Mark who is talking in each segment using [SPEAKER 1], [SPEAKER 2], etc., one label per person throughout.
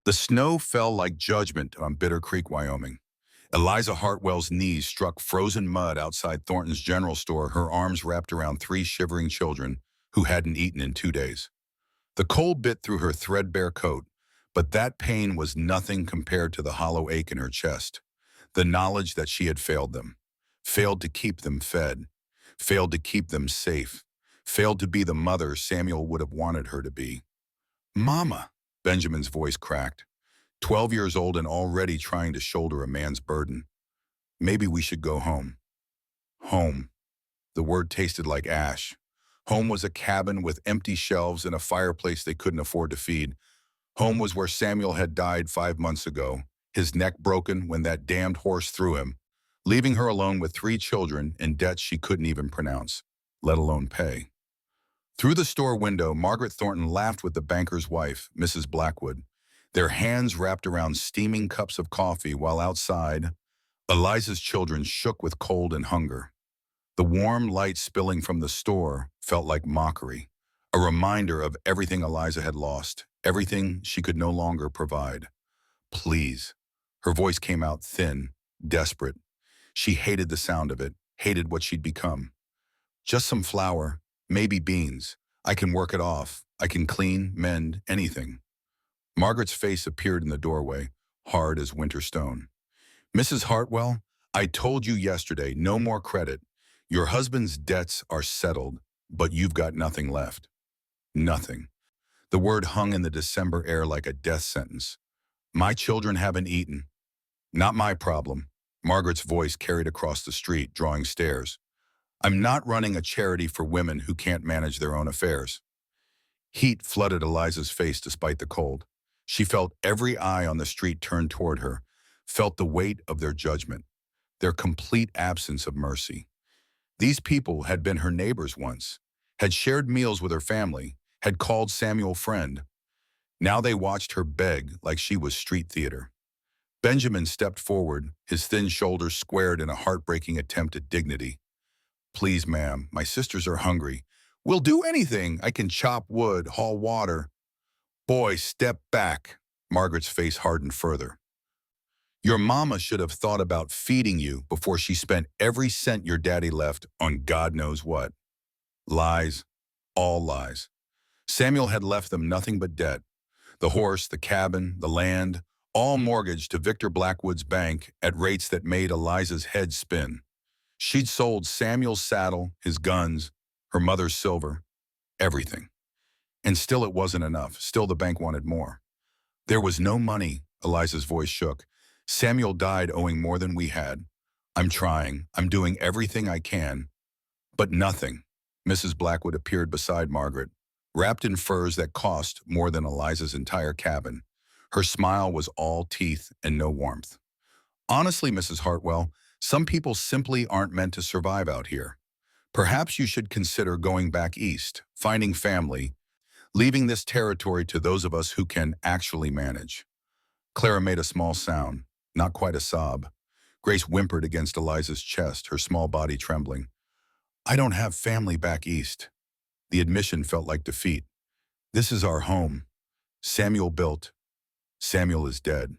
[SPEAKER 1] The snow fell like judgment on Bitter Creek, Wyoming. Eliza Hartwell's knees struck frozen mud outside Thornton's general store, her arms wrapped around three shivering children who hadn't eaten in 2 days. The cold bit through her threadbare coat, but that pain was nothing compared to the hollow ache in her chest. The knowledge that she had failed them, failed to keep them fed, failed to keep them safe, failed to be the mother Samuel would have wanted her to be. Mama, Benjamin's voice cracked, 12 years old and already trying to shoulder a man's burden. Maybe we should go home. Home. The word tasted like ash. Home was a cabin with empty shelves and a fireplace they couldn't afford to feed. Home was where Samuel had died 5 months ago, his neck broken when that damned horse threw him, leaving her alone with three children in debts she couldn't even pronounce, let alone pay. Through the store window, Margaret Thornton laughed with the banker's wife, Mrs. Blackwood, their hands wrapped around steaming cups of coffee while outside, Eliza's children shook with cold and hunger. The warm light spilling from the store felt like mockery, a reminder of everything Eliza had lost, everything she could no longer provide. Please. Her voice came out thin, desperate. She hated the sound of it, hated what she'd become. Just some flour, maybe beans. I can work it off. I can clean, mend, anything. Margaret's face appeared in the doorway, hard as winter stone. Mrs. Hartwell, I told you yesterday, no more credit. Your husband's debts are settled, but you've got nothing left. Nothing. The word hung in the December air like a death sentence. My children haven't eaten. Not my problem. Margaret's voice carried across the street, drawing stares. I'm not running a charity for women who can't manage their own affairs. Heat flooded Eliza's face despite the cold. She felt every eye on the street turned toward her, felt the weight of their judgment, their complete absence of mercy. These people had been her neighbors once, had shared meals with her family, had called Samuel friend. Now they watched her beg like she was street theater. Benjamin stepped forward, his thin shoulders squared in a heartbreaking attempt at dignity. Please, ma'am, my sisters are hungry. We'll do anything. I can chop wood, haul water. Boy, step back. Margaret's face hardened further. Your mama should have thought about feeding you before she spent every cent your daddy left on God knows what. Lies. All lies. Samuel had left them nothing but debt. The horse, the cabin, the land, all mortgaged to Victor Blackwood's bank at rates that made Eliza's head spin. She'd sold Samuel's saddle, his guns, her mother's silver, everything. And still it wasn't enough. Still the bank wanted more. There was no money, Eliza's voice shook. Samuel died owing more than we had. I'm trying. I'm doing everything I can. But nothing. Mrs. Blackwood appeared beside Margaret, wrapped in furs that cost more than Eliza's entire cabin. Her smile was all teeth and no warmth. Honestly, Mrs. Hartwell, some people simply aren't meant to survive out here. Perhaps you should consider going back east, finding family, leaving this territory to those of us who can actually manage. Clara made a small sound, not quite a sob. Grace whimpered against Eliza's chest, her small body trembling. I don't have family back east. The admission felt like defeat. This is our home. Samuel built. Samuel is dead.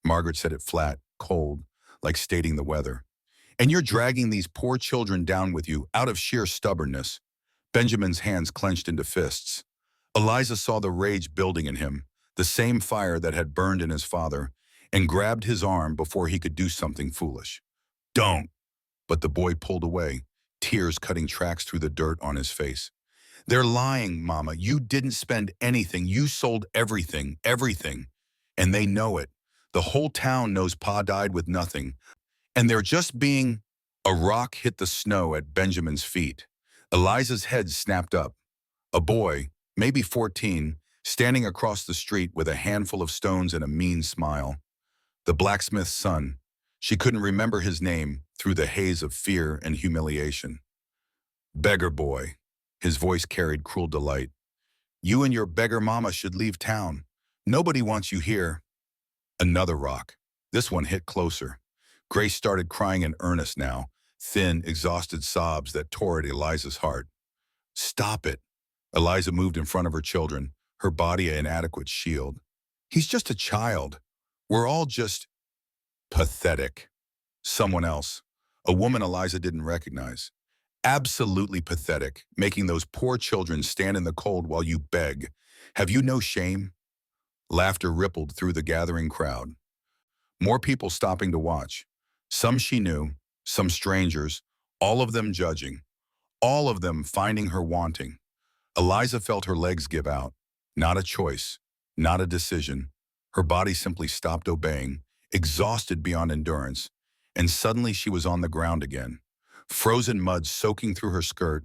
[SPEAKER 1] Margaret said it flat, cold, like stating the weather. And you're dragging these poor children down with you out of sheer stubbornness. Benjamin's hands clenched into fists. Eliza saw the rage building in him, the same fire that had burned in his father, and grabbed his arm before he could do something foolish. Don't! But the boy pulled away, tears cutting tracks through the dirt on his face. They're lying, Mama. You didn't spend anything. You sold everything, everything. And they know it. The whole town knows Pa died with nothing. And they're just being... A rock hit the snow at Benjamin's feet. Eliza's head snapped up. A boy, maybe 14, standing across the street with a handful of stones and a mean smile. The blacksmith's son. She couldn't remember his name through the haze of fear and humiliation. Beggar boy. His voice carried cruel delight. You and your beggar mama should leave town. Nobody wants you here. Another rock. This one hit closer. Grace started crying in earnest now, thin, exhausted sobs that tore at Eliza's heart. Stop it. Eliza moved in front of her children, her body an inadequate shield. He's just a child. We're all just pathetic. Someone else, a woman Eliza didn't recognize. Absolutely pathetic, making those poor children stand in the cold while you beg. Have you no shame? Laughter rippled through the gathering crowd. More people stopping to watch. Some she knew, some strangers, all of them judging, all of them finding her wanting. Eliza felt her legs give out. Not a choice, not a decision. Her body simply stopped obeying, exhausted beyond endurance, and suddenly she was on the ground again. Frozen mud soaking through her skirt,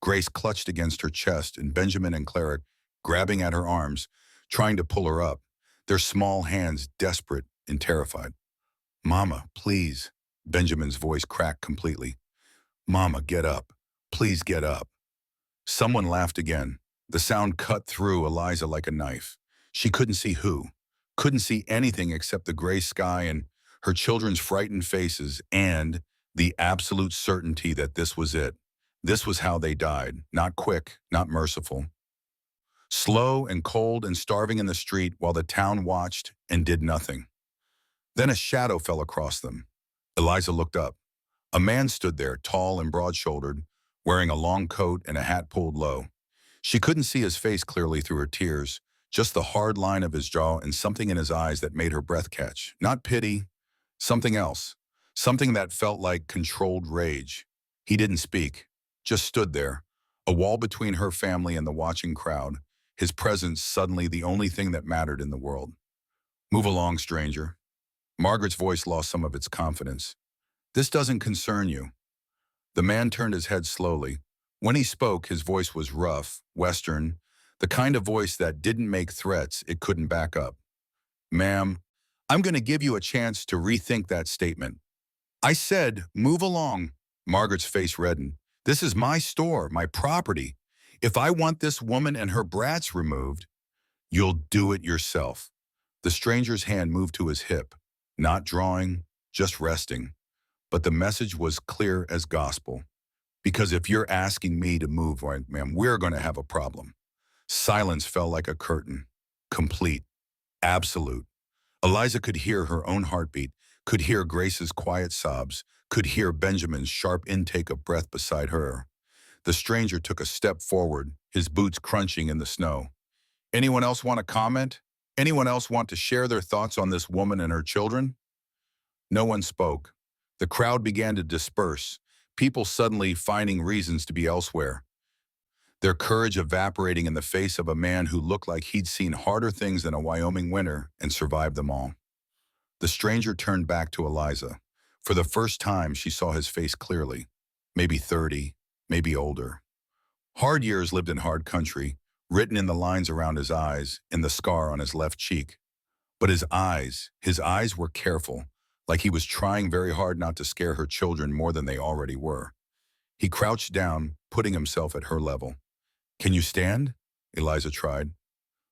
[SPEAKER 1] Grace clutched against her chest and Benjamin and Clara grabbing at her arms, trying to pull her up, their small hands desperate and terrified. "Mama, please." Benjamin's voice cracked completely. "Mama, get up. Please get up." Someone laughed again. The sound cut through Eliza like a knife. She couldn't see who, couldn't see anything except the gray sky and her children's frightened faces and the absolute certainty that this was it. This was how they died. Not quick, not merciful. Slow and cold and starving in the street while the town watched and did nothing. Then a shadow fell across them. Eliza looked up. A man stood there, tall and broad-shouldered, wearing a long coat and a hat pulled low. She couldn't see his face clearly through her tears, just the hard line of his jaw and something in his eyes that made her breath catch. Not pity, something else. Something that felt like controlled rage. He didn't speak, just stood there, a wall between her family and the watching crowd, his presence suddenly the only thing that mattered in the world. "Move along, stranger." Margaret's voice lost some of its confidence. "This doesn't concern you." The man turned his head slowly. When he spoke, his voice was rough, Western, the kind of voice that didn't make threats it couldn't back up. "Ma'am, I'm going to give you a chance to rethink that statement. I said, move along." Margaret's face reddened. "This is my store, my property. If I want this woman and her brats removed, you'll do it yourself." The stranger's hand moved to his hip, not drawing, just resting. But the message was clear as gospel. "Because if you're asking me to move, right, ma'am, we're going to have a problem." Silence fell like a curtain. Complete. Absolute. Eliza could hear her own heartbeat, could hear Grace's quiet sobs, could hear Benjamin's sharp intake of breath beside her. The stranger took a step forward, his boots crunching in the snow. "Anyone else want to comment? Anyone else want to share their thoughts on this woman and her children?" No one spoke. The crowd began to disperse, people suddenly finding reasons to be elsewhere, their courage evaporating in the face of a man who looked like he'd seen harder things than a Wyoming winter and survived them all. The stranger turned back to Eliza. For the first time, she saw his face clearly. Maybe 30, maybe older. Hard years lived in hard country, written in the lines around his eyes, in the scar on his left cheek. But his eyes were careful, like he was trying very hard not to scare her children more than they already were. He crouched down, putting himself at her level. "Can you stand?" Eliza tried.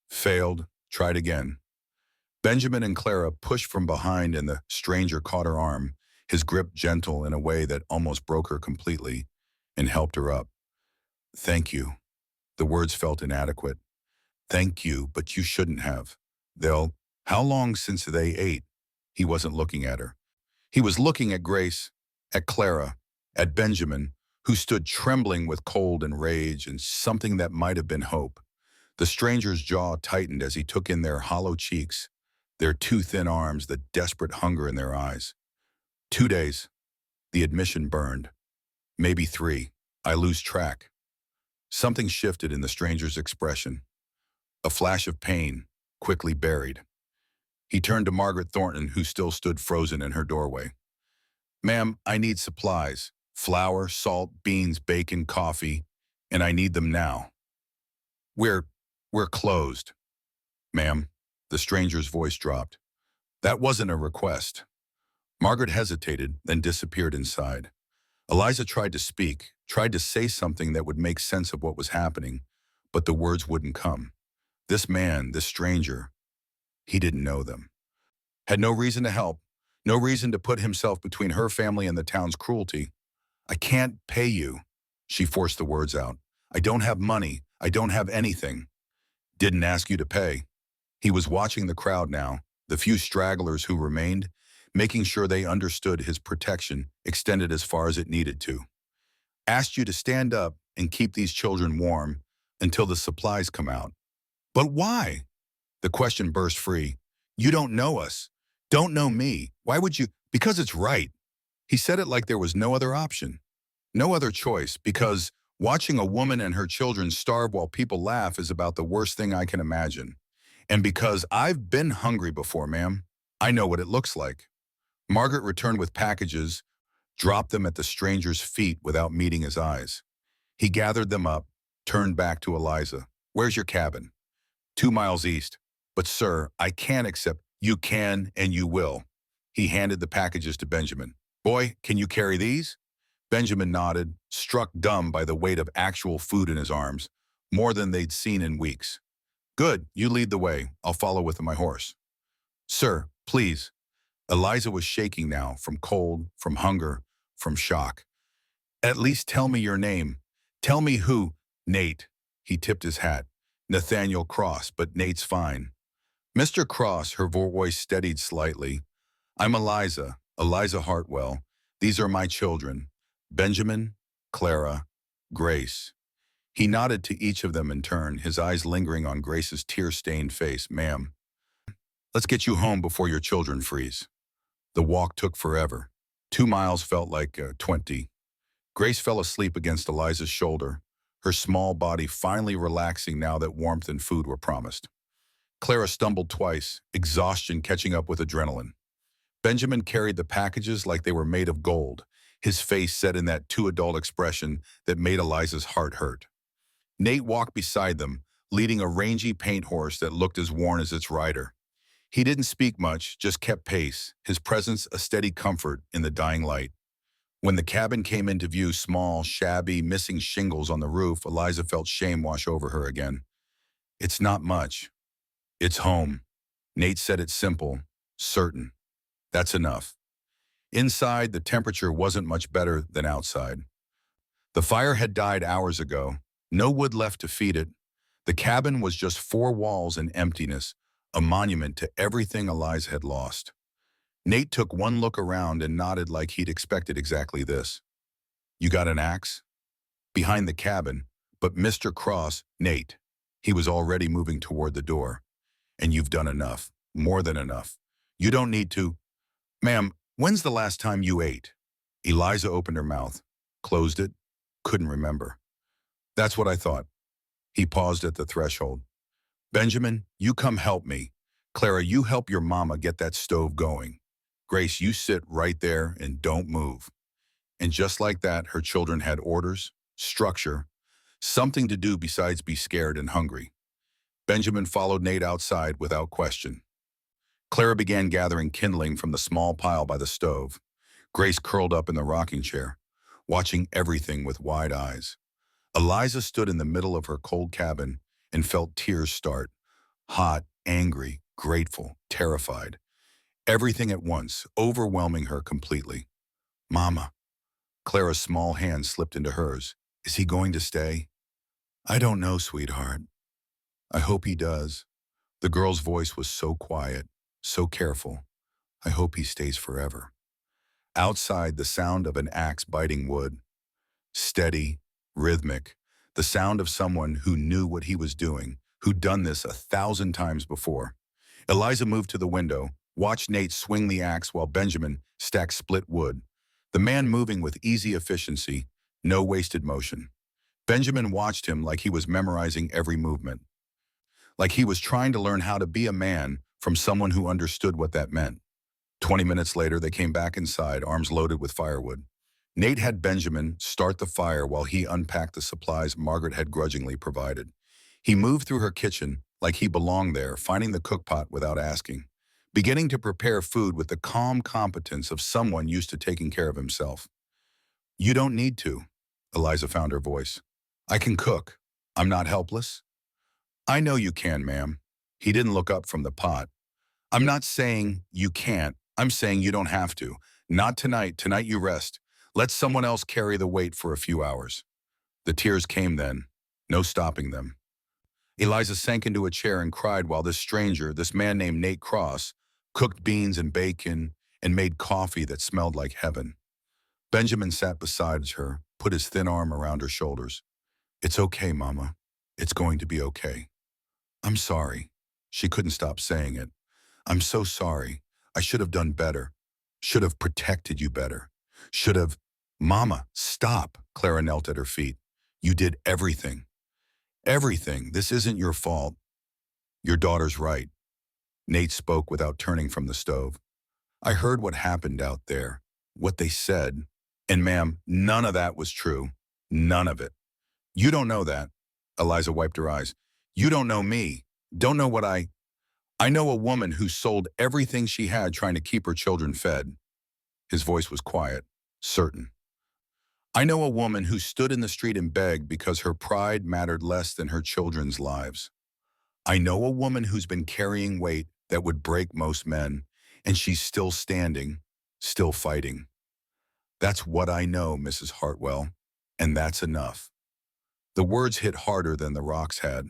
[SPEAKER 1] Failed, tried again. Benjamin and Clara pushed from behind and the stranger caught her arm, his grip gentle in a way that almost broke her completely, and helped her up. "Thank you." The words felt inadequate. "Thank you, but you shouldn't have. How long since they ate?" He wasn't looking at her. He was looking at Grace, at Clara, at Benjamin, who stood trembling with cold and rage and something that might have been hope. The stranger's jaw tightened as he took in their hollow cheeks, their too thin arms, the desperate hunger in their eyes. 2 days. The admission burned. Maybe 3. I lose track. Something shifted in the stranger's expression. A flash of pain, quickly buried. He turned to Margaret Thornton, who still stood frozen in her doorway. "Ma'am, I need supplies. Flour, salt, beans, bacon, coffee, and I need them now." We're closed." "Ma'am," the stranger's voice dropped. "That wasn't a request." Margaret hesitated, then disappeared inside. Eliza tried to speak, tried to say something that would make sense of what was happening, but the words wouldn't come. This man, this stranger, he didn't know them. Had no reason to help, no reason to put himself between her family and the town's cruelty. "I can't pay you," she forced the words out. "I don't have money. I don't have anything." "Didn't ask you to pay." He was watching the crowd now, the few stragglers who remained, making sure they understood his protection extended as far as it needed to. Asked you to stand up and keep these children warm until the supplies come out. But why? The question burst free. You don't know us. Don't know me. Why would you? Because it's right. He said it like there was no other option. No other choice, because watching a woman and her children starve while people laugh is about the worst thing I can imagine. And because I've been hungry before, ma'am, I know what it looks like. Margaret returned with packages, dropped them at the stranger's feet without meeting his eyes. He gathered them up, turned back to Eliza. Where's your cabin? 2 miles east. But sir, I can't accept. You can and you will. He handed the packages to Benjamin. Boy, can you carry these? Benjamin nodded, struck dumb by the weight of actual food in his arms, more than they'd seen in weeks. Good, you lead the way. I'll follow with my horse. Sir, please. Eliza was shaking now, from cold, from hunger, from shock. At least tell me your name. Tell me who. Nate. He tipped his hat. Nathaniel Cross, but Nate's fine. Mr. Cross, her voice steadied slightly. I'm Eliza, Eliza Hartwell. These are my children. Benjamin, Clara, Grace. He nodded to each of them in turn, his eyes lingering on Grace's tear-stained face. Ma'am, let's get you home before your children freeze. The walk took forever. 2 miles felt like 20. Grace fell asleep against Eliza's shoulder, her small body finally relaxing now that warmth and food were promised. Clara stumbled twice, exhaustion catching up with adrenaline. Benjamin carried the packages like they were made of gold, his face set in that too-adult expression that made Eliza's heart hurt. Nate walked beside them, leading a rangy paint horse that looked as worn as its rider. He didn't speak much, just kept pace, his presence a steady comfort in the dying light. When the cabin came into view, small, shabby, missing shingles on the roof, Eliza felt shame wash over her again. It's not much. It's home. Nate said it simple, certain. That's enough. Inside, the temperature wasn't much better than outside. The fire had died hours ago, no wood left to feed it. The cabin was just 4 walls and emptiness, a monument to everything Eliza had lost. Nate took one look around and nodded like he'd expected exactly this. You got an axe? Behind the cabin, but Mr. Cross, Nate. He was already moving toward the door. And you've done enough, more than enough. You don't need to. Ma'am, when's the last time you ate? Eliza opened her mouth, closed it, couldn't remember. That's what I thought. He paused at the threshold. Benjamin, you come help me. Clara, you help your mama get that stove going. Grace, you sit right there and don't move. And just like that, her children had orders, structure, something to do besides be scared and hungry. Benjamin followed Nate outside without question. Clara began gathering kindling from the small pile by the stove. Grace curled up in the rocking chair, watching everything with wide eyes. Eliza stood in the middle of her cold cabin and felt tears start. Hot, angry, grateful, terrified. Everything at once, overwhelming her completely. Mama. Clara's small hand slipped into hers. Is he going to stay? I don't know, sweetheart. I hope he does. The girl's voice was so quiet, so careful. I hope he stays forever. Outside, the sound of an axe biting wood. Steady, rhythmic, the sound of someone who knew what he was doing, who'd done this 1,000 times before. Eliza moved to the window, watched Nate swing the axe while Benjamin stacked split wood. The man moving with easy efficiency, no wasted motion. Benjamin watched him like he was memorizing every movement. Like he was trying to learn how to be a man from someone who understood what that meant. 20 minutes later, they came back inside, arms loaded with firewood. Nate had Benjamin start the fire while he unpacked the supplies Margaret had grudgingly provided. He moved through her kitchen like he belonged there, finding the cookpot without asking, beginning to prepare food with the calm competence of someone used to taking care of himself. You don't need to, Eliza found her voice. I can cook. I'm not helpless. I know you can, ma'am. He didn't look up from the pot. I'm not saying you can't. I'm saying you don't have to. Not tonight. Tonight you rest. Let someone else carry the weight for a few hours. The tears came then, no stopping them. Eliza sank into a chair and cried while this stranger, this man named Nate Cross, cooked beans and bacon and made coffee that smelled like heaven. Benjamin sat beside her, put his thin arm around her shoulders. It's okay, Mama. It's going to be okay. I'm sorry. She couldn't stop saying it. I'm so sorry. I should have done better. Should have protected you better. Should have... Mama, stop. Clara knelt at her feet. You did everything. Everything. This isn't your fault. Your daughter's right. Nate spoke without turning from the stove. I heard what happened out there, what they said. And ma'am, none of that was true. None of it. You don't know that. Eliza wiped her eyes. You don't know me. Don't know what I know a woman who sold everything she had trying to keep her children fed. His voice was quiet, certain. I know a woman who stood in the street and begged because her pride mattered less than her children's lives. I know a woman who's been carrying weight that would break most men, and she's still standing, still fighting. That's what I know, Mrs. Hartwell, and that's enough. The words hit harder than the rocks had,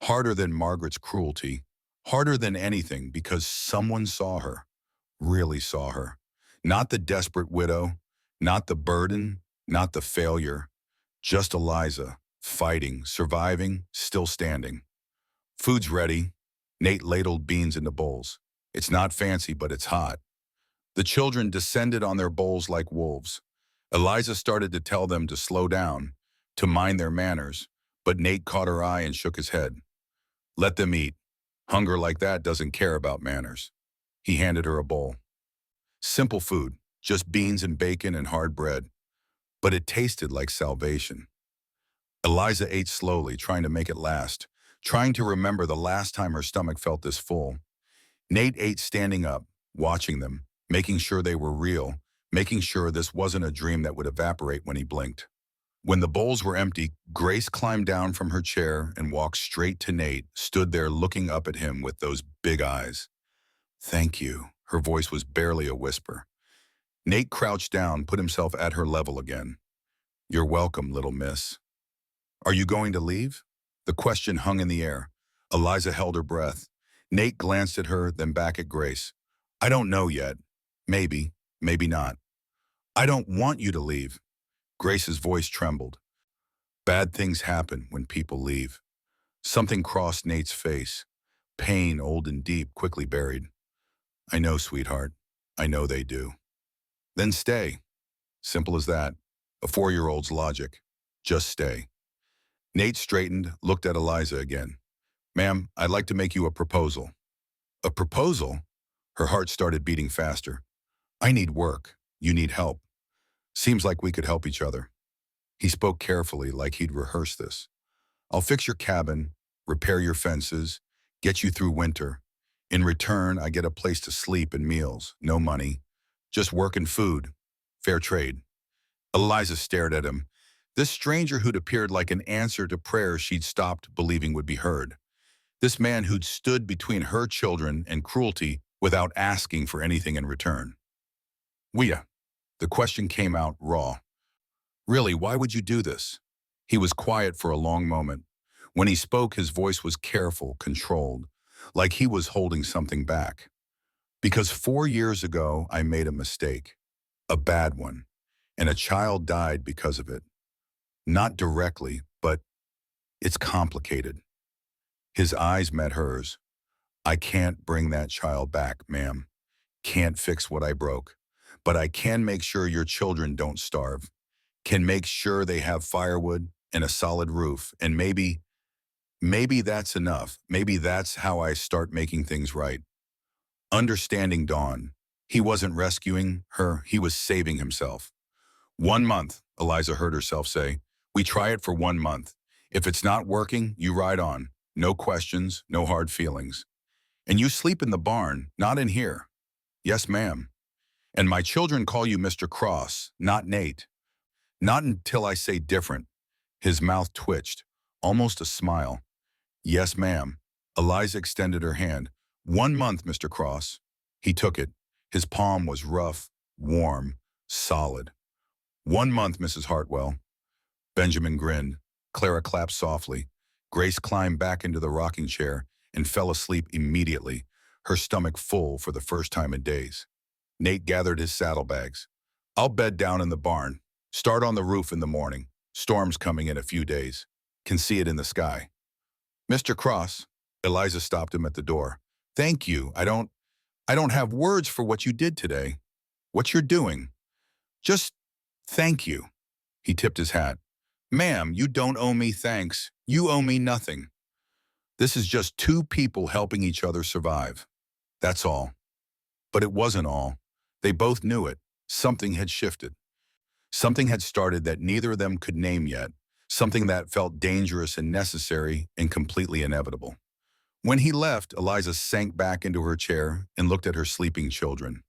[SPEAKER 1] harder than Margaret's cruelty, harder than anything because someone saw her, really saw her. Not the desperate widow, not the burden, not the failure, just Eliza, fighting, surviving, still standing. Food's ready. Nate ladled beans into bowls. It's not fancy, but it's hot. The children descended on their bowls like wolves. Eliza started to tell them to slow down, to mind their manners, but Nate caught her eye and shook his head. Let them eat. Hunger like that doesn't care about manners. He handed her a bowl. Simple food, just beans and bacon and hard bread. But it tasted like salvation. Eliza ate slowly, trying to make it last, trying to remember the last time her stomach felt this full. Nate ate standing up, watching them, making sure they were real, making sure this wasn't a dream that would evaporate when he blinked. When the bowls were empty, Grace climbed down from her chair and walked straight to Nate, stood there looking up at him with those big eyes. Thank you. Her voice was barely a whisper. Nate crouched down, put himself at her level again. You're welcome, little miss. Are you going to leave? The question hung in the air. Eliza held her breath. Nate glanced at her, then back at Grace. I don't know yet. Maybe, maybe not. I don't want you to leave. Grace's voice trembled. Bad things happen when people leave. Something crossed Nate's face. Pain, old and deep, quickly buried. I know, sweetheart. I know they do. Then stay. Simple as that. A 4-year-old's logic. Just stay. Nate straightened, looked at Eliza again. Ma'am, I'd like to make you a proposal. A proposal? Her heart started beating faster. I need work. You need help. Seems like we could help each other. He spoke carefully, like he'd rehearsed this. I'll fix your cabin, repair your fences, get you through winter. In return, I get a place to sleep and meals, no money, just work and food. Fair trade. Eliza stared at him. This stranger who'd appeared like an answer to prayer she'd stopped believing would be heard. This man who'd stood between her children and cruelty without asking for anything in return. Wia. The question came out raw. Really, why would you do this? He was quiet for a long moment. When he spoke, his voice was careful, controlled, like he was holding something back. Because 4 years ago, I made a mistake. A bad one. And a child died because of it. Not directly, but it's complicated. His eyes met hers. I can't bring that child back, ma'am. Can't fix what I broke. But I can make sure your children don't starve. Can make sure they have firewood and a solid roof. And maybe that's enough. Maybe that's how I start making things right. Understanding dawned. He wasn't rescuing her, he was saving himself. 1 month, Eliza heard herself say. We try it for 1 month. If it's not working, you ride on. No questions, no hard feelings. And you sleep in the barn, not in here. Yes, ma'am. And my children call you Mr. Cross, not Nate. Not until I say different. His mouth twitched, almost a smile. Yes, ma'am. Eliza extended her hand. 1 month, Mr. Cross. He took it. His palm was rough, warm, solid. 1 month, Mrs. Hartwell. Benjamin grinned. Clara clapped softly. Grace climbed back into the rocking chair and fell asleep immediately, her stomach full for the first time in days. Nate gathered his saddlebags. I'll bed down in the barn. Start on the roof in the morning. Storm's coming in a few days. Can see it in the sky. Mr. Cross, Eliza stopped him at the door. Thank you. I don't have words for what you did today. What you're doing. Just thank you. He tipped his hat. Ma'am, you don't owe me thanks. You owe me nothing. This is just two people helping each other survive. That's all. But it wasn't all. They both knew it. Something had shifted. Something had started that neither of them could name yet. Something that felt dangerous and necessary and completely inevitable. When he left, Eliza sank back into her chair and looked at her sleeping children.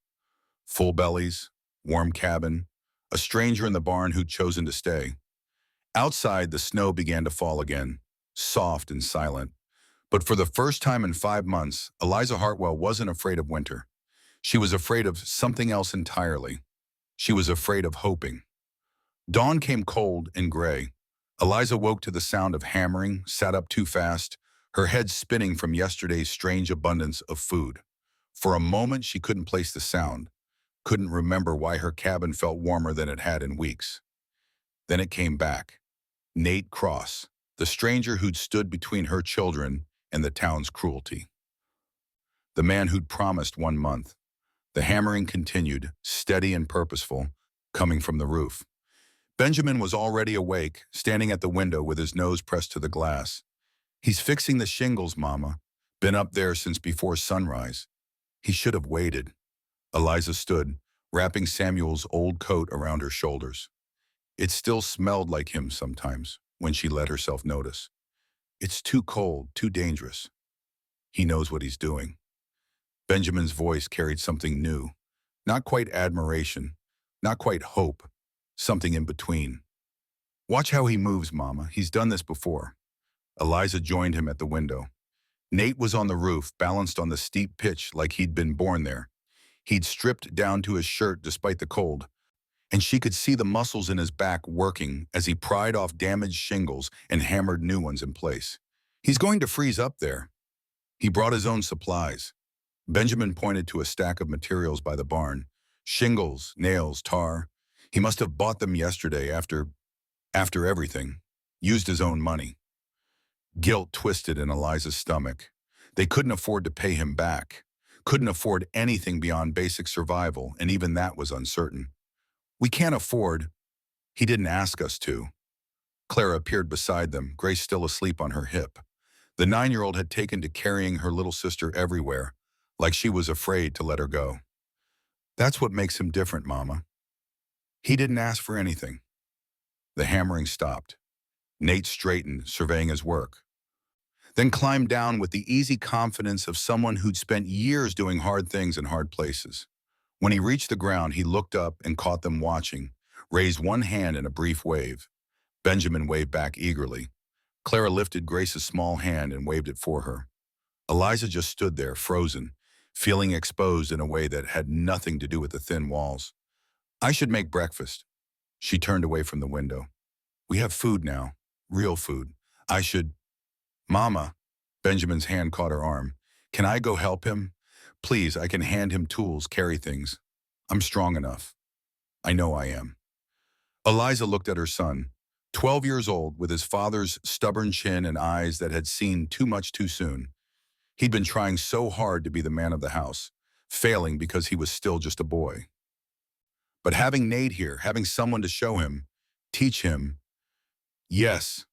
[SPEAKER 1] Full bellies, warm cabin, a stranger in the barn who'd chosen to stay. Outside, the snow began to fall again, soft and silent. But for the first time in 5 months, Eliza Hartwell wasn't afraid of winter. She was afraid of something else entirely. She was afraid of hoping. Dawn came cold and gray. Eliza woke to the sound of hammering, sat up too fast, her head spinning from yesterday's strange abundance of food. For a moment, she couldn't place the sound, couldn't remember why her cabin felt warmer than it had in weeks. Then it came back. Nate Cross, the stranger who'd stood between her children and the town's cruelty. The man who'd promised 1 month. The hammering continued, steady and purposeful, coming from the roof. Benjamin was already awake, standing at the window with his nose pressed to the glass. He's fixing the shingles, Mama. Been up there since before sunrise. He should have waited. Eliza stood, wrapping Samuel's old coat around her shoulders. It still smelled like him sometimes, when she let herself notice. It's too cold, too dangerous. He knows what he's doing. Benjamin's voice carried something new. Not quite admiration, not quite hope, something in between. Watch how he moves, Mama. He's done this before. Eliza joined him at the window. Nate was on the roof, balanced on the steep pitch like he'd been born there. He'd stripped down to his shirt despite the cold, and she could see the muscles in his back working as he pried off damaged shingles and hammered new ones in place. He's going to freeze up there. He brought his own supplies. Benjamin pointed to a stack of materials by the barn. Shingles, nails, tar. He must have bought them yesterday after everything. Used his own money. Guilt twisted in Eliza's stomach. They couldn't afford to pay him back. Couldn't afford anything beyond basic survival, and even that was uncertain. We can't afford. He didn't ask us to. Clara appeared beside them, Grace still asleep on her hip. The 9-year-old had taken to carrying her little sister everywhere, like she was afraid to let her go. That's what makes him different, Mama. He didn't ask for anything. The hammering stopped. Nate straightened, surveying his work. Then climbed down with the easy confidence of someone who'd spent years doing hard things in hard places. When he reached the ground, he looked up and caught them watching, raised one hand in a brief wave. Benjamin waved back eagerly. Clara lifted Grace's small hand and waved it for her. Eliza just stood there, frozen, feeling exposed in a way that had nothing to do with the thin walls. I should make breakfast. She turned away from the window. We have food now, real food. I should... Mama, Benjamin's hand caught her arm. Can I go help him? Please, I can hand him tools, carry things. I'm strong enough. I know I am. Eliza looked at her son, 12 years old, with his father's stubborn chin and eyes that had seen too much too soon. He'd been trying so hard to be the man of the house, failing because he was still just a boy. But having Nate here, having someone to show him, teach him, yes,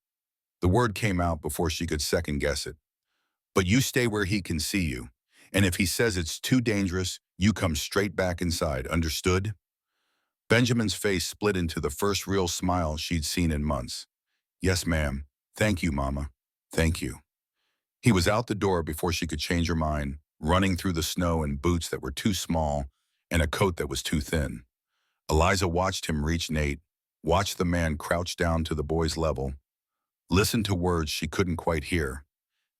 [SPEAKER 1] the word came out before she could second-guess it. But you stay where he can see you, and if he says it's too dangerous, you come straight back inside, understood? Benjamin's face split into the first real smile she'd seen in months. Yes, ma'am. Thank you, Mama. Thank you. He was out the door before she could change her mind, running through the snow in boots that were too small and a coat that was too thin. Eliza watched him reach Nate, watched the man crouch down to the boy's level, listened to words she couldn't quite hear.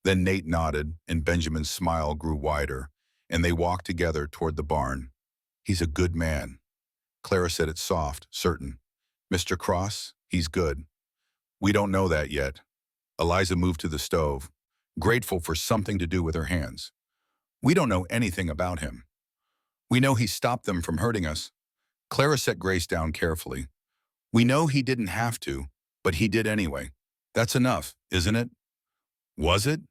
[SPEAKER 1] Then Nate nodded, and Benjamin's smile grew wider, and they walked together toward the barn. He's a good man. Clara said it soft, certain. Mr. Cross, he's good. We don't know that yet. Eliza moved to the stove, grateful for something to do with her hands. We don't know anything about him. We know he stopped them from hurting us. Clara set Grace down carefully. We know he didn't have to, but he did anyway. That's enough, isn't it? Was it?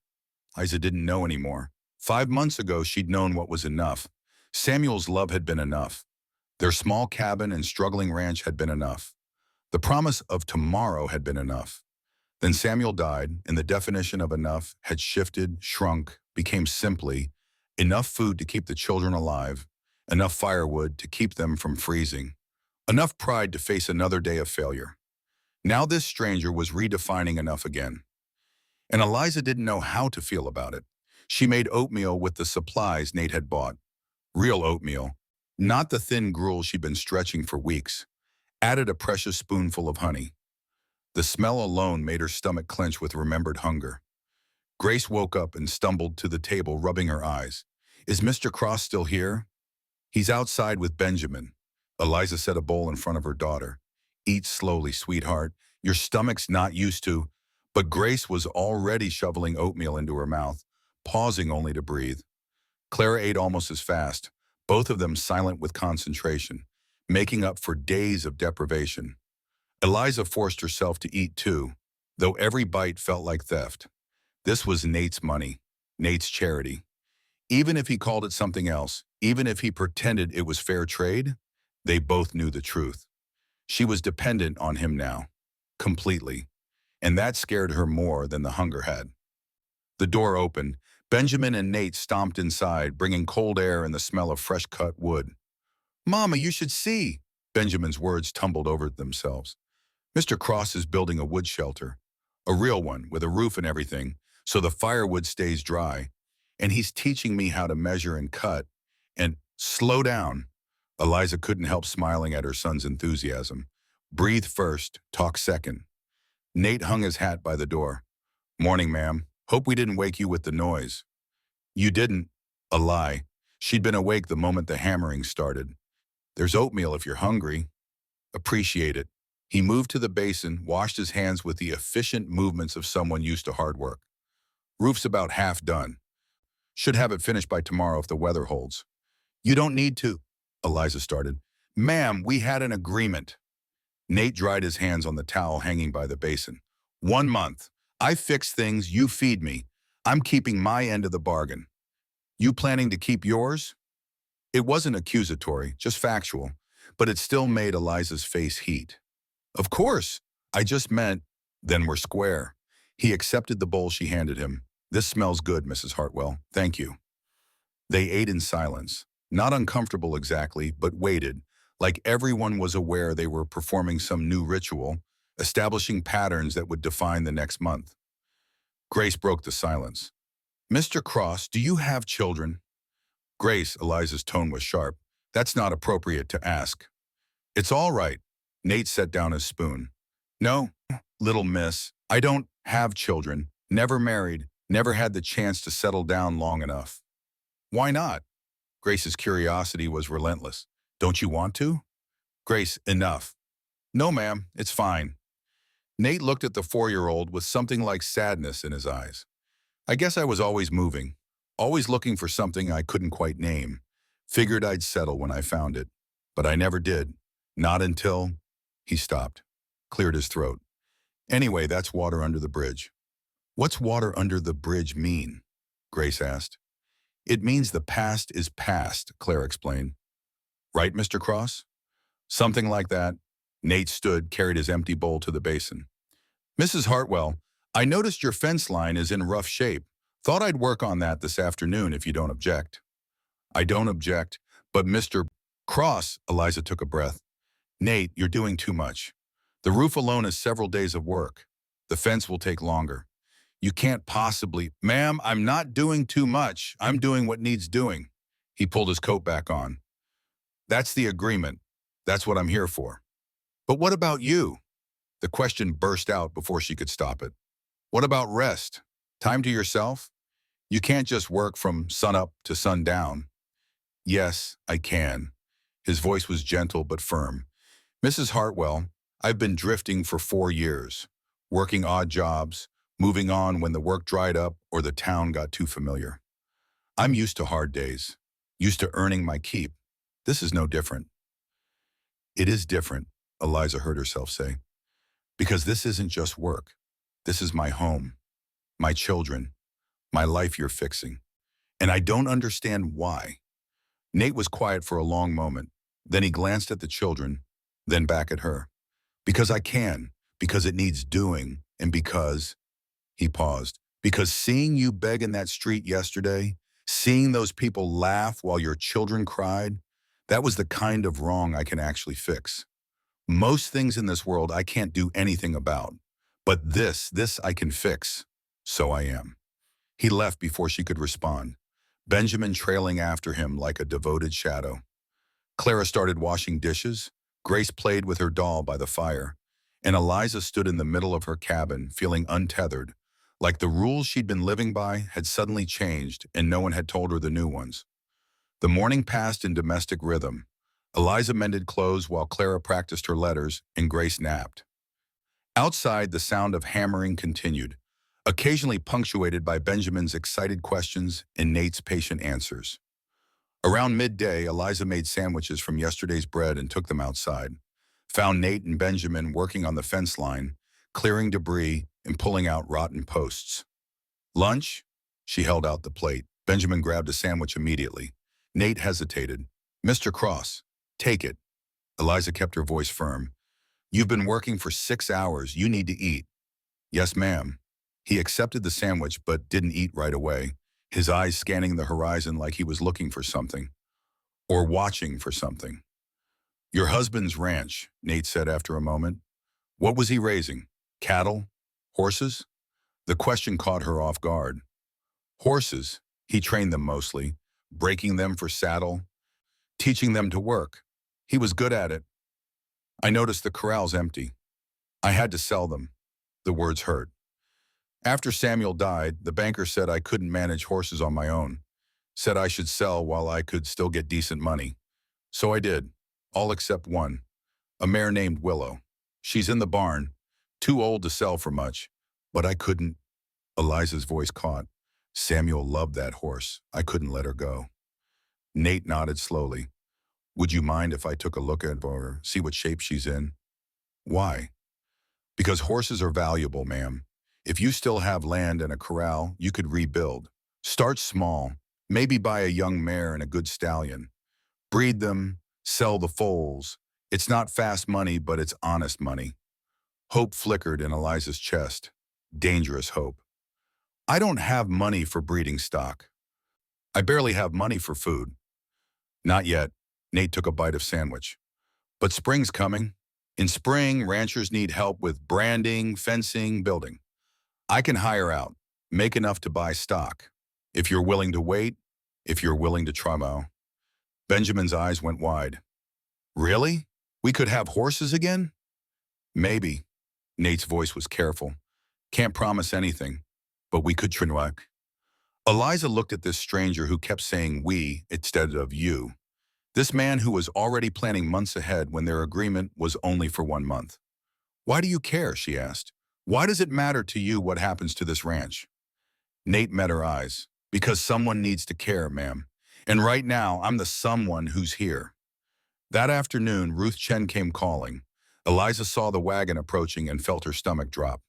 [SPEAKER 1] Eliza didn't know anymore. 5 months ago, she'd known what was enough. Samuel's love had been enough. Their small cabin and struggling ranch had been enough. The promise of tomorrow had been enough. Then Samuel died, and the definition of enough had shifted, shrunk, became simply enough food to keep the children alive, enough firewood to keep them from freezing, enough pride to face another day of failure. Now this stranger was redefining enough again. And Eliza didn't know how to feel about it. She made oatmeal with the supplies Nate had bought. Real oatmeal, not the thin gruel she'd been stretching for weeks. Added a precious spoonful of honey. The smell alone made her stomach clench with remembered hunger. Grace woke up and stumbled to the table, rubbing her eyes. Is Mr. Cross still here? He's outside with Benjamin. Eliza set a bowl in front of her daughter. Eat slowly, sweetheart. Your stomach's not used to. But Grace was already shoveling oatmeal into her mouth, pausing only to breathe. Clara ate almost as fast, both of them silent with concentration, making up for days of deprivation. Eliza forced herself to eat too, though every bite felt like theft. This was Nate's money, Nate's charity. Even if he called it something else, even if he pretended it was fair trade, they both knew the truth. She was dependent on him now, completely, and that scared her more than the hunger had. The door opened. Benjamin and Nate stomped inside, bringing cold air and the smell of fresh-cut wood. "Mama, you should see!" Benjamin's words tumbled over themselves. "Mr. Cross is building a wood shelter, a real one with a roof and everything, so the firewood stays dry. And he's teaching me how to measure and cut. And slow down." Eliza couldn't help smiling at her son's enthusiasm. "Breathe first, talk second." Nate hung his hat by the door. "Morning, ma'am. Hope we didn't wake you with the noise." "You didn't." A lie. She'd been awake the moment the hammering started. "There's oatmeal if you're hungry." "Appreciate it." He moved to the basin, washed his hands with the efficient movements of someone used to hard work. "Roof's about half done. Should have it finished by tomorrow if the weather holds." "You don't need to," Eliza started. "Ma'am, we had an agreement." Nate dried his hands on the towel hanging by the basin. 1 month. I fix things, you feed me. I'm keeping my end of the bargain. You planning to keep yours? It wasn't accusatory, just factual, but it still made Eliza's face heat. "Of course. I just meant, then we're square." He accepted the bowl she handed him. "This smells good, Mrs. Hartwell. Thank you." They ate in silence, not uncomfortable exactly, but waited, like everyone was aware they were performing some new ritual, establishing patterns that would define the next month. Grace broke the silence. "Mr. Cross, do you have children?" "Grace," Eliza's tone was sharp, "that's not appropriate to ask." "It's all right." Nate set down his spoon. "No, little miss, I don't have children, never married, never had the chance to settle down long enough." "Why not?" Grace's curiosity was relentless. "Don't you want to?" "Grace, enough." "No, ma'am, it's fine." Nate looked at the 4-year-old with something like sadness in his eyes. "I guess I was always moving, always looking for something I couldn't quite name. Figured I'd settle when I found it. But I never did. Not until—" He stopped, cleared his throat. "Anyway, that's water under the bridge." "What's water under the bridge mean?" Grace asked. "It means the past is past," Claire explained. "Right, Mr. Cross?" "Something like that." Nate stood, carried his empty bowl to the basin. "Mrs. Hartwell, I noticed your fence line is in rough shape. Thought I'd work on that this afternoon if you don't object." "I don't object, but Mr. Cross," Eliza took a breath. "Nate, you're doing too much. The roof alone is several days of work. The fence will take longer. You can't possibly—" "Ma'am, I'm not doing too much. I'm doing what needs doing." He pulled his coat back on. "That's the agreement. That's what I'm here for." "But what about you?" The question burst out before she could stop it. "What about rest? Time to yourself? You can't just work from sunup to sundown." "Yes, I can." His voice was gentle but firm. "Mrs. Hartwell, I've been drifting for 4 years, working odd jobs, moving on when the work dried up or the town got too familiar. I'm used to hard days, used to earning my keep. This is no different. It is different, Eliza heard herself say, because this isn't just work. This is my home, my children, my life you're fixing. And I don't understand why. Nate was quiet for a long moment. Then he glanced at the children, then back at her. Because I can, because it needs doing, and because, he paused, because seeing you beg in that street yesterday, seeing those people laugh while your children cried, that was the kind of wrong I can actually fix. Most things in this world I can't do anything about. But this I can fix. So I am. He left before she could respond, Benjamin trailing after him like a devoted shadow. Clara started washing dishes, Grace played with her doll by the fire, and Eliza stood in the middle of her cabin, feeling untethered, like the rules she'd been living by had suddenly changed and no one had told her the new ones. The morning passed in domestic rhythm. Eliza mended clothes while Clara practiced her letters and Grace napped. Outside, the sound of hammering continued, occasionally punctuated by Benjamin's excited questions and Nate's patient answers. Around midday, Eliza made sandwiches from yesterday's bread and took them outside. Found Nate and Benjamin working on the fence line, clearing debris and pulling out rotten posts. Lunch? She held out the plate. Benjamin grabbed a sandwich immediately. Nate hesitated. Mr. Cross, take it. Eliza kept her voice firm. You've been working for 6 hours. You need to eat. Yes, ma'am. He accepted the sandwich but didn't eat right away, his eyes scanning the horizon like he was looking for something. Or watching for something. Your husband's ranch, Nate said after a moment. What was he raising? Cattle? Horses? The question caught her off guard. Horses. He trained them mostly, breaking them for saddle, teaching them to work. He was good at it. I noticed the corral's empty. I had to sell them. The words hurt. After Samuel died, the banker said I couldn't manage horses on my own. Said I should sell while I could still get decent money. So I did, all except one, a mare named Willow. She's in the barn, too old to sell for much, but I couldn't. Eliza's voice caught. Samuel loved that horse. I couldn't let her go. Nate nodded slowly. Would you mind if I took a look at her, see what shape she's in? Why? Because horses are valuable, ma'am. If you still have land and a corral, you could rebuild. Start small, maybe buy a young mare and a good stallion. Breed them, sell the foals. It's not fast money, but it's honest money. Hope flickered in Eliza's chest. Dangerous hope. I don't have money for breeding stock. I barely have money for food. Not yet. Nate took a bite of sandwich. But spring's coming. In spring, ranchers need help with branding, fencing, building. I can hire out, make enough to buy stock. If you're willing to wait, if you're willing to try more. Benjamin's eyes went wide. Really? We could have horses again? Maybe. Nate's voice was careful. Can't promise anything, but we could try. Eliza looked at this stranger who kept saying we instead of you. This man who was already planning months ahead when their agreement was only for 1 month. Why do you care, she asked. Why does it matter to you what happens to this ranch? Nate met her eyes. Because someone needs to care, ma'am. And right now, I'm the someone who's here. That afternoon, Ruth Chen came calling. Eliza saw the wagon approaching and felt her stomach drop.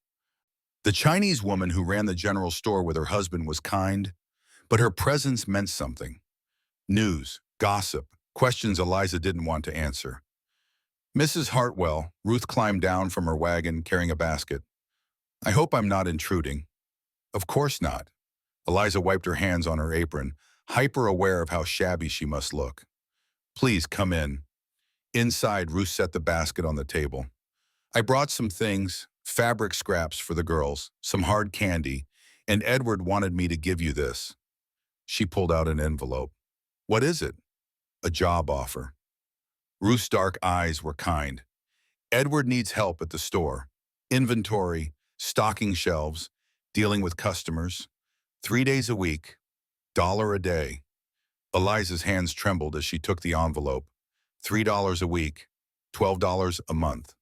[SPEAKER 1] The Chinese woman who ran the general store with her husband was kind, but her presence meant something. News, gossip, questions Eliza didn't want to answer. Mrs. Hartwell, Ruth climbed down from her wagon carrying a basket. I hope I'm not intruding. Of course not. Eliza wiped her hands on her apron, hyper-aware of how shabby she must look. Please come in. Inside, Ruth set the basket on the table. I brought some things, fabric scraps for the girls, some hard candy, and Edward wanted me to give you this. She pulled out an envelope. What is it? A job offer. Ruth's dark eyes were kind. Edward needs help at the store. Inventory, stocking shelves, dealing with customers. 3 days a week, $1 a day. Eliza's hands trembled as she took the envelope. $3 a week, $12 a month.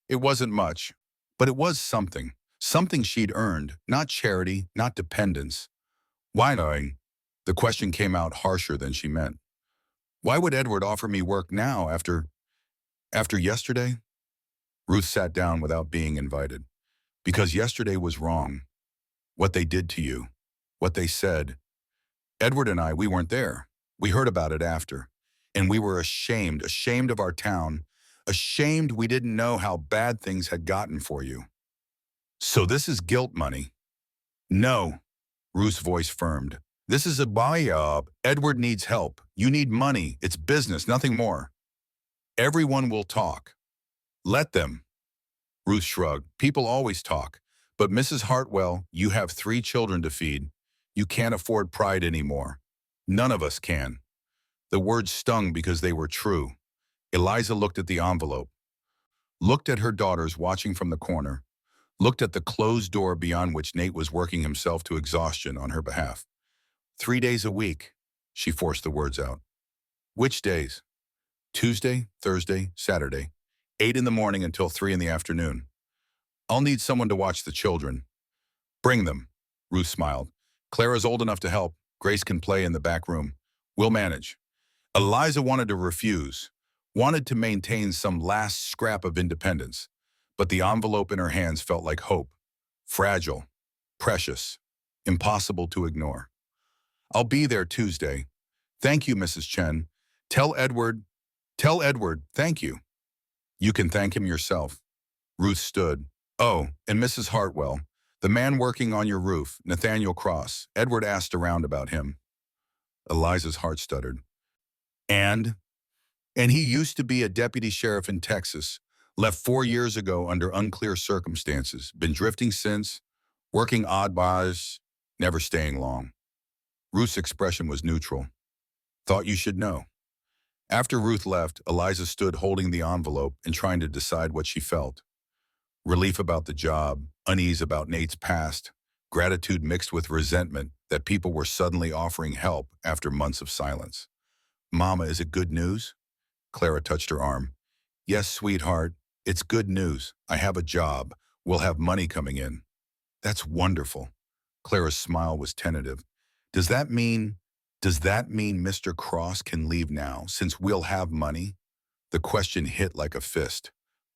[SPEAKER 1] It wasn't much, but it was something. Something she'd earned, not charity, not dependence. Why knowing? The question came out harsher than she meant. Why would Edward offer me work now after yesterday? Ruth sat down without being invited. Because yesterday was wrong. What they did to you. What they said. Edward and I, we weren't there. We heard about it after. And we were ashamed of our town, ashamed we didn't know how bad things had gotten for you. So this is guilt money. No, Ruth's voice firmed. This is a buy-up. Edward needs help. You need money. It's business, nothing more. Everyone will talk. Let them. Ruth shrugged. People always talk. But Mrs. Hartwell, you have 3 children to feed. You can't afford pride anymore. None of us can. The words stung because they were true. Eliza looked at the envelope, looked at her daughters watching from the corner, looked at the closed door beyond which Nate was working himself to exhaustion on her behalf. 3 days a week, she forced the words out. Which days? Tuesday, Thursday, Saturday, 8 in the morning until 3 in the afternoon. I'll need someone to watch the children. Bring them, Ruth smiled. Clara's old enough to help. Grace can play in the back room. We'll manage. Eliza wanted to refuse, wanted to maintain some last scrap of independence, but the envelope in her hands felt like hope. Fragile, precious, impossible to ignore. I'll be there Tuesday. Thank you, Mrs. Chen. Tell Edward, thank you. You can thank him yourself. Ruth stood. Oh, and Mrs. Hartwell, the man working on your roof, Nathaniel Cross. Edward asked around about him. Eliza's heart stuttered. And he used to be a deputy sheriff in Texas, left 4 years ago under unclear circumstances, been drifting since, working odd bars, never staying long. Ruth's expression was neutral. Thought you should know. After Ruth left, Eliza stood holding the envelope and trying to decide what she felt. Relief about the job, unease about Nate's past, gratitude mixed with resentment that people were suddenly offering help after months of silence. Mama, is it good news? Clara touched her arm. Yes, sweetheart, it's good news. I have a job. We'll have money coming in. That's wonderful. Clara's smile was tentative. Does that mean Mr. Cross can leave now since we'll have money? The question hit like a fist.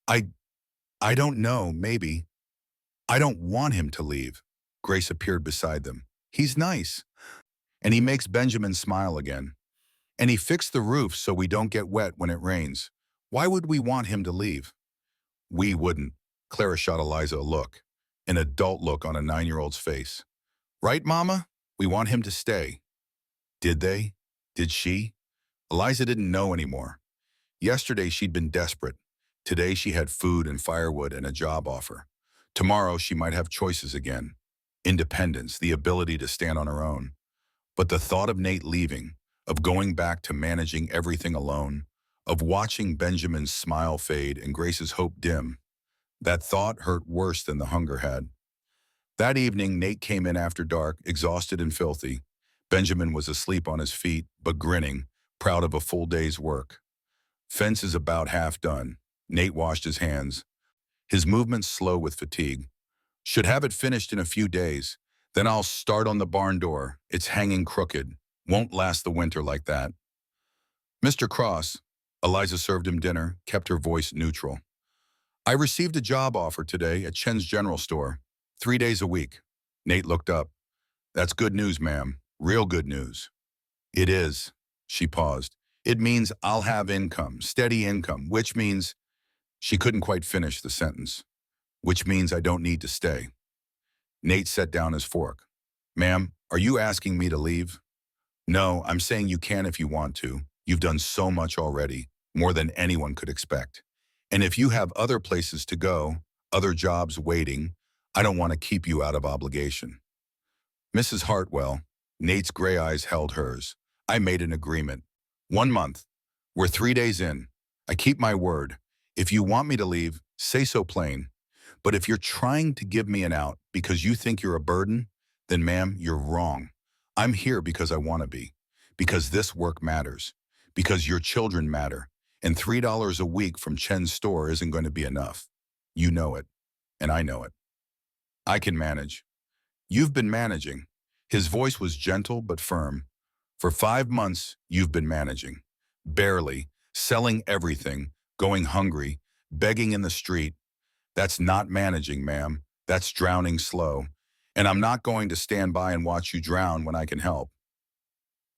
[SPEAKER 1] I don't know, maybe. I don't want him to leave. Grace appeared beside them. He's nice. And he makes Benjamin smile again. And he fixed the roof so we don't get wet when it rains. Why would we want him to leave? We wouldn't. Clara shot Eliza a look, an adult look on a 9-year-old's face. Right, Mama? We want him to stay. Did they? Did she? Eliza didn't know anymore. Yesterday she'd been desperate. Today she had food and firewood and a job offer. Tomorrow she might have choices again. Independence, the ability to stand on her own. But the thought of Nate leaving, of going back to managing everything alone, of watching Benjamin's smile fade and Grace's hope dim, that thought hurt worse than the hunger had. That evening, Nate came in after dark, exhausted and filthy. Benjamin was asleep on his feet, but grinning, proud of a full day's work. Fence is about half done. Nate washed his hands, his movements slow with fatigue. Should have it finished in a few days. Then I'll start on the barn door. It's hanging crooked. Won't last the winter like that. Mr. Cross, Eliza served him dinner, kept her voice neutral. I received a job offer today at Chen's General Store, 3 days a week. Nate looked up. That's good news, ma'am. Real good news. It is. She paused. It means I'll have income, steady income, which means... She couldn't quite finish the sentence. Which means I don't need to stay. Nate set down his fork. Ma'am, are you asking me to leave? No, I'm saying you can if you want to. You've done so much already, more than anyone could expect. And if you have other places to go, other jobs waiting, I don't want to keep you out of obligation. Mrs. Hartwell, Nate's gray eyes held hers. I made an agreement. 1 month. We're 3 days in. I keep my word. If you want me to leave, say so plain. But if you're trying to give me an out because you think you're a burden, then ma'am, you're wrong. I'm here because I want to be. Because this work matters. Because your children matter. And $3 a week from Chen's store isn't going to be enough. You know it. And I know it. I can manage. You've been managing. His voice was gentle but firm. For 5 months, you've been managing. Barely, selling everything, going hungry, begging in the street. That's not managing, ma'am. That's drowning slow. And I'm not going to stand by and watch you drown when I can help.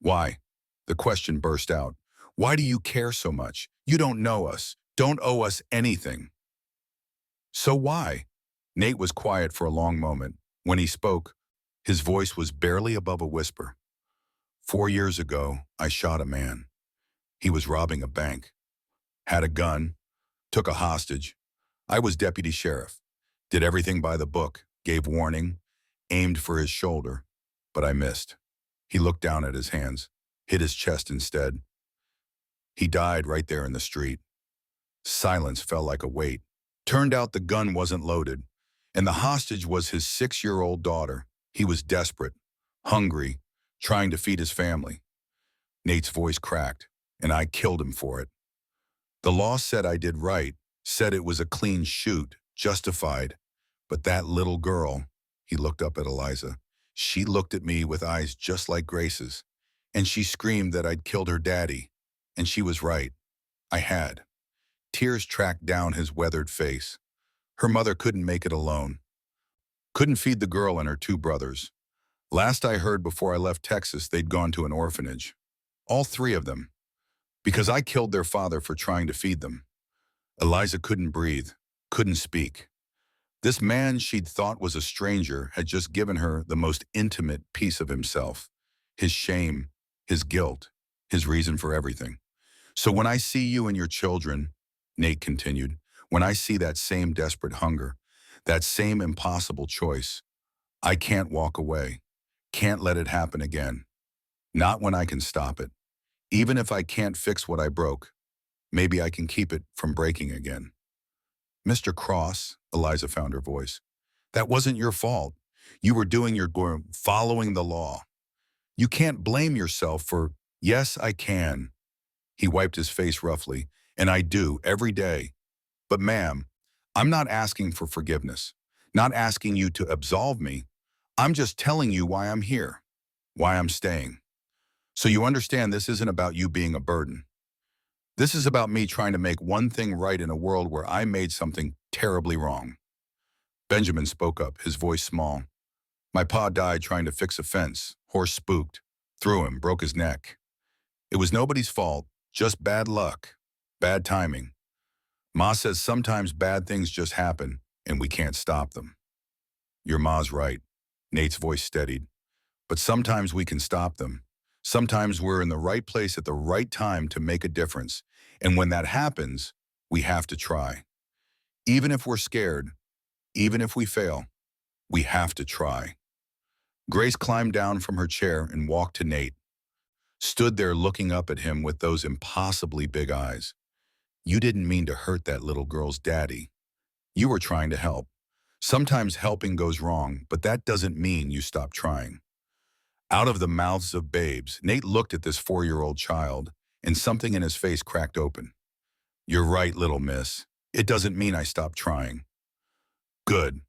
[SPEAKER 1] Why? The question burst out. Why do you care so much? You don't know us, don't owe us anything. So why? Nate was quiet for a long moment. When he spoke, his voice was barely above a whisper. 4 years ago, I shot a man. He was robbing a bank. Had a gun, took a hostage. I was deputy sheriff. Did everything by the book, gave warning, aimed for his shoulder, but I missed. He looked down at his hands, hit his chest instead. He died right there in the street. Silence fell like a weight. Turned out the gun wasn't loaded, and the hostage was his 6-year-old daughter. He was desperate, hungry, trying to feed his family. Nate's voice cracked, and I killed him for it. The law said I did right, said it was a clean shoot, justified. But that little girl, he looked up at Eliza. She looked at me with eyes just like Grace's, and she screamed that I'd killed her daddy. And she was right. I had. Tears tracked down his weathered face. Her mother couldn't make it alone. Couldn't feed the girl and her 2 brothers. Last I heard before I left Texas, they'd gone to an orphanage. All 3 of them. Because I killed their father for trying to feed them. Eliza couldn't breathe, couldn't speak. This man she'd thought was a stranger had just given her the most intimate piece of himself. His shame, his guilt, his reason for everything. So when I see you and your children, Nate continued, when I see that same desperate hunger, that same impossible choice, I can't walk away, can't let it happen again. Not when I can stop it. Even if I can't fix what I broke, maybe I can keep it from breaking again. Mr. Cross, Eliza found her voice, that wasn't your fault. You were doing your following the law. You can't blame yourself for, yes, I can. He wiped his face roughly, and I do every day. But ma'am, I'm not asking for forgiveness, not asking you to absolve me. I'm just telling you why I'm here, why I'm staying. So you understand this isn't about you being a burden. This is about me trying to make one thing right in a world where I made something terribly wrong. Benjamin spoke up, his voice small. My pa died trying to fix a fence. Horse spooked, threw him, broke his neck. It was nobody's fault, just bad luck, bad timing. Ma says sometimes bad things just happen and we can't stop them. Your ma's right. Nate's voice steadied. But sometimes we can stop them. Sometimes we're in the right place at the right time to make a difference. And when that happens, we have to try. Even if we're scared, even if we fail, we have to try. Grace climbed down from her chair and walked to Nate. Stood there looking up at him with those impossibly big eyes. You didn't mean to hurt that little girl's daddy. You were trying to help. Sometimes helping goes wrong, but that doesn't mean you stop trying. Out of the mouths of babes, Nate looked at this 4-year-old child, and something in his face cracked open. You're right, little miss. It doesn't mean I stopped trying. Good.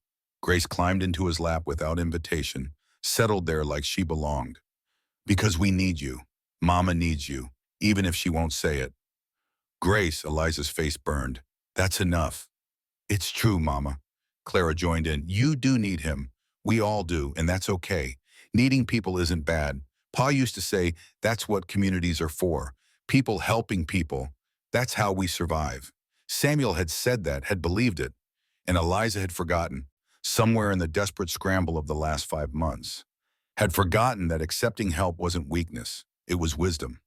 [SPEAKER 1] Grace climbed into his lap without invitation, settled there like she belonged. Because we need you. Mama needs you, even if she won't say it. Grace, Eliza's face burned. That's enough. It's true, Mama. Clara joined in. You do need him. We all do, and that's okay. Needing people isn't bad. Pa used to say, that's what communities are for. People helping people. That's how we survive. Samuel had said that, had believed it. And Eliza had forgotten, somewhere in the desperate scramble of the last 5 months. Had forgotten that accepting help wasn't weakness. It was wisdom.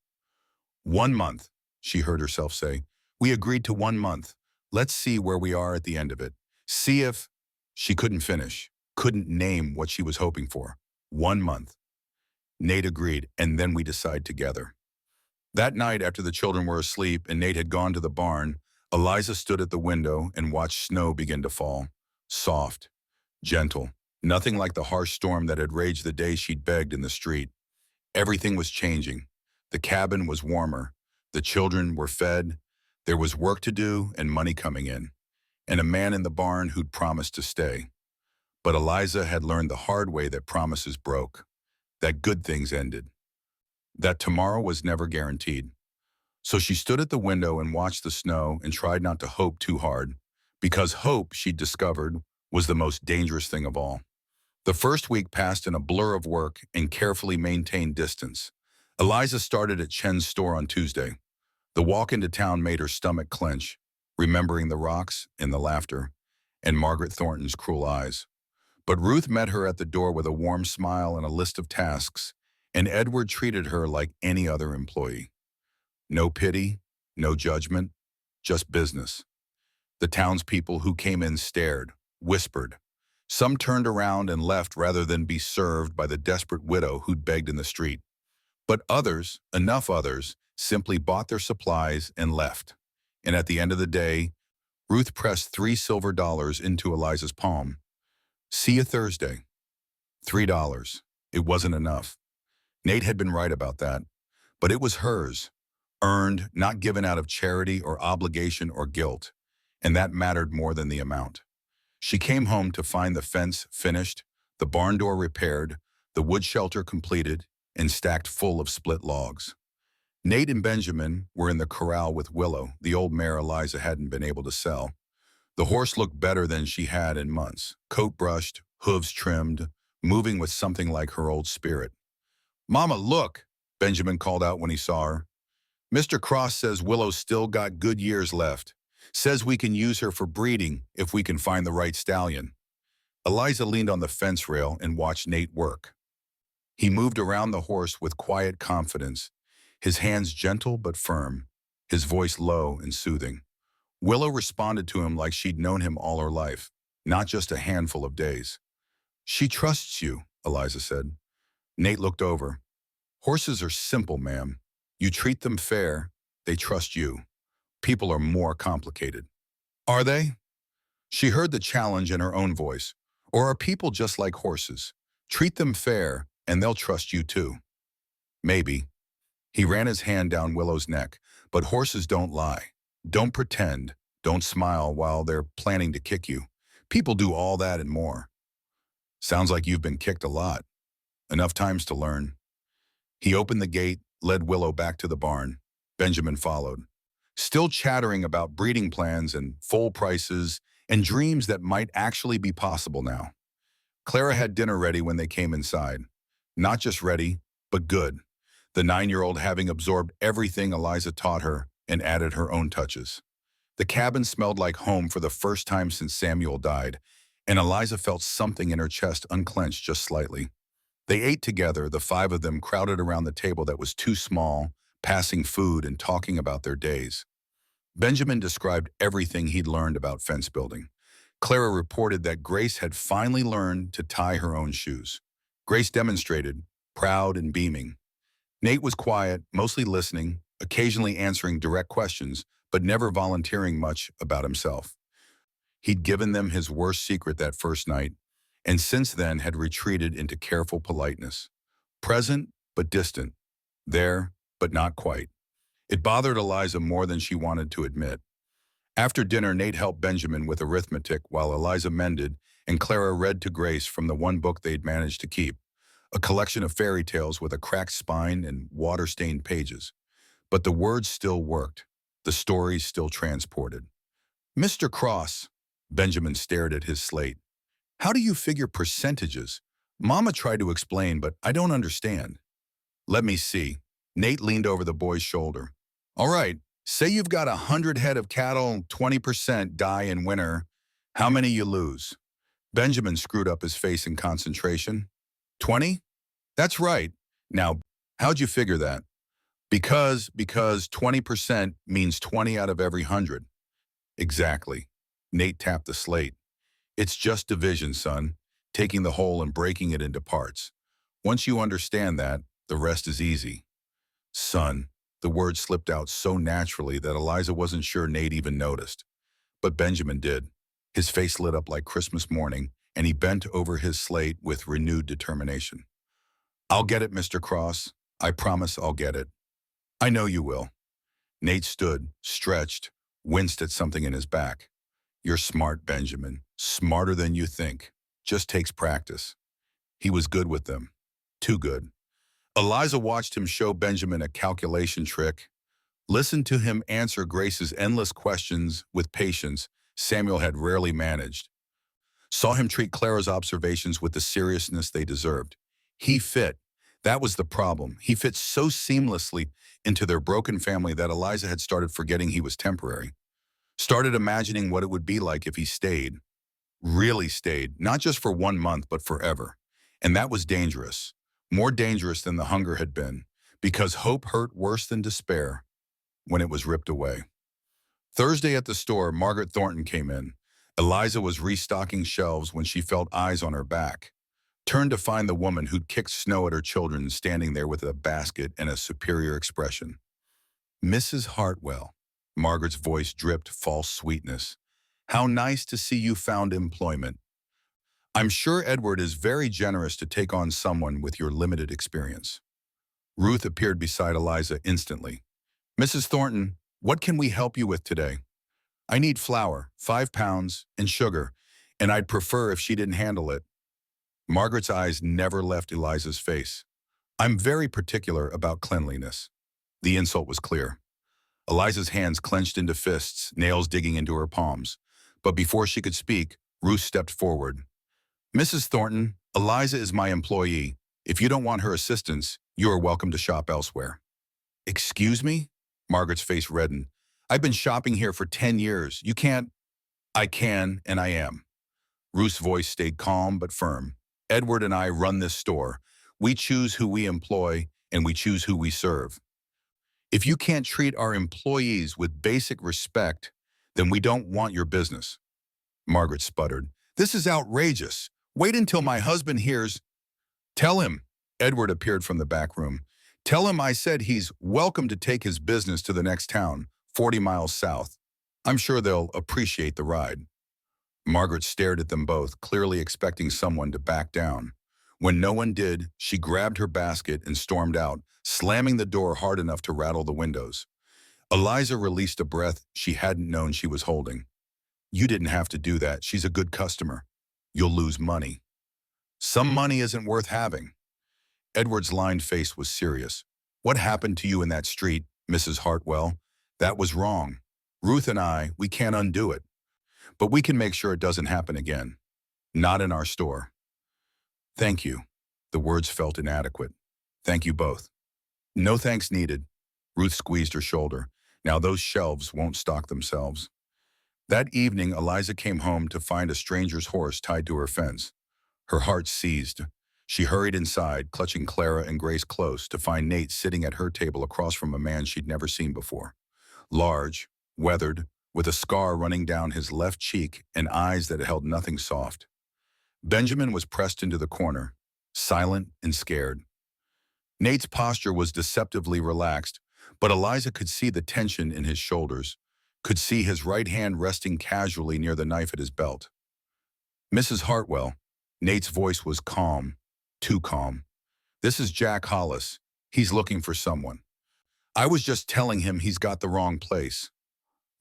[SPEAKER 1] 1 month, she heard herself say. We agreed to 1 month. Let's see where we are at the end of it. See if... She couldn't finish, couldn't name what she was hoping for. 1 month. Nate agreed, and then we decide together. That night, after the children were asleep and Nate had gone to the barn, Eliza stood at the window and watched snow begin to fall. Soft, gentle, nothing like the harsh storm that had raged the day she'd begged in the street. Everything was changing. The cabin was warmer. The children were fed. There was work to do and money coming in. And a man in the barn who'd promised to stay. But Eliza had learned the hard way that promises broke, that good things ended, that tomorrow was never guaranteed. So she stood at the window and watched the snow and tried not to hope too hard, because hope, she discovered, was the most dangerous thing of all. The first week passed in a blur of work and carefully maintained distance. Eliza started at Chen's store on Tuesday. The walk into town made her stomach clench, remembering the rocks and the laughter, and Margaret Thornton's cruel eyes. But Ruth met her at the door with a warm smile and a list of tasks, and Edward treated her like any other employee. No pity, no judgment, just business. The townspeople who came in stared, whispered. Some turned around and left rather than be served by the desperate widow who'd begged in the street. But others, enough others, simply bought their supplies and left. And at the end of the day, Ruth pressed $3 silver into Eliza's palm. "See you Thursday." $3. It wasn't enough. Nate had been right about that. But it was hers, earned, not given out of charity or obligation or guilt. And that mattered more than the amount. She came home to find the fence finished, the barn door repaired, the wood shelter completed, and stacked full of split logs. Nate and Benjamin were in the corral with Willow, the old mare Eliza hadn't been able to sell. The horse looked better than she had in months, coat brushed, hooves trimmed, moving with something like her old spirit. "Mama, look," Benjamin called out when he saw her. "Mr. Cross says Willow's still got good years left. Says we can use her for breeding if we can find the right stallion." Eliza leaned on the fence rail and watched Nate work. He moved around the horse with quiet confidence, his hands gentle but firm, his voice low and soothing. Willow responded to him like she'd known him all her life, not just a handful of days. "She trusts you," Eliza said. Nate looked over. "Horses are simple, ma'am. You treat them fair, they trust you. People are more complicated." "Are they?" She heard the challenge in her own voice. "Or are people just like horses? Treat them fair, and they'll trust you too." "Maybe." He ran his hand down Willow's neck. "But horses don't lie. Don't pretend. Don't smile while they're planning to kick you. People do all that and more." "Sounds like you've been kicked a lot. Enough times to learn." He opened the gate, led Willow back to the barn. Benjamin followed, still chattering about breeding plans and full prices and dreams that might actually be possible now. Clara had dinner ready when they came inside. Not just ready, but good. The 9-year-old having absorbed everything Eliza taught her and added her own touches. The cabin smelled like home for the first time since Samuel died, and Eliza felt something in her chest unclench just slightly. They ate together, the 5 of them crowded around the table that was too small, passing food and talking about their days. Benjamin described everything he'd learned about fence building. Clara reported that Grace had finally learned to tie her own shoes. Grace demonstrated, proud and beaming. Nate was quiet, mostly listening, occasionally answering direct questions, but never volunteering much about himself. He'd given them his worst secret that first night, and since then had retreated into careful politeness. Present, but distant. There, but not quite. It bothered Eliza more than she wanted to admit. After dinner, Nate helped Benjamin with arithmetic while Eliza mended, and Clara read to Grace from the one book they'd managed to keep, a collection of fairy tales with a cracked spine and water-stained pages. But the words still worked, the stories still transported. "Mr. Cross," Benjamin stared at his slate. "How do you figure percentages? Mama tried to explain, but I don't understand." "Let me see." Nate leaned over the boy's shoulder. "All right, say you've got 100 head of cattle, 20% die in winter. How many you lose?" Benjamin screwed up his face in concentration. 20? "That's right. Now, how'd you figure that?" Because 20% means 20 out of every 100. "Exactly." Nate tapped the slate. "It's just division, son, taking the whole and breaking it into parts. Once you understand that, the rest is easy." "Son," the word slipped out so naturally that Eliza wasn't sure Nate even noticed. But Benjamin did. His face lit up like Christmas morning, and he bent over his slate with renewed determination. "I'll get it, Mr. Cross. I promise I'll get it." "I know you will." Nate stood, stretched, winced at something in his back. "You're smart, Benjamin. Smarter than you think. just takes practice. He was good with them. Too good. Eliza watched him show Benjamin a calculation trick, listened to him answer Grace's endless questions with patience Samuel had rarely managed, saw him treat Clara's observations with the seriousness they deserved. He fit. That was the problem. He fit so seamlessly into their broken family that Eliza had started forgetting he was temporary, started imagining what it would be like if he stayed, really stayed, not just for 1 month, but forever. And that was dangerous, more dangerous than the hunger had been, because hope hurt worse than despair when it was ripped away. Thursday at the store, Margaret Thornton came in. Eliza was restocking shelves when she felt eyes on her back, turned to find the woman who'd kicked snow at her children standing there with a basket and a superior expression. "Mrs. Hartwell," Margaret's voice dripped false sweetness. "How nice to see you found employment. I'm sure Edward is very generous to take on someone with your limited experience." Ruth appeared beside Eliza instantly. "Mrs. Thornton, what can we help you with today?" "I need flour, 5 pounds, and sugar, and I'd prefer if she didn't handle it." Margaret's eyes never left Eliza's face. "I'm very particular about cleanliness." The insult was clear. Eliza's hands clenched into fists, nails digging into her palms. But before she could speak, Ruth stepped forward. "Mrs. Thornton, Eliza is my employee. If you don't want her assistance, you are welcome to shop elsewhere." "Excuse me?" Margaret's face reddened. "I've been shopping here for 10 years. You can't—" "I can, and I am." Ruth's voice stayed calm but firm. "Edward and I run this store. We choose who we employ, and we choose who we serve. If you can't treat our employees with basic respect, then we don't want your business." Margaret sputtered. "This is outrageous. Wait until my husband hears—" "Tell him." Edward appeared from the back room. "Tell him I said he's welcome to take his business to the next town, 40 miles south. I'm sure they'll appreciate the ride." Margaret stared at them both, clearly expecting someone to back down. When no one did, she grabbed her basket and stormed out, slamming the door hard enough to rattle the windows. Eliza released a breath she hadn't known she was holding. "You didn't have to do that. She's a good customer. You'll lose money." "Some money isn't worth having." Edward's lined face was serious. "What happened to you in that street, Mrs. Hartwell? That was wrong. Ruth and we can't undo it. But we can make sure it doesn't happen again. Not in our store." "Thank you." The words felt inadequate. "Thank you both." "No thanks needed." Ruth squeezed her shoulder. "Now those shelves won't stock themselves." That evening, Eliza came home to find a stranger's horse tied to her fence. Her heart seized. She hurried inside, clutching Clara and Grace close, to find Nate sitting at her table across from a man she'd never seen before. Large, weathered, with a scar running down his left cheek and eyes that held nothing soft. Benjamin was pressed into the corner, silent and scared. Nate's posture was deceptively relaxed, but Eliza could see the tension in his shoulders, could see his right hand resting casually near the knife at his belt. "Mrs. Hartwell," Nate's voice was calm, too calm. "This is Jack Hollis. He's looking for someone. I was just telling him he's got the wrong place."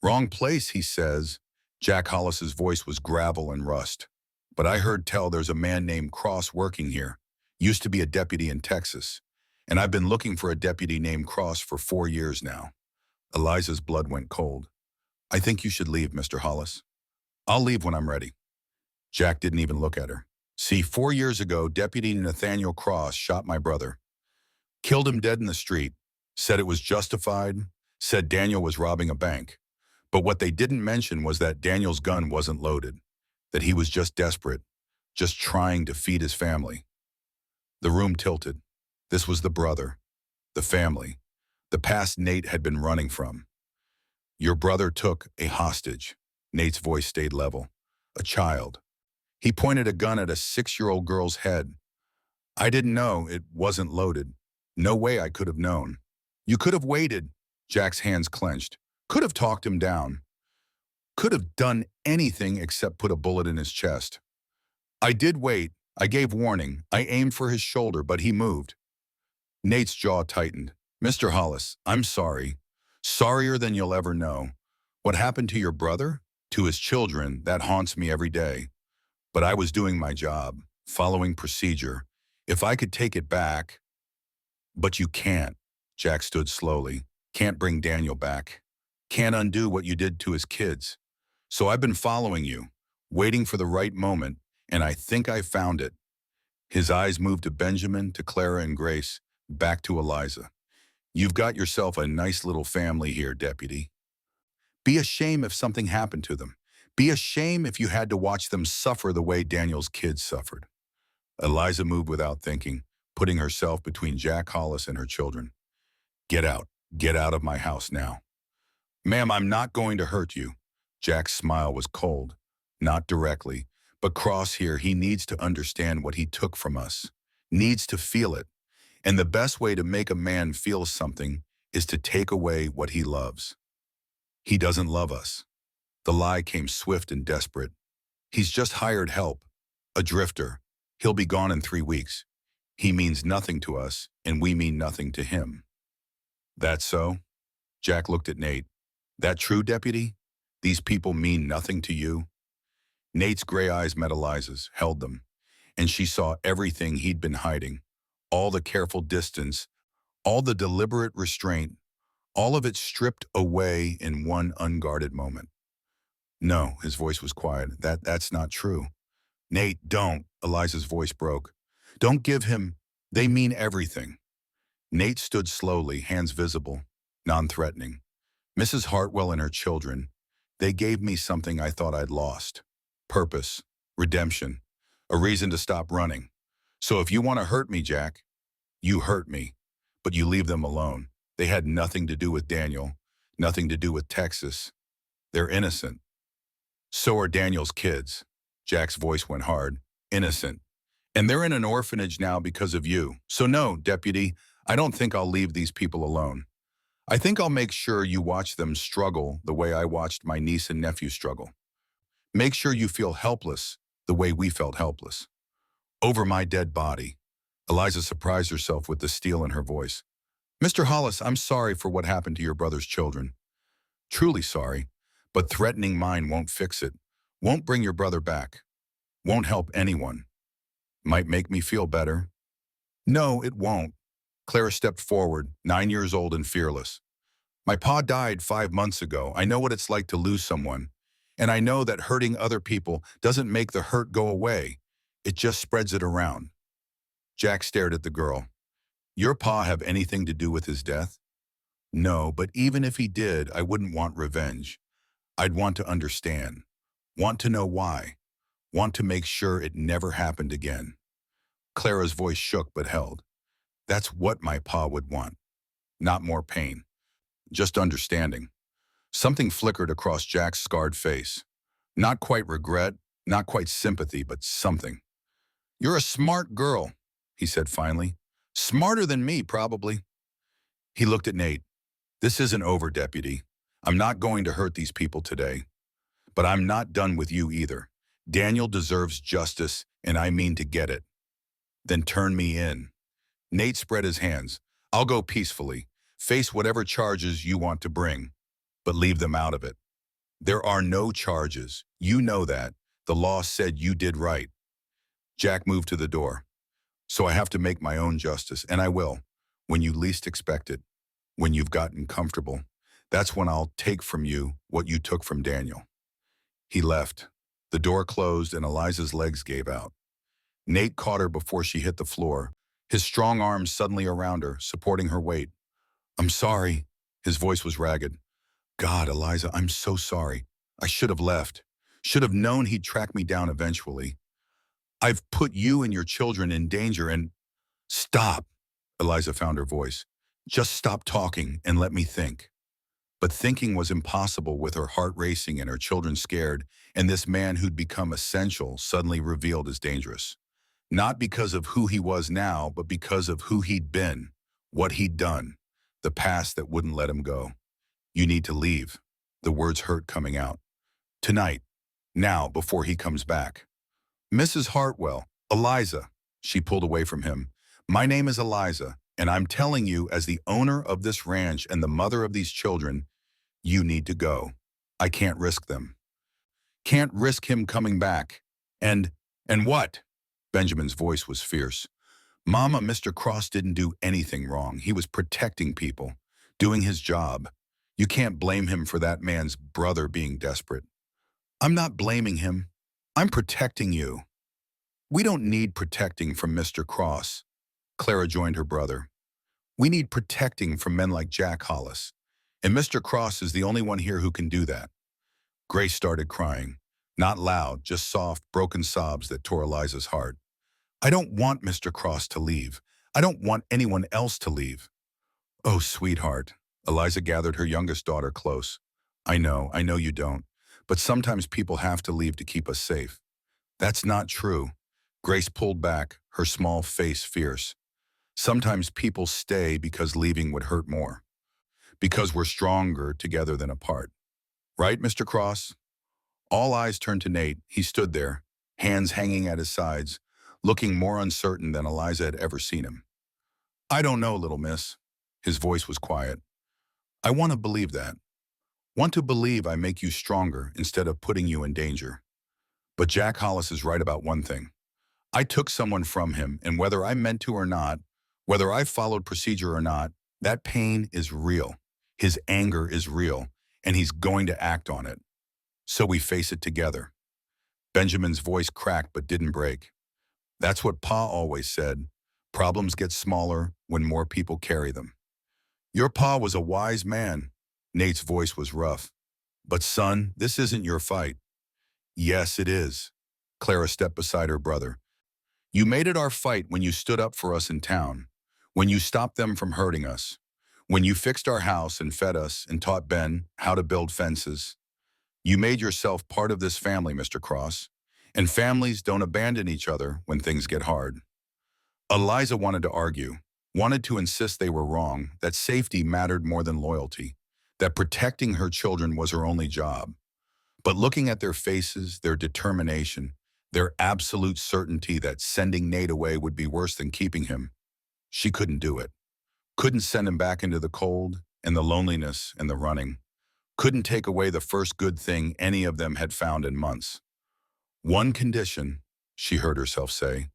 [SPEAKER 1] "Wrong place, he says." Jack Hollis's voice was gravel and rust. "But I heard tell there's a man named Cross working here. Used to be a deputy in Texas. And I've been looking for a deputy named Cross for 4 years now." Eliza's blood went cold. "I think you should leave, Mr. Hollis." "I'll leave when I'm ready." Jack didn't even look at her. "See, 4 years ago, Deputy Nathaniel Cross shot my brother. Killed him dead in the street. Said it was justified. Said Daniel was robbing a bank. But what they didn't mention was that Daniel's gun wasn't loaded. That he was just desperate. Just trying to feed his family." The room tilted. This was the brother. The family. The past Nate had been running from. "Your brother took a hostage." Nate's voice stayed level. "A child. He pointed a gun at a 6-year-old girl's head. I didn't know it wasn't loaded. No way I could have known. You could have waited." Jack's hands clenched. "Could have talked him down. Could have done anything except put a bullet in his chest. I did wait. I gave warning. I aimed for his shoulder, but he moved." Nate's jaw tightened. "Mr. Hollis, I'm sorry. Sorrier than you'll ever know. What happened to your brother? To his children, that haunts me every day. But I was doing my job, following procedure. If I could take it back, but you can't. Jack stood slowly. Can't bring Daniel back. Can't undo what you did to his kids. So I've been following you, waiting for the right moment, and I think I found it. His eyes moved to Benjamin, to Clara and Grace, back to Eliza. You've got yourself a nice little family here, Deputy. Be a shame if something happened to them. Be a shame if you had to watch them suffer the way Daniel's kids suffered. Eliza moved without thinking, putting herself between Jack Hollis and her children. Get out. Get out of my house now. Ma'am, I'm not going to hurt you. Jack's smile was cold, not directly, but cross here. He needs to understand what he took from us, needs to feel it. And the best way to make a man feel something is to take away what he loves. He doesn't love us. The lie came swift and desperate. He's just hired help, a drifter. He'll be gone in 3 weeks. He means nothing to us, and we mean nothing to him. That so? Jack looked at Nate. That true, Deputy? These people mean nothing to you? Nate's gray eyes met Eliza's, held them, and she saw everything he'd been hiding. All the careful distance, all the deliberate restraint, all of it stripped away in one unguarded moment. No, his voice was quiet. That's not true. Nate, don't. Eliza's voice broke. Don't give him. They mean everything. Nate stood slowly, hands visible, non-threatening. Mrs. Hartwell and her children, they gave me something I thought I'd lost. Purpose, redemption, a reason to stop running. So if you want to hurt me, Jack, you hurt me, but you leave them alone. They had nothing to do with Daniel, nothing to do with Texas. They're innocent. So are Daniel's kids. Jack's voice went hard. Innocent. And they're in an orphanage now because of you. So no, Deputy, I don't think I'll leave these people alone. I think I'll make sure you watch them struggle the way I watched my niece and nephew struggle. Make sure you feel helpless the way we felt helpless. Over my dead body. Eliza surprised herself with the steel in her voice. Mr. Hollis, I'm sorry for what happened to your brother's children. Truly sorry, but threatening mine won't fix it. Won't bring your brother back. Won't help anyone. Might make me feel better. No, it won't. Clara stepped forward, 9 years old and fearless. My pa died 5 months ago. I know what it's like to lose someone. And I know that hurting other people doesn't make the hurt go away. It just spreads it around. Jack stared at the girl. Your pa have anything to do with his death? No, but even if he did, I wouldn't want revenge. I'd want to understand. Want to know why. Want to make sure it never happened again. Clara's voice shook but held. That's what my pa would want. Not more pain. Just understanding. Something flickered across Jack's scarred face. Not quite regret, not quite sympathy, but something. You're a smart girl, he said finally. Smarter than me, probably. He looked at Nate. This isn't over, Deputy. I'm not going to hurt these people today. But I'm not done with you either. Daniel deserves justice, and I mean to get it. Then turn me in. Nate spread his hands. I'll go peacefully. Face whatever charges you want to bring, but leave them out of it. There are no charges. You know that. The law said you did right. Jack moved to the door. So I have to make my own justice, and I will, when you least expect it, when you've gotten comfortable. That's when I'll take from you what you took from Daniel. He left. The door closed and Eliza's legs gave out. Nate caught her before she hit the floor, his strong arms suddenly around her, supporting her weight. I'm sorry. His voice was ragged. God, Eliza, I'm so sorry. I should have left. Should have known he'd track me down eventually. I've put you and your children in danger and... Stop, Eliza found her voice. Just stop talking and let me think. But thinking was impossible with her heart racing and her children scared, and this man who'd become essential suddenly revealed as dangerous. Not because of who he was now, but because of who he'd been, what he'd done, the past that wouldn't let him go. You need to leave. The words hurt coming out. Tonight. Now, before he comes back. Mrs. Hartwell, Eliza, she pulled away from him. My name is Eliza, and I'm telling you as the owner of this ranch and the mother of these children, you need to go. I can't risk them. Can't risk him coming back. And And what? Benjamin's voice was fierce. Mama, Mr. Cross didn't do anything wrong. He was protecting people, doing his job. You can't blame him for that man's brother being desperate. I'm not blaming him. I'm protecting you. We don't need protecting from Mr. Cross. Clara joined her brother. We need protecting from men like Jack Hollis. And Mr. Cross is the only one here who can do that. Grace started crying. Not loud, just soft, broken sobs that tore Eliza's heart. I don't want Mr. Cross to leave. I don't want anyone else to leave. Oh, sweetheart. Eliza gathered her youngest daughter close. I know you don't. But sometimes people have to leave to keep us safe. That's not true. Grace pulled back, her small face fierce. Sometimes people stay because leaving would hurt more. Because we're stronger together than apart. Right, Mr. Cross? All eyes turned to Nate. He stood there, hands hanging at his sides, looking more uncertain than Eliza had ever seen him. I don't know, little miss. His voice was quiet. I want to believe that. Want to believe I make you stronger instead of putting you in danger. But Jack Hollis is right about one thing. I took someone from him, and whether I meant to or not, whether I followed procedure or not, that pain is real. His anger is real, and he's going to act on it. So we face it together. Benjamin's voice cracked but didn't break. That's what Pa always said. Problems get smaller when more people carry them. Your Pa was a wise man. Nate's voice was rough. But son, this isn't your fight. Yes, it is. Clara stepped beside her brother. You made it our fight when you stood up for us in town, when you stopped them from hurting us, when you fixed our house and fed us and taught Ben how to build fences. You made yourself part of this family, Mr. Cross, and families don't abandon each other when things get hard. Eliza wanted to argue, wanted to insist they were wrong, that safety mattered more than loyalty, that protecting her children was her only job. But looking at their faces, their determination, their absolute certainty that sending Nate away would be worse than keeping him, she couldn't do it. Couldn't send him back into the cold and the loneliness and the running. Couldn't take away the first good thing any of them had found in months. One condition, she heard herself say,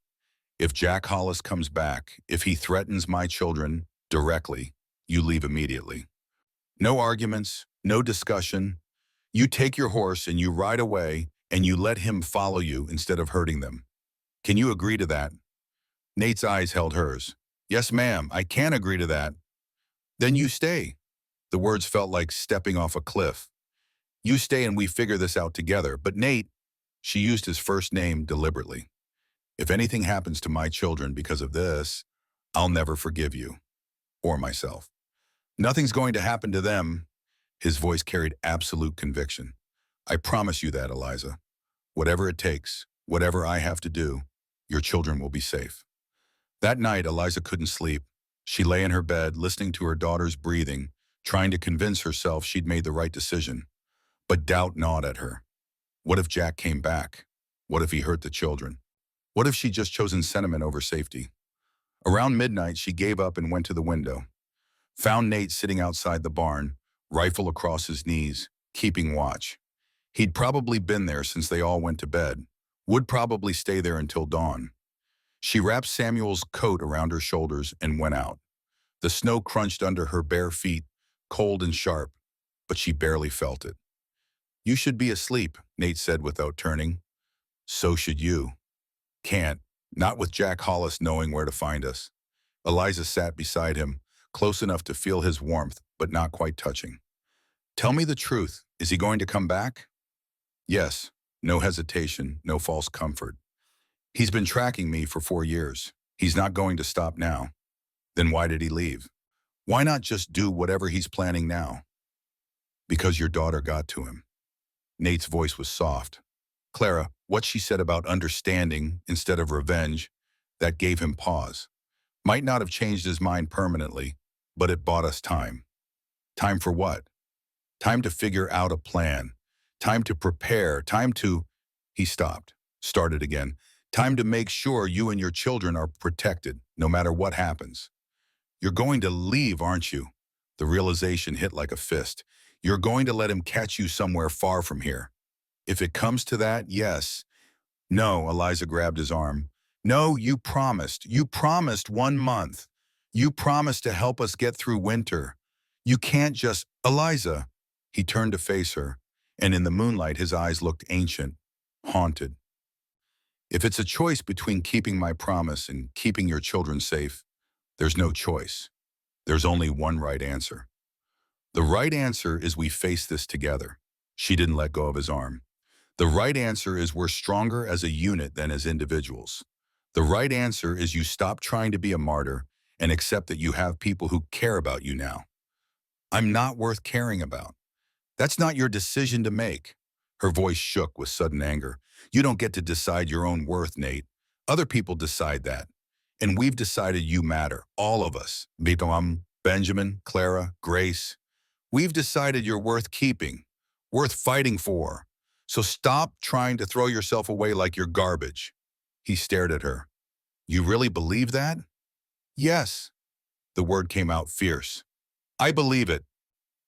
[SPEAKER 1] if Jack Hollis comes back, if he threatens my children directly, you leave immediately. No arguments, no discussion. You take your horse and you ride away and you let him follow you instead of hurting them. Can you agree to that? Nate's eyes held hers. Yes, ma'am, I can agree to that. Then you stay. The words felt like stepping off a cliff. You stay and we figure this out together. But Nate, she used his first name deliberately. If anything happens to my children because of this, I'll never forgive you. Or myself. Nothing's going to happen to them. His voice carried absolute conviction. I promise you that, Eliza. Whatever it takes, whatever I have to do, your children will be safe. That night, Eliza couldn't sleep. She lay in her bed, listening to her daughter's breathing, trying to convince herself she'd made the right decision. But doubt gnawed at her. What if Jack came back? What if he hurt the children? What if she'd just chosen sentiment over safety? Around midnight, she gave up and went to the window. Found Nate sitting outside the barn, rifle across his knees, keeping watch. He'd probably been there since they all went to bed, would probably stay there until dawn. She wrapped Samuel's coat around her shoulders and went out. The snow crunched under her bare feet, cold and sharp, but she barely felt it. You should be asleep, Nate said without turning. So should you. Can't, not with Jack Hollis knowing where to find us. Eliza sat beside him, close enough to feel his warmth, but not quite touching. Tell me the truth, is he going to come back? Yes, no hesitation, no false comfort. He's been tracking me for 4 years. He's not going to stop now. Then why did he leave? Why not just do whatever he's planning now? Because your daughter got to him. Nate's voice was soft. Clara, what she said about understanding instead of revenge, that gave him pause. Might not have changed his mind permanently, but it bought us time. Time for what? Time to figure out a plan. Time to prepare. Time to... He stopped, started again. Time to make sure you and your children are protected, no matter what happens. You're going to leave, aren't you? The realization hit like a fist. You're going to let him catch you somewhere far from here. If it comes to that, yes. No, Eliza grabbed his arm. No, you promised. You promised 1 month. You promised to help us get through winter. You can't just... Eliza! He turned to face her, and in the moonlight his eyes looked ancient, haunted. If it's a choice between keeping my promise and keeping your children safe, there's no choice. There's only one right answer. The right answer is we face this together. She didn't let go of his arm. The right answer is we're stronger as a unit than as individuals. The right answer is you stop trying to be a martyr and accept that you have people who care about you now. I'm not worth caring about. That's not your decision to make. Her voice shook with sudden anger. You don't get to decide your own worth, Nate. Other people decide that. And we've decided you matter, all of us. Benjamin, Clara, Grace. We've decided you're worth keeping, worth fighting for. So stop trying to throw yourself away like you're garbage. He stared at her. You really believe that? Yes. The word came out fierce. I believe it.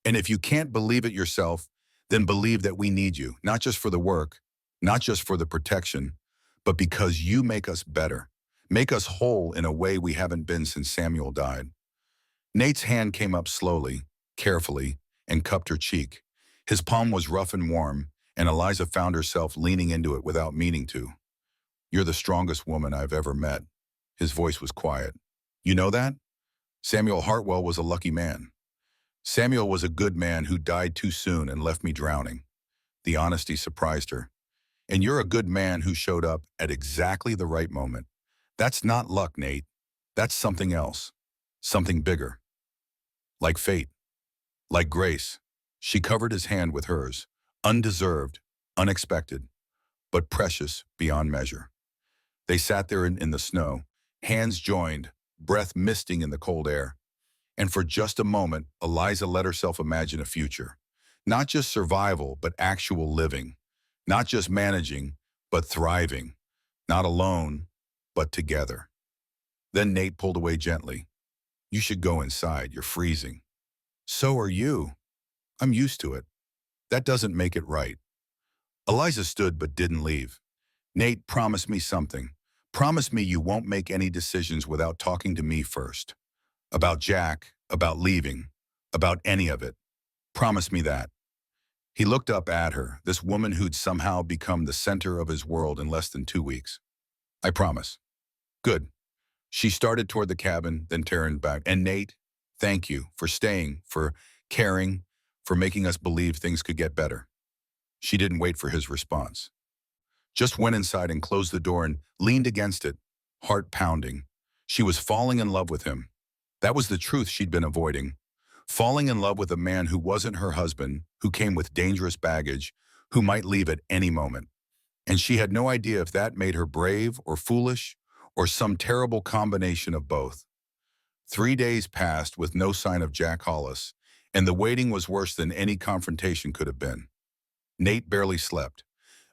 [SPEAKER 1] And if you can't believe it yourself, then believe that we need you, not just for the work, not just for the protection, but because you make us better, make us whole in a way we haven't been since Samuel died. Nate's hand came up slowly, carefully, and cupped her cheek. His palm was rough and warm, and Eliza found herself leaning into it without meaning to. You're the strongest woman I've ever met. His voice was quiet. You know that? Samuel Hartwell was a lucky man. Samuel was a good man who died too soon and left me drowning. The honesty surprised her. And you're a good man who showed up at exactly the right moment. That's not luck, Nate. That's something else. Something bigger. Like fate. Like grace. She covered his hand with hers. Undeserved, unexpected, but precious beyond measure. They sat there in the snow, hands joined, breath misting in the cold air. And for just a moment, Eliza let herself imagine a future. Not just survival, but actual living. Not just managing, but thriving. Not alone, but together. Then Nate pulled away gently. You should go inside, you're freezing. So are you. I'm used to it. That doesn't make it right. Eliza stood but didn't leave. Nate, promise me something. Promise me you won't make any decisions without talking to me first. About Jack, about leaving, about any of it. Promise me that. He looked up at her, this woman who'd somehow become the center of his world in less than 2 weeks. I promise. Good. She started toward the cabin, then turned back. And Nate, thank you for staying, for caring, for making us believe things could get better. She didn't wait for his response. Just went inside and closed the door and leaned against it, heart pounding. She was falling in love with him. That was the truth she'd been avoiding. Falling in love with a man who wasn't her husband, who came with dangerous baggage, who might leave at any moment. And she had no idea if that made her brave or foolish or some terrible combination of both. 3 days passed with no sign of Jack Hollis, and the waiting was worse than any confrontation could have been. Nate barely slept.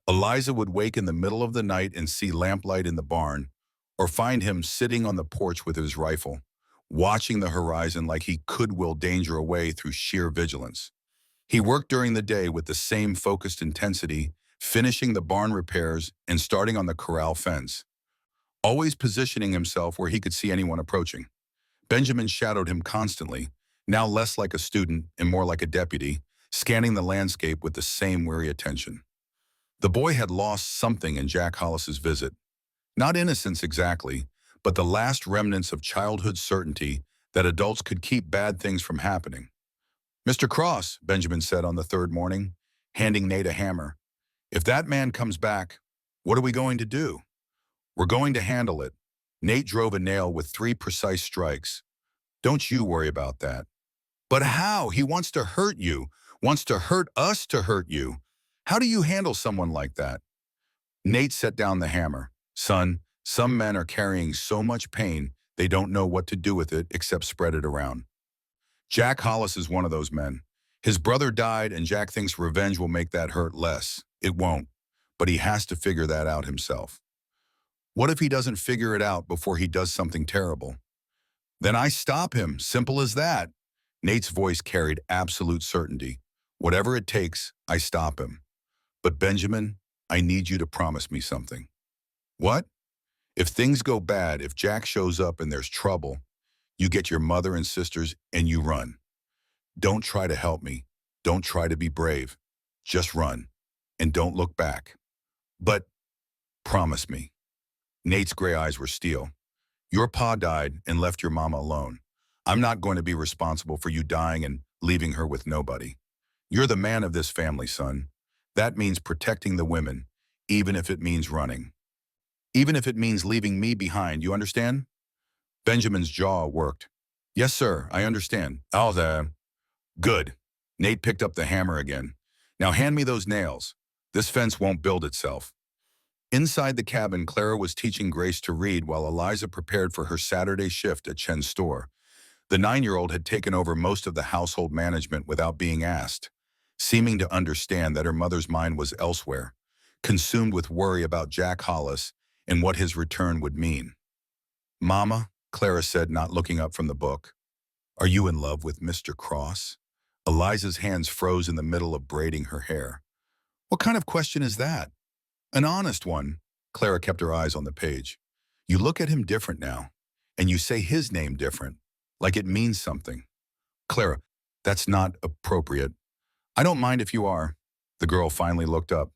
[SPEAKER 1] Eliza would wake in the middle of the night and see lamplight in the barn, or find him sitting on the porch with his rifle, watching the horizon like he could will danger away through sheer vigilance. He worked during the day with the same focused intensity, finishing the barn repairs and starting on the corral fence, always positioning himself where he could see anyone approaching. Benjamin shadowed him constantly, now less like a student and more like a deputy, scanning the landscape with the same weary attention. The boy had lost something in Jack Hollis's visit. Not innocence exactly, but the last remnants of childhood certainty that adults could keep bad things from happening. Mr. Cross, Benjamin said on the third morning, handing Nate a hammer. If that man comes back, what are we going to do? We're going to handle it. Nate drove a nail with 3 precise strikes. Don't you worry about that. But how? He wants to hurt you, wants to hurt us to hurt you. How do you handle someone like that? Nate set down the hammer. Son, some men are carrying so much pain, they don't know what to do with it except spread it around. Jack Hollis is one of those men. His brother died, and Jack thinks revenge will make that hurt less. It won't, but he has to figure that out himself. What if he doesn't figure it out before he does something terrible? Then I stop him, simple as that. Nate's voice carried absolute certainty. Whatever it takes, I stop him. But Benjamin, I need you to promise me something. What? If things go bad, if Jack shows up and there's trouble, you get your mother and sisters and you run. Don't try to help me. Don't try to be brave. Just run. And don't look back. But promise me. Nate's gray eyes were steel. Your pa died and left your mama alone. I'm not going to be responsible for you dying and leaving her with nobody. You're the man of this family, son. That means protecting the women, even if it means running. Even if it means leaving me behind, you understand? Benjamin's jaw worked. Yes, sir, I understand. Good. Nate picked up the hammer again. Now hand me those nails. This fence won't build itself. Inside the cabin, Clara was teaching Grace to read while Eliza prepared for her Saturday shift at Chen's store. The 9-year-old had taken over most of the household management without being asked, seeming to understand that her mother's mind was elsewhere, consumed with worry about Jack Hollis and what his return would mean. Mama, Clara said, not looking up from the book, are you in love with Mr. Cross? Eliza's hands froze in the middle of braiding her hair. What kind of question is that? An honest one. Clara kept her eyes on the page. You look at him different now, and you say his name different, like it means something. Clara, that's not appropriate. I don't mind if you are. The girl finally looked up.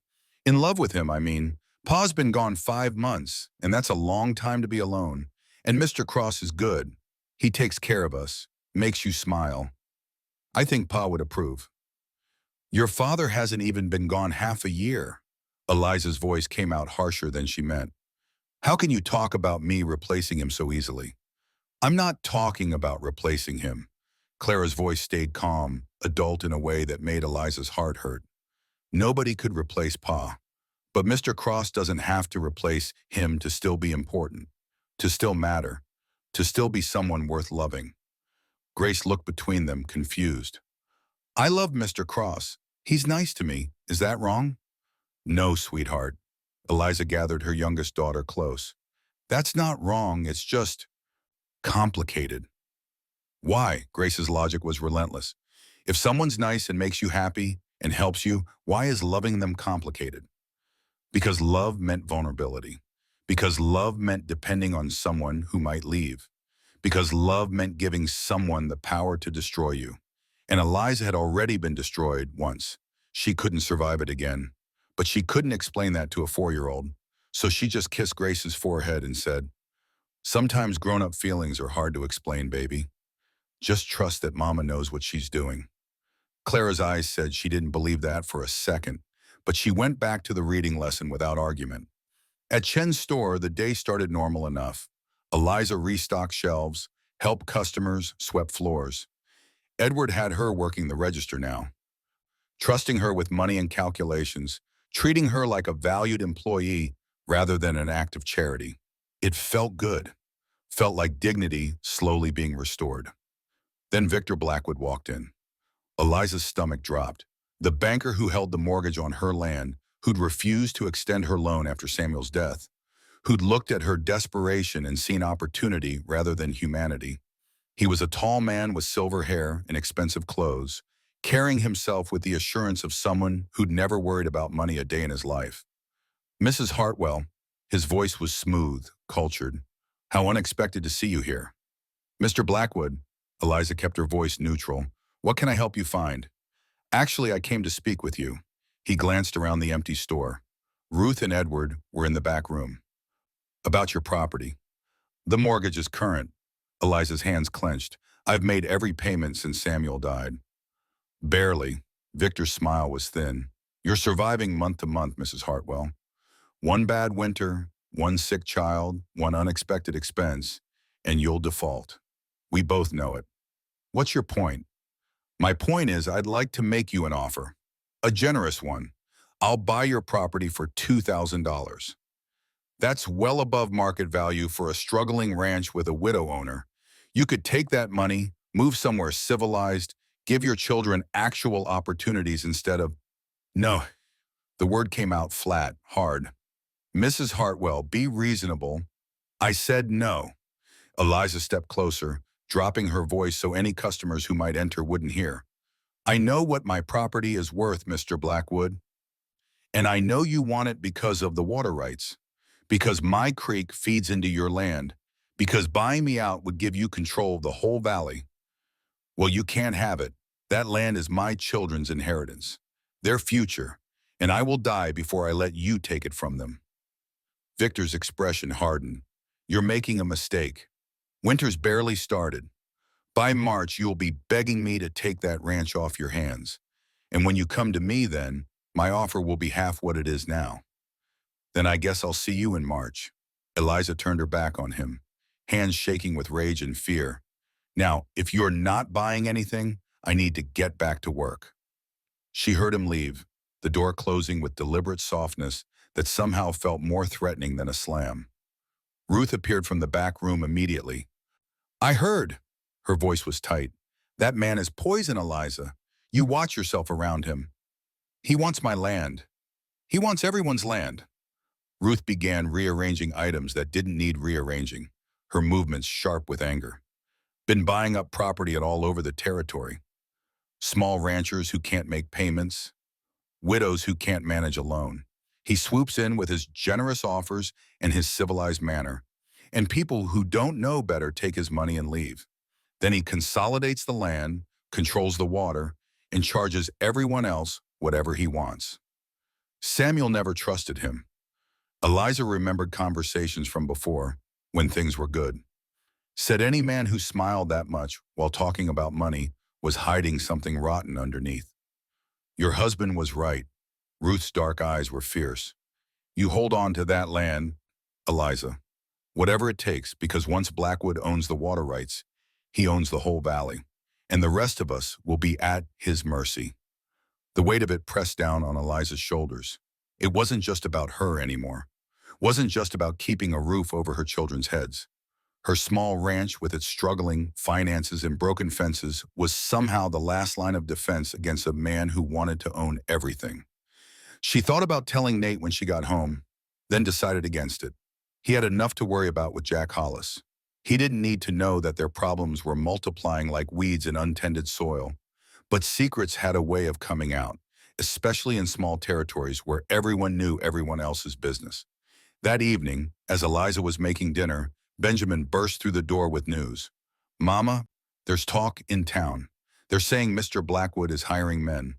[SPEAKER 1] In love with him, I mean. Pa's been gone 5 months, and that's a long time to be alone. And Mr. Cross is good. He takes care of us, makes you smile. I think Pa would approve. Your father hasn't even been gone half a year. Eliza's voice came out harsher than she meant. How can you talk about me replacing him so easily? I'm not talking about replacing him. Clara's voice stayed calm, adult in a way that made Eliza's heart hurt. Nobody could replace Pa. But Mr. Cross doesn't have to replace him to still be important, to still matter, to still be someone worth loving. Grace looked between them, confused. I love Mr. Cross. He's nice to me. Is that wrong? No, sweetheart. Eliza gathered her youngest daughter close. That's not wrong, it's just complicated. Why? Grace's logic was relentless. If someone's nice and makes you happy and helps you, why is loving them complicated? Because love meant vulnerability. Because love meant depending on someone who might leave. Because love meant giving someone the power to destroy you. And Eliza had already been destroyed once. She couldn't survive it again. But she couldn't explain that to a 4-year-old. So she just kissed Grace's forehead and said, sometimes grown-up feelings are hard to explain, baby. Just trust that Mama knows what she's doing. Clara's eyes said she didn't believe that for a second, but she went back to the reading lesson without argument. At Chen's store, the day started normal enough. Eliza restocked shelves, helped customers, swept floors. Edward had her working the register now, trusting her with money and calculations, treating her like a valued employee rather than an act of charity. It felt good, felt like dignity slowly being restored. Then Victor Blackwood walked in. Eliza's stomach dropped. The banker who held the mortgage on her land, who'd refused to extend her loan after Samuel's death, who'd looked at her desperation and seen opportunity rather than humanity. He was a tall man with silver hair and expensive clothes, carrying himself with the assurance of someone who'd never worried about money a day in his life. Mrs. Hartwell, his voice was smooth, cultured. How unexpected to see you here. Mr. Blackwood, Eliza kept her voice neutral. What can I help you find? Actually, I came to speak with you. He glanced around the empty store. Ruth and Edward were in the back room. About your property. The mortgage is current. Eliza's hands clenched. I've made every payment since Samuel died. Barely. Victor's smile was thin. You're surviving month to month, Mrs. Hartwell. One bad winter, one sick child, one unexpected expense, and you'll default. We both know it. What's your point? My point is I'd like to make you an offer. A generous one. I'll buy your property for $2,000. That's well above market value for a struggling ranch with a widow owner. You could take that money, move somewhere civilized, give your children actual opportunities instead of... No. The word came out flat, hard. Mrs. Hartwell, be reasonable. I said no. Eliza stepped closer, dropping her voice so any customers who might enter wouldn't hear. I know what my property is worth, Mr. Blackwood. And I know you want it because of the water rights. Because my creek feeds into your land. Because buying me out would give you control of the whole valley. Well, you can't have it. That land is my children's inheritance, their future, and I will die before I let you take it from them. Victor's expression hardened. You're making a mistake. Winter's barely started. By March, you'll be begging me to take that ranch off your hands. And when you come to me then, my offer will be half what it is now. Then I guess I'll see you in March. Eliza turned her back on him, hands shaking with rage and fear. Now, if you're not buying anything, I need to get back to work. She heard him leave, the door closing with deliberate softness that somehow felt more threatening than a slam. Ruth appeared from the back room immediately. I heard. Her voice was tight. That man is poison, Eliza. You watch yourself around him. He wants my land. He wants everyone's land. Ruth began rearranging items that didn't need rearranging, her movements sharp with anger. Been buying up property at all over the territory. Small ranchers who can't make payments, widows who can't manage a loan. He swoops in with his generous offers and his civilized manner, and people who don't know better take his money and leave. Then he consolidates the land, controls the water, and charges everyone else whatever he wants. Samuel never trusted him. Eliza remembered conversations from before, when things were good. Said any man who smiled that much while talking about money was hiding something rotten underneath. Your husband was right. Ruth's dark eyes were fierce. You hold on to that land, Eliza. Whatever it takes, because once Blackwood owns the water rights, he owns the whole valley, and the rest of us will be at his mercy. The weight of it pressed down on Eliza's shoulders. It wasn't just about her anymore. Wasn't just about keeping a roof over her children's heads. Her small ranch with its struggling finances and broken fences was somehow the last line of defense against a man who wanted to own everything. She thought about telling Nate when she got home, then decided against it. He had enough to worry about with Jack Hollis. He didn't need to know that their problems were multiplying like weeds in untended soil. But secrets had a way of coming out, especially in small territories where everyone knew everyone else's business. That evening, as Eliza was making dinner, Benjamin burst through the door with news. Mama, there's talk in town. They're saying Mr. Blackwood is hiring men.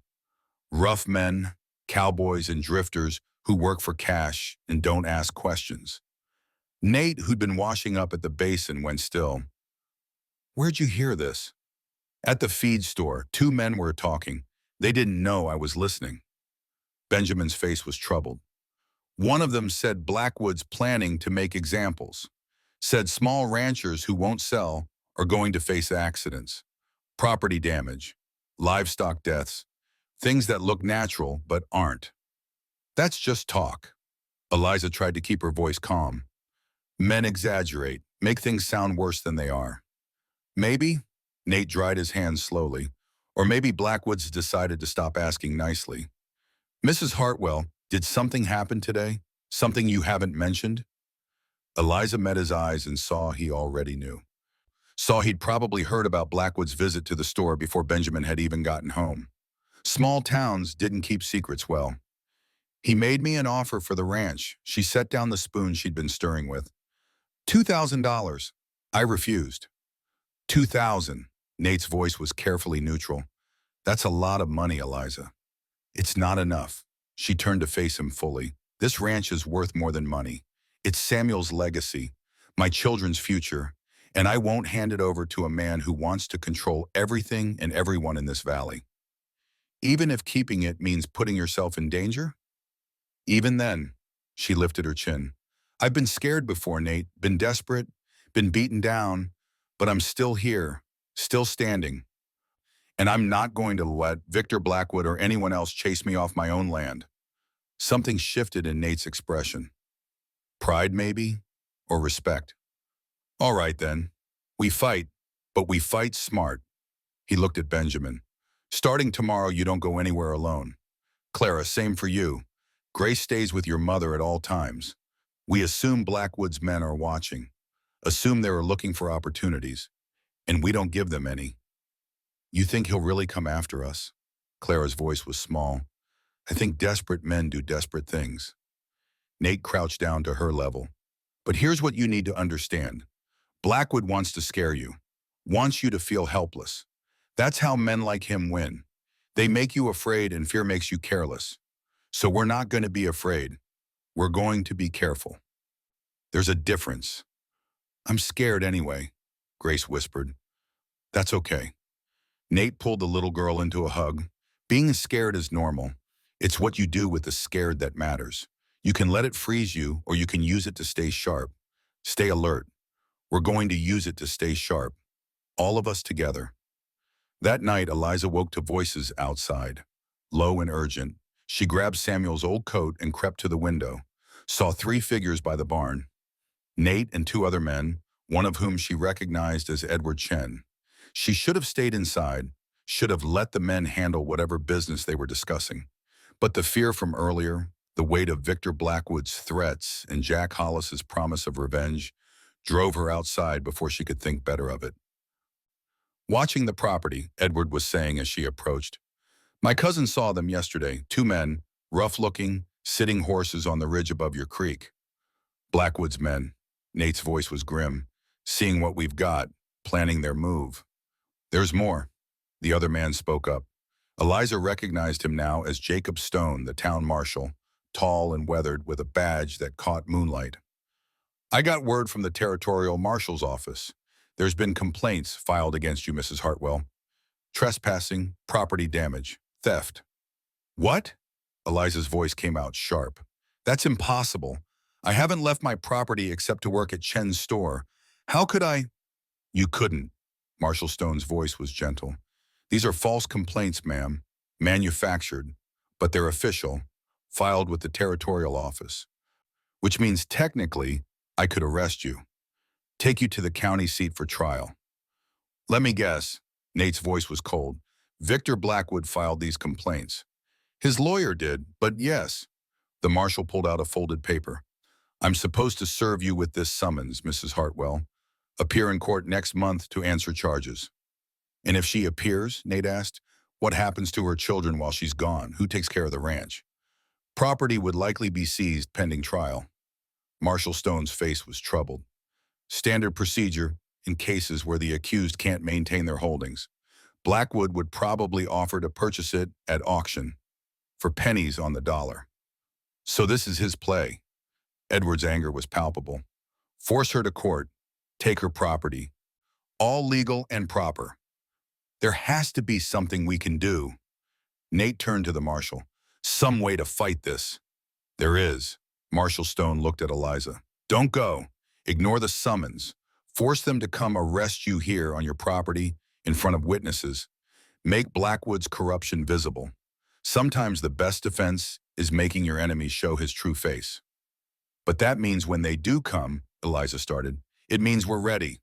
[SPEAKER 1] Rough men, cowboys and drifters who work for cash and don't ask questions. Nate, who'd been washing up at the basin, went still. Where'd you hear this? At the feed store, two men were talking. They didn't know I was listening. Benjamin's face was troubled. One of them said Blackwood's planning to make examples. Said small ranchers who won't sell are going to face accidents, property damage, livestock deaths, things that look natural but aren't. That's just talk. Eliza tried to keep her voice calm. Men exaggerate, make things sound worse than they are. Maybe, Nate dried his hands slowly, or maybe Blackwood's decided to stop asking nicely. Mrs. Hartwell, did something happen today? Something you haven't mentioned? Eliza met his eyes and saw he already knew. Saw he'd probably heard about Blackwood's visit to the store before Benjamin had even gotten home. Small towns didn't keep secrets well. He made me an offer for the ranch. She set down the spoon she'd been stirring with. $2,000. I refused. $2,000. Nate's voice was carefully neutral. That's a lot of money, Eliza. It's not enough. She turned to face him fully. This ranch is worth more than money. It's Samuel's legacy, my children's future, and I won't hand it over to a man who wants to control everything and everyone in this valley. Even if keeping it means putting yourself in danger? Even then, she lifted her chin. I've been scared before, Nate, been desperate, been beaten down, but I'm still here, still standing. And I'm not going to let Victor Blackwood or anyone else chase me off my own land. Something shifted in Nate's expression. Pride, maybe? Or respect? All right, then. We fight, but we fight smart. He looked at Benjamin. Starting tomorrow, you don't go anywhere alone. Clara, same for you. Grace stays with your mother at all times. We assume Blackwood's men are watching. Assume they are looking for opportunities. And we don't give them any. You think he'll really come after us? Clara's voice was small. I think desperate men do desperate things. Nate crouched down to her level. But here's what you need to understand. Blackwood wants to scare you, wants you to feel helpless. That's how men like him win. They make you afraid and fear makes you careless. So we're not going to be afraid. We're going to be careful. There's a difference. I'm scared anyway, Grace whispered. That's okay. Nate pulled the little girl into a hug. Being scared is normal. It's what you do with the scared that matters. You can let it freeze you or you can use it to stay sharp. Stay alert. We're going to use it to stay sharp. All of us together. That night, Eliza woke to voices outside. Low and urgent. She grabbed Samuel's old coat and crept to the window. Saw 3 figures by the barn. Nate and 2 other men, one of whom she recognized as Edward Chen. She should have stayed inside, should have let the men handle whatever business they were discussing. But the fear from earlier, the weight of Victor Blackwood's threats and Jack Hollis's promise of revenge, drove her outside before she could think better of it. Watching the property, Edward was saying as she approached. My cousin saw them yesterday, 2 men, rough-looking, sitting horses on the ridge above your creek. Blackwood's men. Nate's voice was grim. Seeing what we've got, planning their move. There's more. The other man spoke up. Eliza recognized him now as Jacob Stone, the town marshal, tall and weathered with a badge that caught moonlight. I got word from the territorial marshal's office. There's been complaints filed against you, Mrs. Hartwell. Trespassing, property damage, theft. What? Eliza's voice came out sharp. That's impossible. I haven't left my property except to work at Chen's store. How could I? You couldn't. Marshal Stone's voice was gentle. These are false complaints, ma'am. Manufactured, but they're official, filed with the territorial office. Which means technically, I could arrest you. Take you to the county seat for trial. Let me guess. Nate's voice was cold. Victor Blackwood filed these complaints. His lawyer did, but yes. The marshal pulled out a folded paper. I'm supposed to serve you with this summons, Mrs. Hartwell. Appear in court next month to answer charges. And if she appears, Nate asked, what happens to her children while she's gone? Who takes care of the ranch? Property would likely be seized pending trial. Marshal Stone's face was troubled. Standard procedure in cases where the accused can't maintain their holdings. Blackwood would probably offer to purchase it at auction for pennies on the dollar. So this is his play. Edward's anger was palpable. Force her to court, take her property. All legal and proper. There has to be something we can do. Nate turned to the marshal. Some way to fight this. There is. Marshal Stone looked at Eliza. Don't go. Ignore the summons. Force them to come arrest you here on your property in front of witnesses. Make Blackwood's corruption visible. Sometimes the best defense is making your enemy show his true face. But that means when they do come, Eliza started, it means we're ready.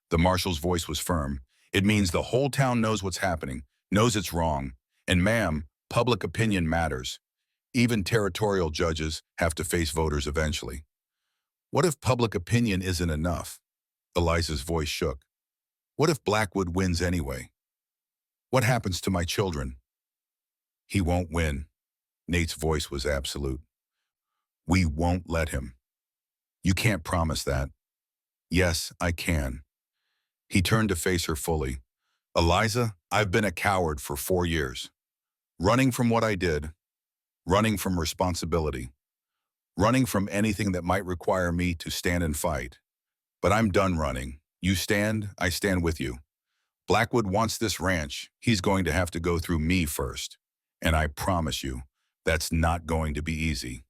[SPEAKER 1] The marshal's voice was firm. It means the whole town knows what's happening, knows it's wrong. And ma'am, public opinion matters. Even territorial judges have to face voters eventually. What if public opinion isn't enough? Eliza's voice shook. What if Blackwood wins anyway? What happens to my children? He won't win. Nate's voice was absolute. We won't let him. You can't promise that. Yes, I can. He turned to face her fully. Eliza, I've been a coward for 4 years. Running from what I did. Running from responsibility. Running from anything that might require me to stand and fight. But I'm done running. You stand, I stand with you. Blackwood wants this ranch. He's going to have to go through me first. And I promise you, that's not going to be easy.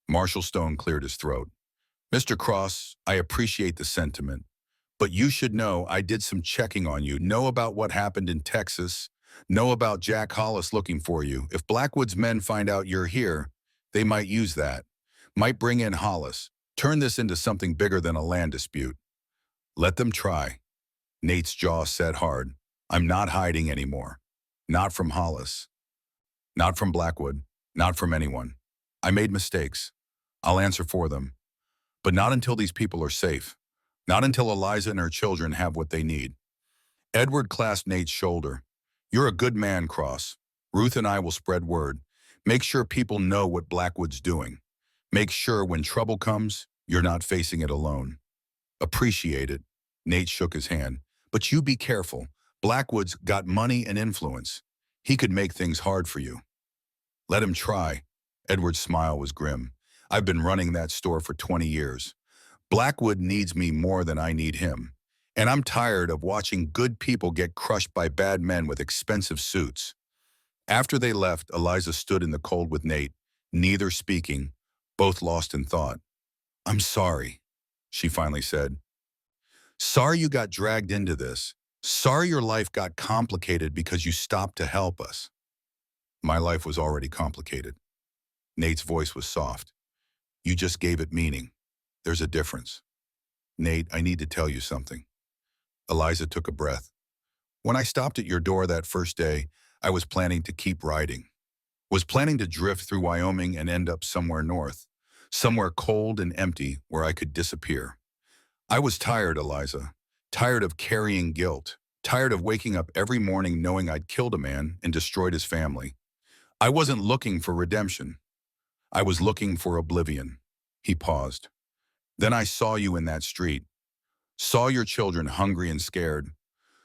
[SPEAKER 1] Marshal Stone cleared his throat. Mr. Cross, I appreciate the sentiment. But you should know I did some checking on you. Know about what happened in Texas. Know about Jack Hollis looking for you. If Blackwood's men find out you're here, they might use that. Might bring in Hollis. Turn this into something bigger than a land dispute. Let them try. Nate's jaw set hard. I'm not hiding anymore. Not from Hollis. Not from Blackwood. Not from anyone. I made mistakes. I'll answer for them. But not until these people are safe. Not until Eliza and her children have what they need. Edward clasped Nate's shoulder. You're a good man, Cross. Ruth and I will spread word. Make sure people know what Blackwood's doing. Make sure when trouble comes, you're not facing it alone. Appreciate it. Nate shook his hand. But you be careful. Blackwood's got money and influence. He could make things hard for you. Let him try. Edward's smile was grim. I've been running that store for 20 years. Blackwood needs me more than I need him. And I'm tired of watching good people get crushed by bad men with expensive suits. After they left, Eliza stood in the cold with Nate, neither speaking, both lost in thought. I'm sorry, she finally said. Sorry you got dragged into this. Sorry your life got complicated because you stopped to help us. My life was already complicated. Nate's voice was soft. You just gave it meaning. There's a difference. Nate, I need to tell you something. Eliza took a breath. When I stopped at your door that first day, I was planning to keep riding. Was planning to drift through Wyoming and end up somewhere north. Somewhere cold and empty where I could disappear. I was tired, Eliza. Tired of carrying guilt. Tired of waking up every morning knowing I'd killed a man and destroyed his family. I wasn't looking for redemption. I was looking for oblivion. He paused. Then I saw you in that street. Saw your children hungry and scared.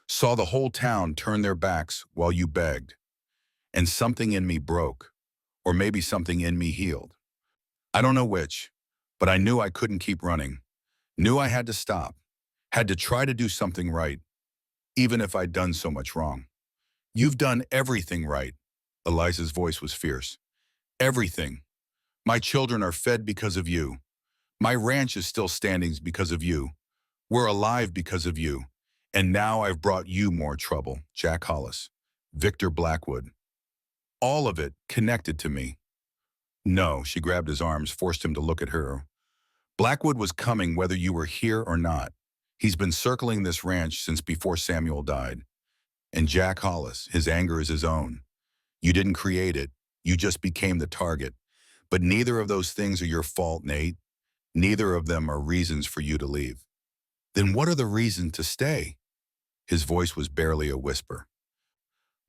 [SPEAKER 1] Saw the whole town turn their backs while you begged. And something in me broke. Or maybe something in me healed. I don't know which, but I knew I couldn't keep running. Knew I had to stop. Had to try to do something right. Even if I'd done so much wrong. You've done everything right. Eliza's voice was fierce. Everything. My children are fed because of you. My ranch is still standing because of you. We're alive because of you. And now I've brought you more trouble. Jack Hollis. Victor Blackwood. All of it connected to me. No, she grabbed his arms, forced him to look at her. Blackwood was coming whether you were here or not. He's been circling this ranch since before Samuel died. And Jack Hollis, his anger is his own. You didn't create it. You just became the target. But neither of those things are your fault, Nate. Neither of them are reasons for you to leave. Then what are the reasons to stay? His voice was barely a whisper.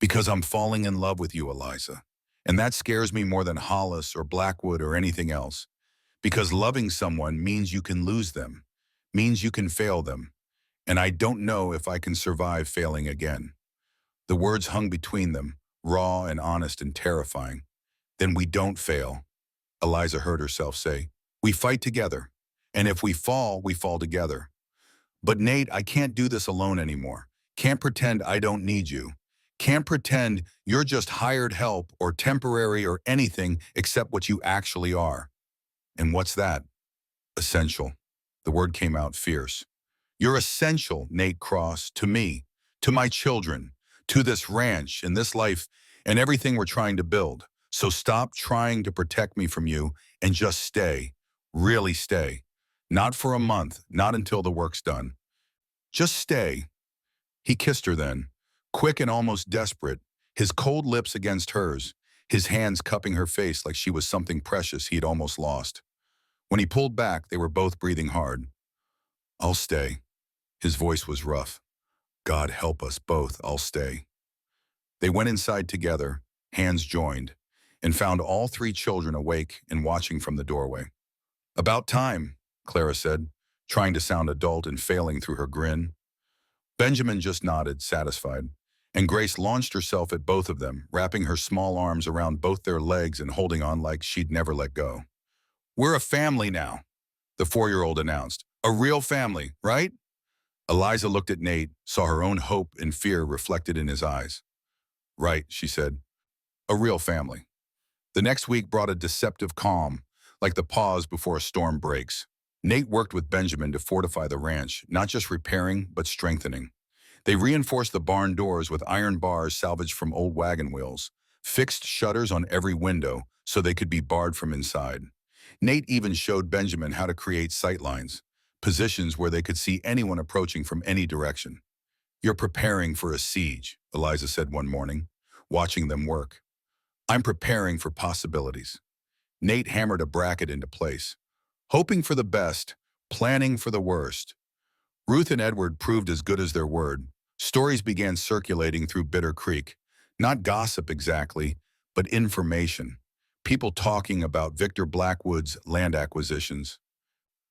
[SPEAKER 1] Because I'm falling in love with you, Eliza. And that scares me more than Hollis or Blackwood or anything else. Because loving someone means you can lose them, means you can fail them. And I don't know if I can survive failing again. The words hung between them, raw and honest and terrifying. Then we don't fail, Eliza heard herself say. We fight together. And if we fall together. But Nate, I can't do this alone anymore. Can't pretend I don't need you. Can't pretend you're just hired help or temporary or anything except what you actually are. And what's that? Essential. The word came out fierce. You're essential, Nate Cross, to me, to my children, to this ranch and this life and everything we're trying to build. So stop trying to protect me from you and just stay. Really stay. Not for a month, not until the work's done. Just stay. He kissed her then, quick and almost desperate, his cold lips against hers, his hands cupping her face like she was something precious he'd almost lost. When he pulled back, they were both breathing hard. I'll stay. His voice was rough. God help us both, I'll stay. They went inside together, hands joined, and found all three children awake and watching from the doorway. About time, Clara said, trying to sound adult and failing through her grin. Benjamin just nodded, satisfied, and Grace launched herself at both of them, wrapping her small arms around both their legs and holding on like she'd never let go. We're a family now, the 4-year-old announced. A real family, right? Eliza looked at Nate, saw her own hope and fear reflected in his eyes. Right, she said. A real family. The next week brought a deceptive calm, like the pause before a storm breaks. Nate worked with Benjamin to fortify the ranch, not just repairing, but strengthening. They reinforced the barn doors with iron bars salvaged from old wagon wheels, fixed shutters on every window so they could be barred from inside. Nate even showed Benjamin how to create sightlines, positions where they could see anyone approaching from any direction. You're preparing for a siege, Eliza said one morning, watching them work. I'm preparing for possibilities. Nate hammered a bracket into place. Hoping for the best, planning for the worst. Ruth and Edward proved as good as their word. Stories began circulating through Bitter Creek. Not gossip exactly, but information. People talking about Victor Blackwood's land acquisitions,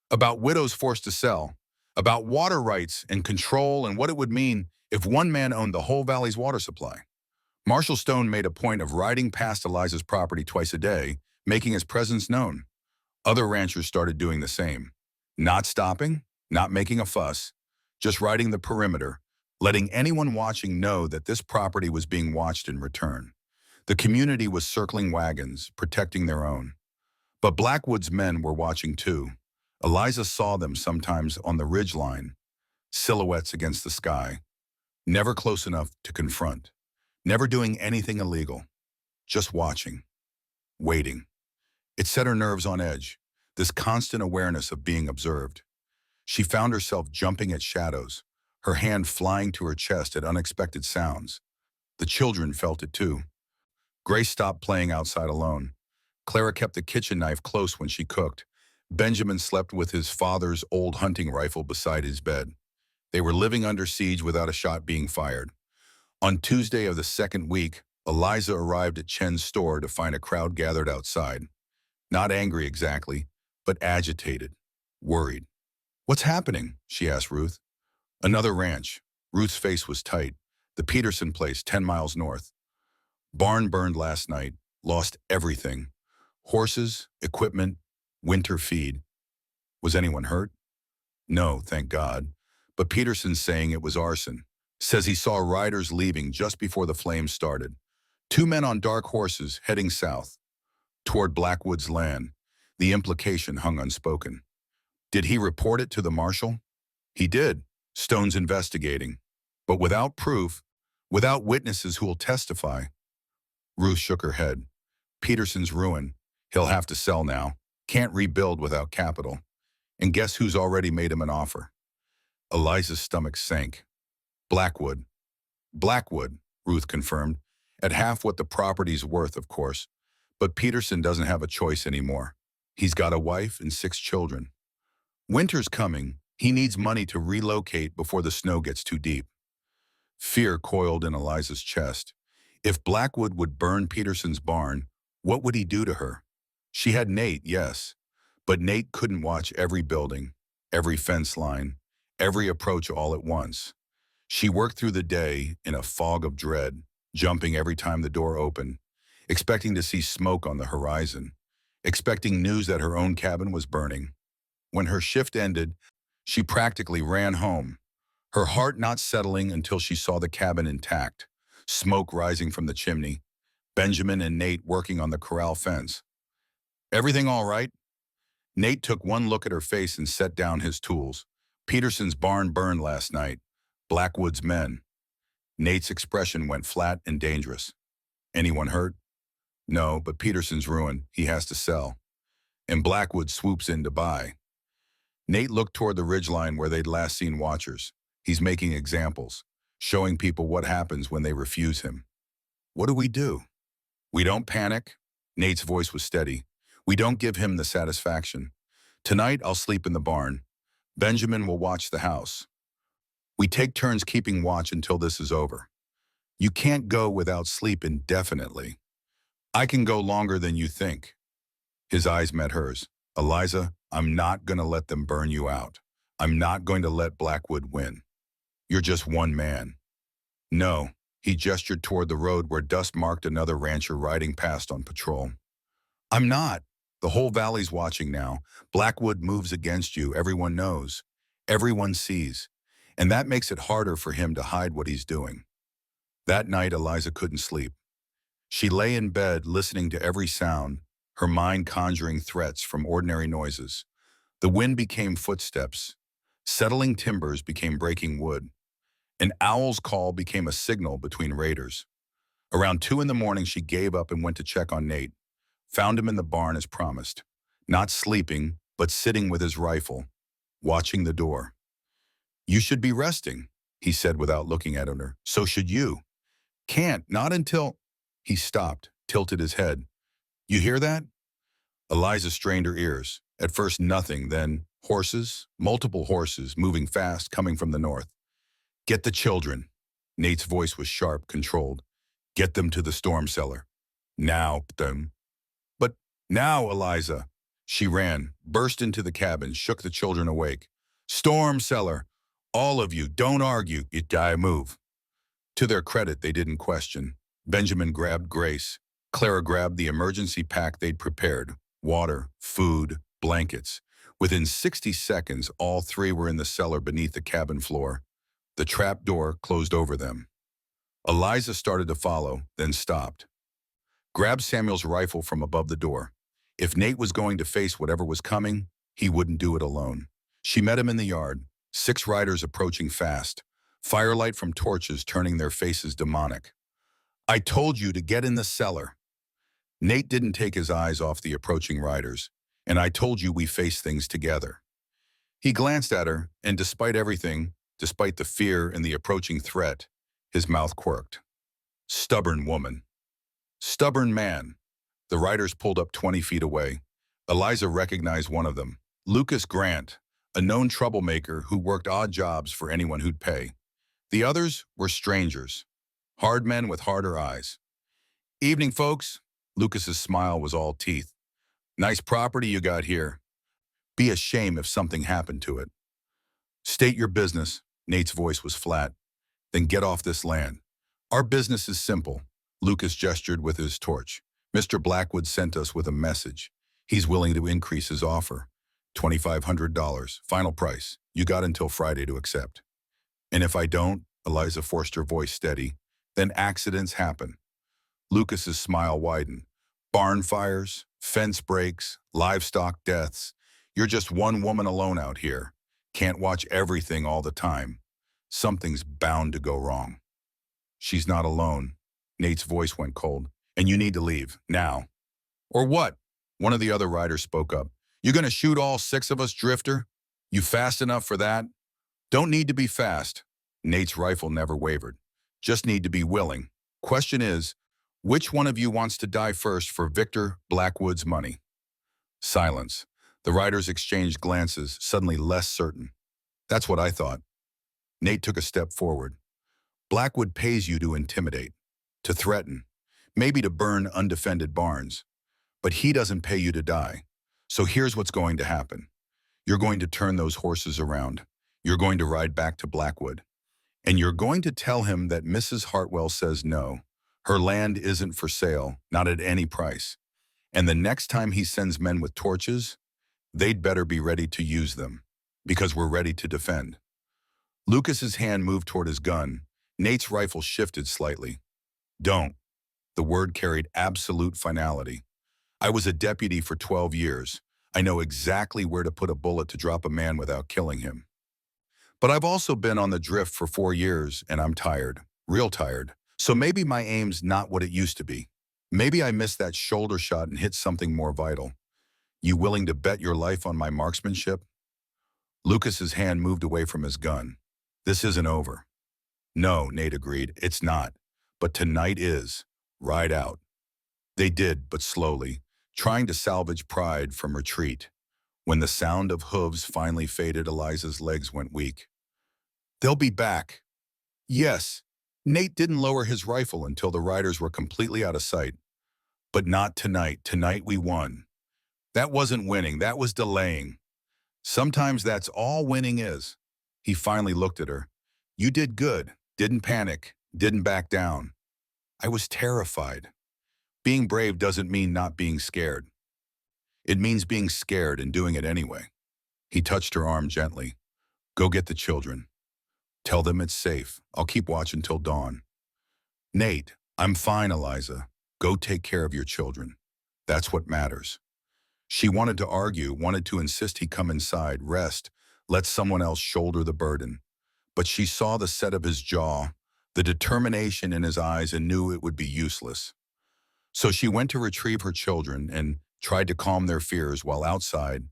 [SPEAKER 1] about widows forced to sell, about water rights and control and what it would mean if one man owned the whole valley's water supply. Marshall Stone made a point of riding past Eliza's property twice a day, making his presence known. Other ranchers started doing the same. Not stopping, not making a fuss, just riding the perimeter, letting anyone watching know that this property was being watched in return. The community was circling wagons, protecting their own. But Blackwood's men were watching too. Eliza saw them sometimes on the ridge line, silhouettes against the sky, never close enough to confront, never doing anything illegal, just watching, waiting. It set her nerves on edge, this constant awareness of being observed. She found herself jumping at shadows, her hand flying to her chest at unexpected sounds. The children felt it too. Grace stopped playing outside alone. Clara kept the kitchen knife close when she cooked. Benjamin slept with his father's old hunting rifle beside his bed. They were living under siege without a shot being fired. On Tuesday of the second week, Eliza arrived at Chen's store to find a crowd gathered outside. Not angry exactly, but agitated, worried. "What's happening?" she asked Ruth. "Another ranch." Ruth's face was tight. "The Peterson place, 10 miles north. Barn burned last night, lost everything. Horses, equipment, winter feed. Was anyone hurt?" "No, thank God. But Peterson's saying it was arson. Says he saw riders leaving just before the flames started. 2 men on dark horses heading south, toward Blackwood's land." The implication hung unspoken. "Did he report it to the marshal?" "He did. Stone's investigating. But without proof, without witnesses who will testify." Ruth shook her head. "Peterson's ruined. He'll have to sell now. Can't rebuild without capital. And guess who's already made him an offer?" Eliza's stomach sank. "Blackwood." "Blackwood," Ruth confirmed. "At half what the property's worth, of course. But Peterson doesn't have a choice anymore. He's got a wife and 6 children. Winter's coming. He needs money to relocate before the snow gets too deep." Fear coiled in Eliza's chest. If Blackwood would burn Peterson's barn, what would he do to her? She had Nate, yes, but Nate couldn't watch every building, every fence line, every approach all at once. She worked through the day in a fog of dread, jumping every time the door opened, expecting to see smoke on the horizon, expecting news that her own cabin was burning. When her shift ended, she practically ran home, her heart not settling until she saw the cabin intact, smoke rising from the chimney, Benjamin and Nate working on the corral fence. "Everything all right?" Nate took one look at her face and set down his tools. "Peterson's barn burned last night. Blackwood's men." Nate's expression went flat and dangerous. "Anyone hurt?" "No, but Peterson's ruined. He has to sell. And Blackwood swoops in to buy." Nate looked toward the ridgeline where they'd last seen watchers. "He's making examples, showing people what happens when they refuse him." "What do we do?" "We don't panic." Nate's voice was steady. "We don't give him the satisfaction. Tonight I'll sleep in the barn. Benjamin will watch the house. We take turns keeping watch until this is over. You can't go without sleep indefinitely. I can go longer than you think." His eyes met hers. "Eliza, I'm not going to let them burn you out. I'm not going to let Blackwood win. You're just one man." "No." He gestured toward the road where dust marked another rancher riding past on patrol. "I'm not. The whole valley's watching now. Blackwood moves against you, everyone knows. Everyone sees. And that makes it harder for him to hide what he's doing." That night, Eliza couldn't sleep. She lay in bed listening to every sound, her mind conjuring threats from ordinary noises. The wind became footsteps. Settling timbers became breaking wood. An owl's call became a signal between raiders. Around 2 in the morning, she gave up and went to check on Nate. Found him in the barn as promised. Not sleeping, but sitting with his rifle, watching the door. "You should be resting," he said without looking at her. "So should you." "Can't, not until—" He stopped, tilted his head. "You hear that?" Eliza strained her ears. At first nothing, then horses, multiple horses, moving fast, coming from the north. "Get the children." Nate's voice was sharp, controlled. "Get them to the storm cellar. Now, them." But Now, Eliza. She ran, burst into the cabin, shook the children awake. Storm cellar. All of you, don't argue. It die move. To their credit, they didn't question. Benjamin grabbed Grace. Clara grabbed the emergency pack they'd prepared. Water, food, blankets. Within 60 seconds, all three were in the cellar beneath the cabin floor. The trap door closed over them. Eliza started to follow, then stopped. Grabbed Samuel's rifle from above the door. If Nate was going to face whatever was coming, he wouldn't do it alone. She met him in the yard, 6 riders approaching fast, firelight from torches turning their faces demonic. I told you to get in the cellar. Nate didn't take his eyes off the approaching riders, and I told you we face things together. He glanced at her, and despite everything, despite the fear and the approaching threat, his mouth quirked. Stubborn woman. Stubborn man. The riders pulled up 20 feet away. Eliza recognized one of them, Lucas Grant, a known troublemaker who worked odd jobs for anyone who'd pay. The others were strangers, hard men with harder eyes. Evening, folks. Lucas's smile was all teeth. Nice property you got here. Be a shame if something happened to it. State your business. Nate's voice was flat. Then get off this land. Our business is simple. Lucas gestured with his torch. Mr. Blackwood sent us with a message. He's willing to increase his offer. $2,500, final price. You got until Friday to accept. And if I don't, Eliza forced her voice steady, then accidents happen. Lucas's smile widened. Barn fires, fence breaks, livestock deaths. You're just one woman alone out here. Can't watch everything all the time. Something's bound to go wrong. She's not alone. Nate's voice went cold. And you need to leave, now. Or what? One of the other riders spoke up. You gonna shoot all 6 of us, Drifter? You fast enough for that? Don't need to be fast. Nate's rifle never wavered. Just need to be willing. Question is, which one of you wants to die first for Victor Blackwood's money? Silence. The riders exchanged glances, suddenly less certain. That's what I thought. Nate took a step forward. Blackwood pays you to intimidate, to threaten, maybe to burn undefended barns. But he doesn't pay you to die. So here's what's going to happen. You're going to turn those horses around. You're going to ride back to Blackwood. And you're going to tell him that Mrs. Hartwell says no. Her land isn't for sale, not at any price. And the next time he sends men with torches, they'd better be ready to use them, because we're ready to defend. Lucas's hand moved toward his gun. Nate's rifle shifted slightly. Don't. The word carried absolute finality. I was a deputy for 12 years. I know exactly where to put a bullet to drop a man without killing him. But I've also been on the drift for 4 years, and I'm tired, real tired. So maybe my aim's not what it used to be. Maybe I missed that shoulder shot and hit something more vital. You willing to bet your life on my marksmanship? Lucas's hand moved away from his gun. This isn't over. No, Nate agreed, it's not. But tonight is. Ride out. They did, but slowly, trying to salvage pride from retreat. When the sound of hooves finally faded, Eliza's legs went weak. They'll be back. Yes. Nate didn't lower his rifle until the riders were completely out of sight. But not tonight. Tonight we won. That wasn't winning, that was delaying. Sometimes that's all winning is. He finally looked at her. You did good, didn't panic, didn't back down. I was terrified. Being brave doesn't mean not being scared. It means being scared and doing it anyway. He touched her arm gently. Go get the children. Tell them it's safe. I'll keep watch until dawn. Nate, I'm fine, Eliza. Go take care of your children. That's what matters. She wanted to argue, wanted to insist he come inside, rest, let someone else shoulder the burden. But she saw the set of his jaw, the determination in his eyes, and knew it would be useless. So she went to retrieve her children and tried to calm their fears while outside,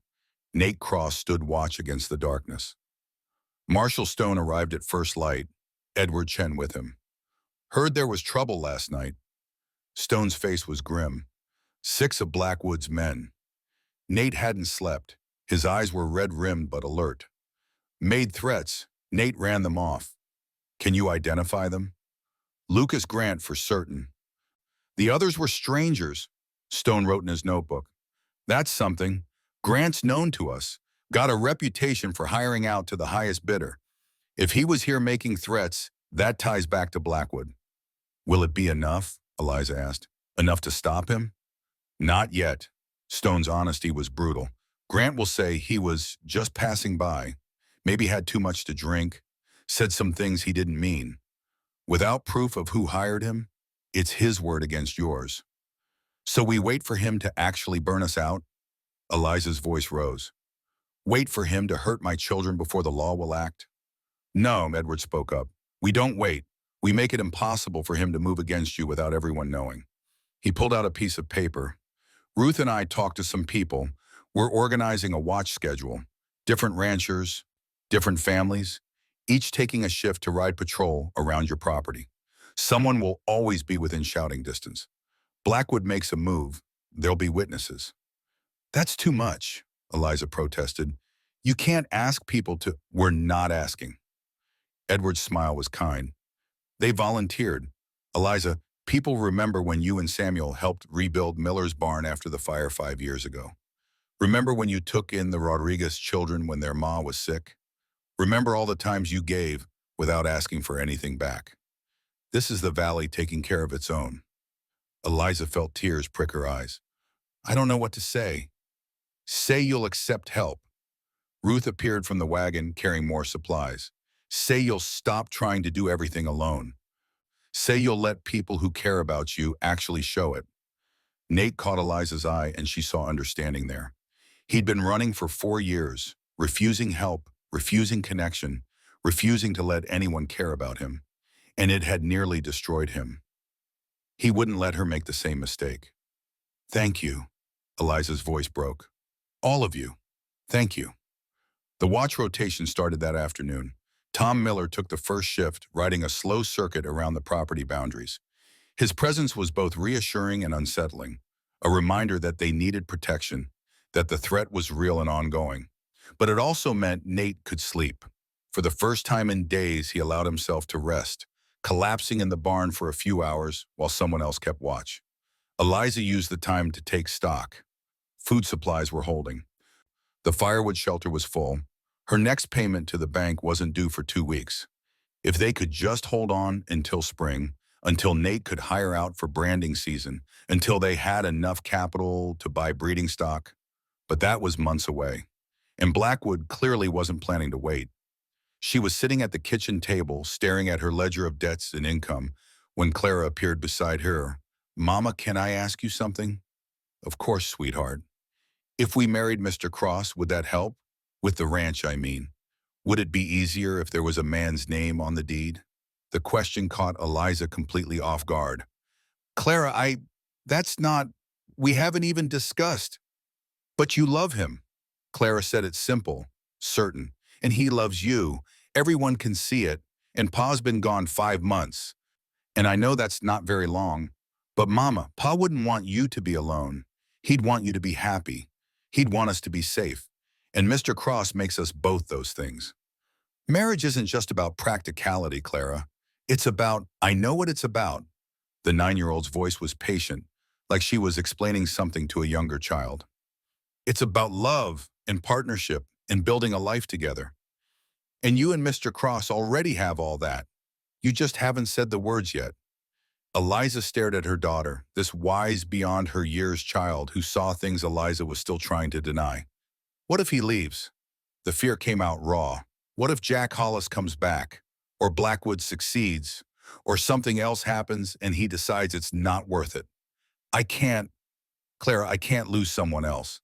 [SPEAKER 1] Nate Cross stood watch against the darkness. Marshal Stone arrived at first light, Edward Chen with him. Heard there was trouble last night. Stone's face was grim. 6 of Blackwood's men. Nate hadn't slept. His eyes were red-rimmed but alert. Made threats. Nate ran them off. Can you identify them? Lucas Grant for certain. The others were strangers, Stone wrote in his notebook. That's something. Grant's known to us. Got a reputation for hiring out to the highest bidder. If he was here making threats, that ties back to Blackwood. Will it be enough? Eliza asked. Enough to stop him? Not yet. Stone's honesty was brutal. Grant will say he was just passing by, maybe had too much to drink, said some things he didn't mean. Without proof of who hired him, it's his word against yours. So we wait for him to actually burn us out? Eliza's voice rose. Wait for him to hurt my children before the law will act? No, Edward spoke up. We don't wait. We make it impossible for him to move against you without everyone knowing. He pulled out a piece of paper. Ruth and I talked to some people. We're organizing a watch schedule. Different ranchers, different families, each taking a shift to ride patrol around your property. Someone will always be within shouting distance. Blackwood makes a move. There'll be witnesses. That's too much, Eliza protested. You can't ask people to. We're not asking. Edward's smile was kind. They volunteered. Eliza, people remember when you and Samuel helped rebuild Miller's barn after the fire 5 years ago. Remember when you took in the Rodriguez children when their ma was sick? Remember all the times you gave without asking for anything back. This is the valley taking care of its own. Eliza felt tears prick her eyes. I don't know what to say. Say you'll accept help. Ruth appeared from the wagon carrying more supplies. Say you'll stop trying to do everything alone. Say you'll let people who care about you actually show it. Nate caught Eliza's eye and she saw understanding there. He'd been running for 4 years, refusing help, refusing connection, refusing to let anyone care about him, and it had nearly destroyed him. He wouldn't let her make the same mistake. Thank you, Eliza's voice broke. All of you, thank you. The watch rotation started that afternoon. Tom Miller took the first shift, riding a slow circuit around the property boundaries. His presence was both reassuring and unsettling, a reminder that they needed protection, that the threat was real and ongoing. But it also meant Nate could sleep. For the first time in days, he allowed himself to rest, collapsing in the barn for a few hours while someone else kept watch. Eliza used the time to take stock. Food supplies were holding. The firewood shelter was full. Her next payment to the bank wasn't due for 2 weeks. If they could just hold on until spring, until Nate could hire out for branding season, until they had enough capital to buy breeding stock. But that was months away. And Blackwood clearly wasn't planning to wait. She was sitting at the kitchen table, staring at her ledger of debts and income, when Clara appeared beside her. Mama, can I ask you something? Of course, sweetheart. If we married Mr. Cross, would that help? With the ranch, I mean. Would it be easier if there was a man's name on the deed? The question caught Eliza completely off guard. Clara, that's not, we haven't even discussed. But you love him. Clara said it simple, certain, and he loves you. Everyone can see it, and Pa's been gone 5 months. And I know that's not very long, but Mama, Pa wouldn't want you to be alone. He'd want you to be happy. He'd want us to be safe. And Mr. Cross makes us both those things. Marriage isn't just about practicality, Clara. It's about, I know what it's about. The 9-year-old's voice was patient, like she was explaining something to a younger child. It's about love and partnership and building a life together. And you and Mr. Cross already have all that. You just haven't said the words yet. Eliza stared at her daughter, this wise beyond her years child who saw things Eliza was still trying to deny. What if he leaves? The fear came out raw. What if Jack Hollis comes back? Or Blackwood succeeds? Or something else happens and he decides it's not worth it? Clara, I can't lose someone else.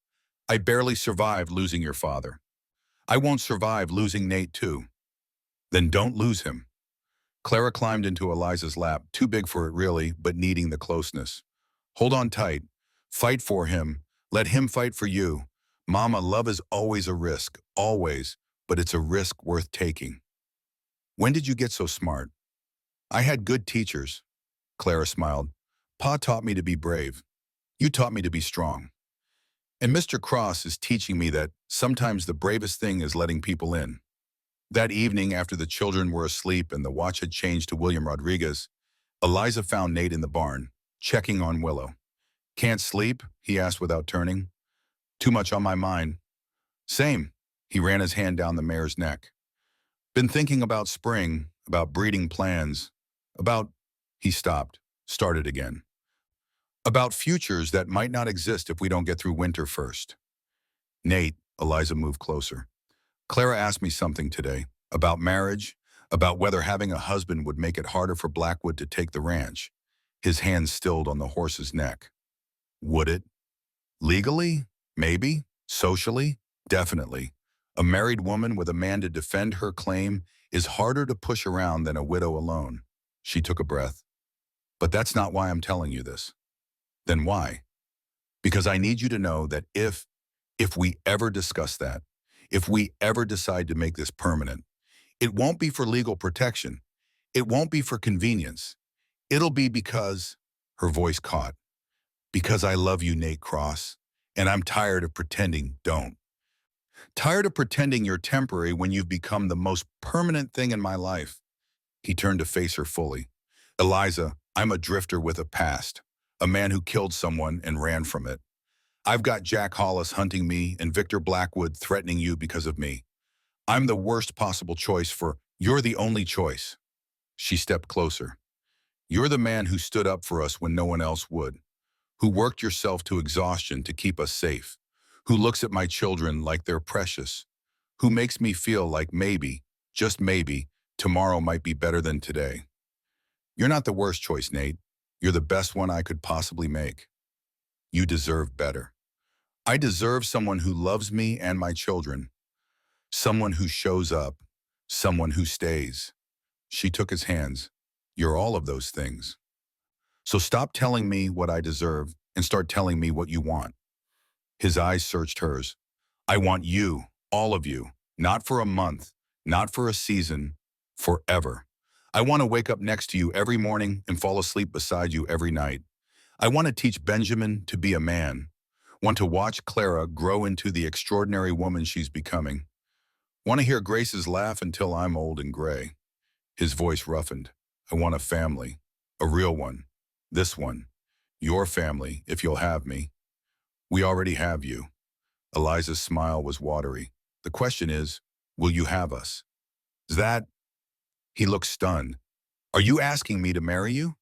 [SPEAKER 1] I barely survived losing your father. I won't survive losing Nate too. Then don't lose him. Clara climbed into Eliza's lap, too big for it really, but needing the closeness. Hold on tight. Fight for him. Let him fight for you. Mama, love is always a risk, always, but it's a risk worth taking. When did you get so smart? I had good teachers. Clara smiled. Pa taught me to be brave. You taught me to be strong. And Mr. Cross is teaching me that sometimes the bravest thing is letting people in. That evening, after the children were asleep and the watch had changed to William Rodriguez, Eliza found Nate in the barn, checking on Willow. Can't sleep? He asked without turning. Too much on my mind. Same. He ran his hand down the mare's neck. Been thinking about spring, about breeding plans, about, he stopped, started again. About futures that might not exist if we don't get through winter first. Nate, Eliza moved closer. Clara asked me something today about marriage, about whether having a husband would make it harder for Blackwood to take the ranch. His hand stilled on the horse's neck. Would it? Legally? Maybe. Socially? Definitely. A married woman with a man to defend her claim is harder to push around than a widow alone. She took a breath. But that's not why I'm telling you this. Then why? Because I need you to know that if we ever discuss that, if we ever decide to make this permanent, it won't be for legal protection. It won't be for convenience. It'll be because, her voice caught, because I love you, Nate Cross, and I'm tired of pretending don't. Tired of pretending you're temporary when you've become the most permanent thing in my life. He turned to face her fully. Eliza, I'm a drifter with a past, a man who killed someone and ran from it. I've got Jack Hollis hunting me and Victor Blackwood threatening you because of me. I'm the worst possible choice for you're the only choice. She stepped closer. You're the man who stood up for us when no one else would, who worked yourself to exhaustion to keep us safe, who looks at my children like they're precious, who makes me feel like maybe, just maybe, tomorrow might be better than today. You're not the worst choice, Nate. You're the best one I could possibly make. You deserve better. I deserve someone who loves me and my children, someone who shows up, someone who stays. She took his hands. You're all of those things. So stop telling me what I deserve and start telling me what you want. His eyes searched hers. I want you, all of you, not for a month, not for a season, forever. I want to wake up next to you every morning and fall asleep beside you every night. I want to teach Benjamin to be a man. Want to watch Clara grow into the extraordinary woman she's becoming. Want to hear Grace's laugh until I'm old and gray. His voice roughened. I want a family, a real one. This one. Your family, if you'll have me. We already have you. Eliza's smile was watery. The question is, will you have us? Is that? He looked stunned. Are you asking me to marry you?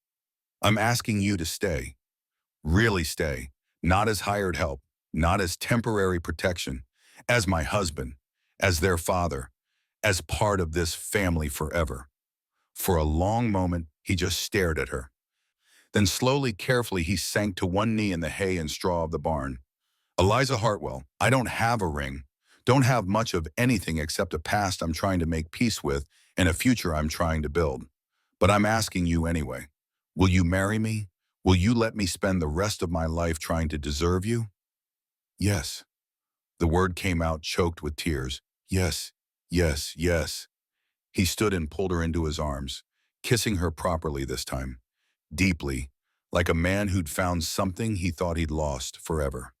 [SPEAKER 1] I'm asking you to stay. Really stay. Not as hired help, not as temporary protection, as my husband, as their father, as part of this family forever. For a long moment, he just stared at her. Then slowly, carefully, he sank to one knee in the hay and straw of the barn. Eliza Hartwell, I don't have a ring, don't have much of anything except a past I'm trying to make peace with and a future I'm trying to build. But I'm asking you anyway. Will you marry me? Will you let me spend the rest of my life trying to deserve you? Yes. The word came out choked with tears. Yes, yes, yes. He stood and pulled her into his arms, kissing her properly this time, deeply, like a man who'd found something he thought he'd lost forever.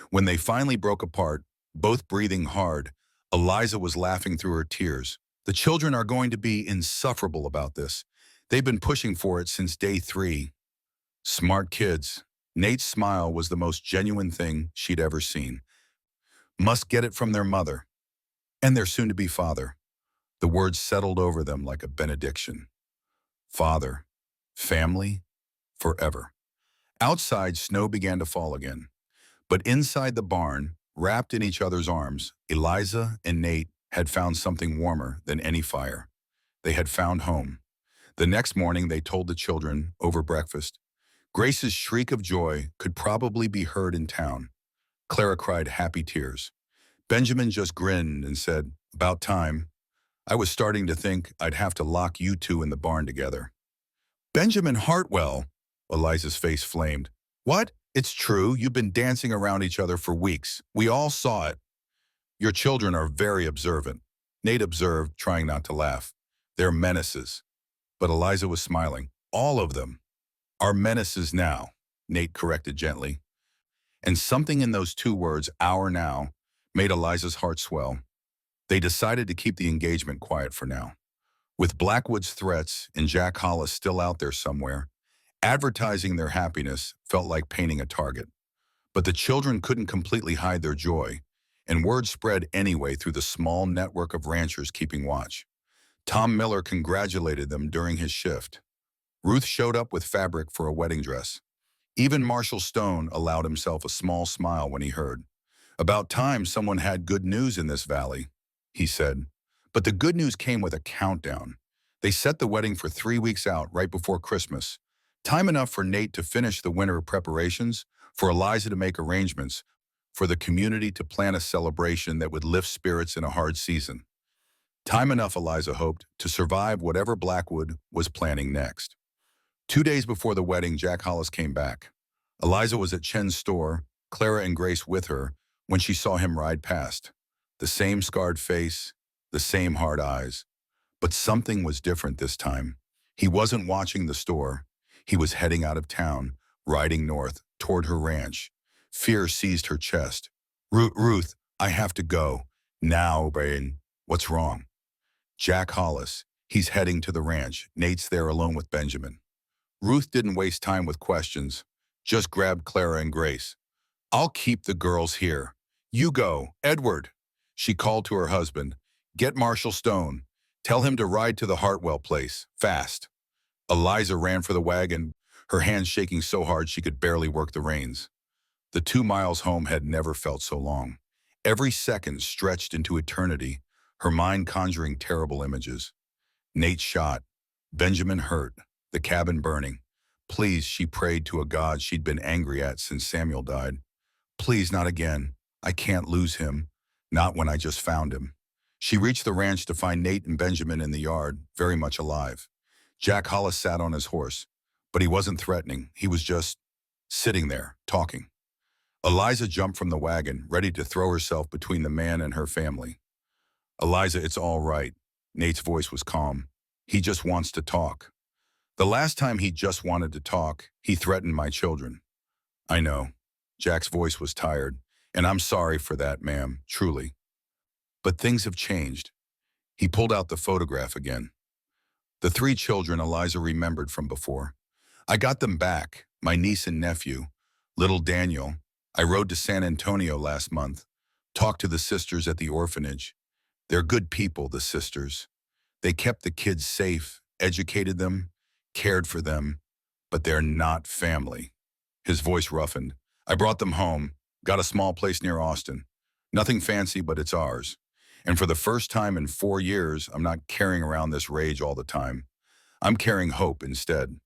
[SPEAKER 1] When they finally broke apart, both breathing hard, Eliza was laughing through her tears. The children are going to be insufferable about this. They've been pushing for it since day 3. Smart kids. Nate's smile was the most genuine thing she'd ever seen. Must get it from their mother and their soon-to-be father. The words settled over them like a benediction. Father, family, forever. Outside, snow began to fall again. But inside the barn, wrapped in each other's arms, Eliza and Nate had found something warmer than any fire. They had found home. The next morning, they told the children over breakfast. Grace's shriek of joy could probably be heard in town. Clara cried happy tears. Benjamin just grinned and said, about time. I was starting to think I'd have to lock you two in the barn together. Benjamin Hartwell, Eliza's face flamed. What? It's true, you've been dancing around each other for weeks. We all saw it. Your children are very observant. Nate observed, trying not to laugh. They're menaces. But Eliza was smiling. All of them are menaces now, Nate corrected gently. And something in those 2 words, our now, made Eliza's heart swell. They decided to keep the engagement quiet for now. With Blackwood's threats and Jack Hollis still out there somewhere, advertising their happiness felt like painting a target. But the children couldn't completely hide their joy, and word spread anyway through the small network of ranchers keeping watch. Tom Miller congratulated them during his shift. Ruth showed up with fabric for a wedding dress. Even Marshall Stone allowed himself a small smile when he heard. "About time someone had good news in this valley," he said. But the good news came with a countdown. They set the wedding for 3 weeks out, right before Christmas. Time enough for Nate to finish the winter preparations, for Eliza to make arrangements, for the community to plan a celebration that would lift spirits in a hard season. Time enough, Eliza hoped, to survive whatever Blackwood was planning next. 2 days before the wedding, Jack Hollis came back. Eliza was at Chen's store, Clara and Grace with her, when she saw him ride past. The same scarred face, the same hard eyes. But something was different this time. He wasn't watching the store. He was heading out of town, riding north, toward her ranch. Fear seized her chest. Ruth, I have to go. Now, Brain. What's wrong?" "Jack Hollis. He's heading to the ranch. Nate's there alone with Benjamin." Ruth didn't waste time with questions, just grabbed Clara and Grace. "I'll keep the girls here. You go. Edward," she called to her husband, "get Marshall Stone. Tell him to ride to the Hartwell place, fast." Eliza ran for the wagon, her hands shaking so hard she could barely work the reins. The 2 miles home had never felt so long. Every second stretched into eternity, her mind conjuring terrible images. Nate shot, Benjamin hurt, the cabin burning. Please, she prayed to a God she'd been angry at since Samuel died. Please, not again. I can't lose him. Not when I just found him. She reached the ranch to find Nate and Benjamin in the yard, very much alive. Jack Hollis sat on his horse, but he wasn't threatening. He was just sitting there, talking. Eliza jumped from the wagon, ready to throw herself between the man and her family. "Eliza, it's all right." Nate's voice was calm. "He just wants to talk. The last time he just wanted to talk, he threatened my children." "I know." Jack's voice was tired. "And I'm sorry for that, ma'am, truly. But things have changed." He pulled out the photograph again. The 3 children Eliza remembered from before. "I got them back, my niece and nephew, little Daniel. I rode to San Antonio last month, talked to the sisters at the orphanage. They're good people, the sisters. They kept the kids safe, educated them, cared for them, but they're not family." His voice roughened. "I brought them home, got a small place near Austin. Nothing fancy, but it's ours. And for the first time in 4 years, I'm not carrying around this rage all the time. I'm carrying hope instead."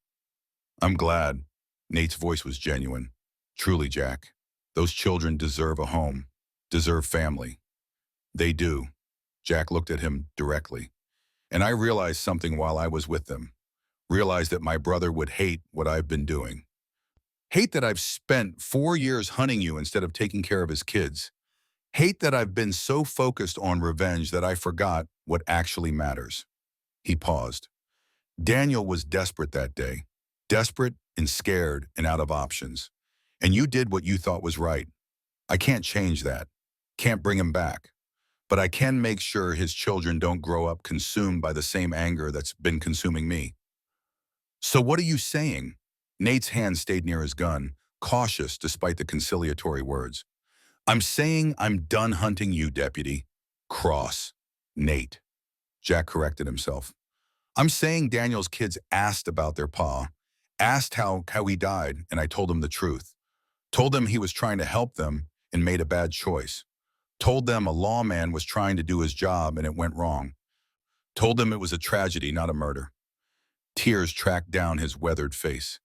[SPEAKER 1] "I'm glad." Nate's voice was genuine. "Truly, Jack. Those children deserve a home, deserve family." "They do." Jack looked at him directly. "And I realized something while I was with them. Realized that my brother would hate what I've been doing. Hate that I've spent 4 years hunting you instead of taking care of his kids. Hate that I've been so focused on revenge that I forgot what actually matters." He paused. "Daniel was desperate that day. Desperate and scared and out of options. And you did what you thought was right. I can't change that. Can't bring him back. But I can make sure his children don't grow up consumed by the same anger that's been consuming me." "So what are you saying?" Nate's hand stayed near his gun, cautious despite the conciliatory words. "I'm saying I'm done hunting you, deputy. Cross. Nate." Jack corrected himself. "I'm saying Daniel's kids asked about their pa, asked how he died, and I told them the truth. Told them he was trying to help them and made a bad choice. Told them a lawman was trying to do his job and it went wrong. Told them it was a tragedy, not a murder." Tears tracked down his weathered face.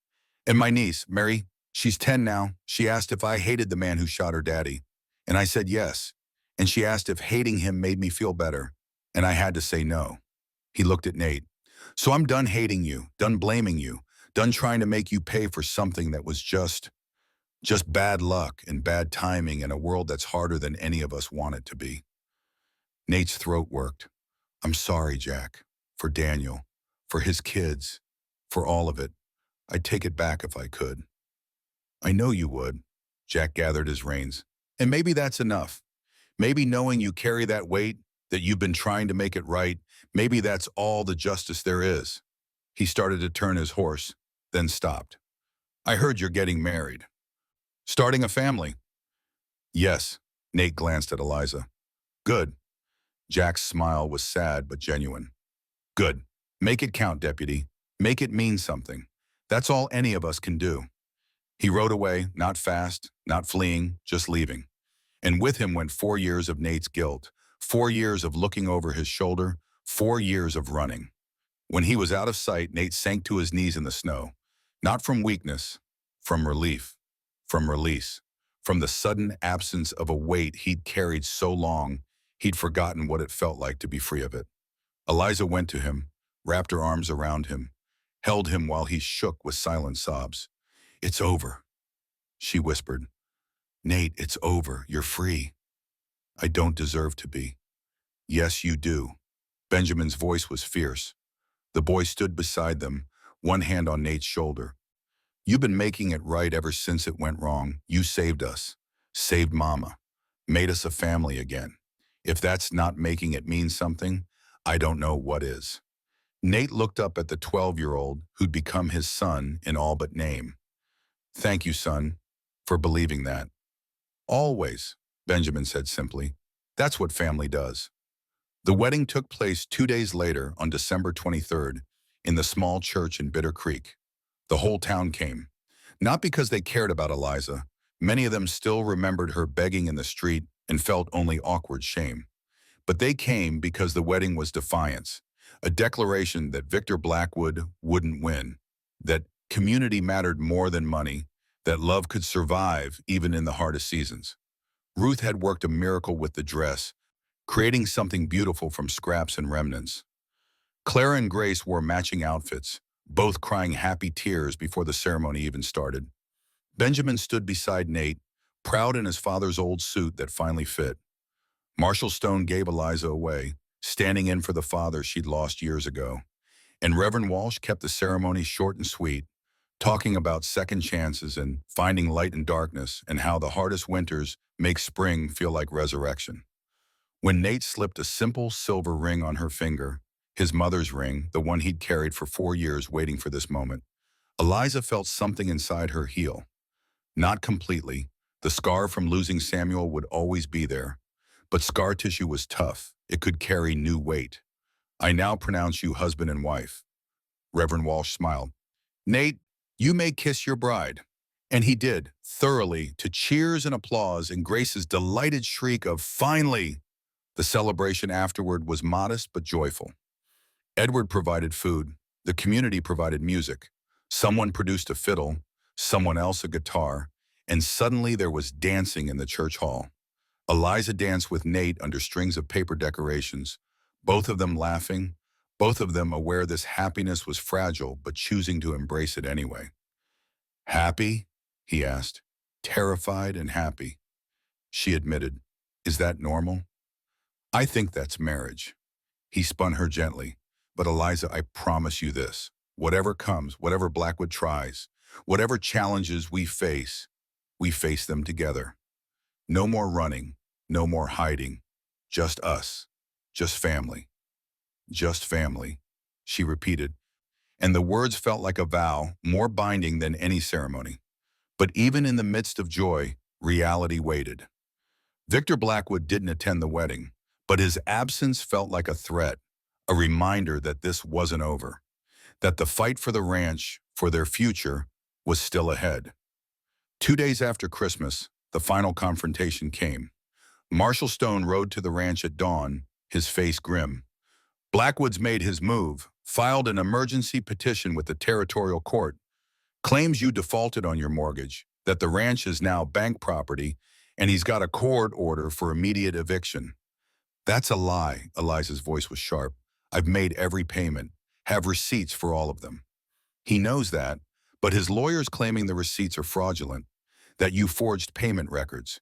[SPEAKER 1] "And my niece, Mary, she's 10 now. She asked if I hated the man who shot her daddy. And I said yes. And she asked if hating him made me feel better. And I had to say no." He looked at Nate. "So I'm done hating you, done blaming you, done trying to make you pay for something that was just bad luck and bad timing in a world that's harder than any of us want it to be." Nate's throat worked. "I'm sorry, Jack. For Daniel. For his kids. For all of it. I'd take it back if I could." "I know you would." Jack gathered his reins. "And maybe that's enough. Maybe knowing you carry that weight, that you've been trying to make it right, maybe that's all the justice there is." He started to turn his horse, then stopped. "I heard you're getting married." Starting a family. Yes. Nate glanced at Eliza. Good. Jack's smile was sad but genuine. Good. Make it count, deputy. Make it mean something. That's all any of us can do. He rode away, not fast, not fleeing, just leaving. And with him went 4 years of Nate's guilt, 4 years of looking over his shoulder, 4 years of running. When he was out of sight, Nate sank to his knees in the snow. Not from weakness, from relief, from release, from the sudden absence of a weight he'd carried so long, he'd forgotten what it felt like to be free of it. Eliza went to him, wrapped her arms around him, held him while he shook with silent sobs. It's over, she whispered. Nate, it's over. You're free. I don't deserve to be. Yes, you do. Benjamin's voice was fierce. The boy stood beside them, one hand on Nate's shoulder. You've been making it right ever since it went wrong. You saved us, saved Mama, made us a family again. If that's not making it mean something, I don't know what is. Nate looked up at the 12-year-old who'd become his son in all but name. Thank you, son, for believing that. Always, Benjamin said simply. That's what family does. The wedding took place 2 days later on December 23rd in the small church in Bitter Creek. The whole town came. Not because they cared about Eliza. Many of them still remembered her begging in the street and felt only awkward shame. But they came because the wedding was defiance, a declaration that Victor Blackwood wouldn't win, that community mattered more than money, that love could survive even in the hardest seasons. Ruth had worked a miracle with the dress, creating something beautiful from scraps and remnants. Clara and Grace wore matching outfits, both crying happy tears before the ceremony even started. Benjamin stood beside Nate, proud in his father's old suit that finally fit. Marshall Stone gave Eliza away, standing in for the father she'd lost years ago. And Reverend Walsh kept the ceremony short and sweet, talking about second chances and finding light in darkness and how the hardest winters make spring feel like resurrection. When Nate slipped a simple silver ring on her finger, his mother's ring, the one he'd carried for 4 years waiting for this moment, Eliza felt something inside her heal. Not completely. The scar from losing Samuel would always be there. But scar tissue was tough. It could carry new weight. I now pronounce you husband and wife. Reverend Walsh smiled. Nate, you may kiss your bride. And he did, thoroughly, to cheers and applause and Grace's delighted shriek of finally. The celebration afterward was modest but joyful. Edward provided food. The community provided music. Someone produced a fiddle, someone else a guitar, and suddenly there was dancing in the church hall. Eliza danced with Nate under strings of paper decorations, both of them laughing, both of them aware this happiness was fragile but choosing to embrace it anyway. Happy? He asked. Terrified and happy. She admitted. Is that normal? I think that's marriage. He spun her gently. But Eliza, I promise you this. Whatever comes, whatever Blackwood tries, whatever challenges we face them together. No more running, no more hiding. Just us. Just family. Just family, she repeated. And the words felt like a vow, more binding than any ceremony. But even in the midst of joy, reality waited. Victor Blackwood didn't attend the wedding, but his absence felt like a threat, a reminder that this wasn't over, that the fight for the ranch, for their future, was still ahead. 2 days after Christmas, the final confrontation came. Marshall Stone rode to the ranch at dawn, his face grim. Blackwood's made his move, filed an emergency petition with the territorial court, claims you defaulted on your mortgage, that the ranch is now bank property, and he's got a court order for immediate eviction. That's a lie, Eliza's voice was sharp. I've made every payment, have receipts for all of them. He knows that, but his lawyer's claiming the receipts are fraudulent, that you forged payment records.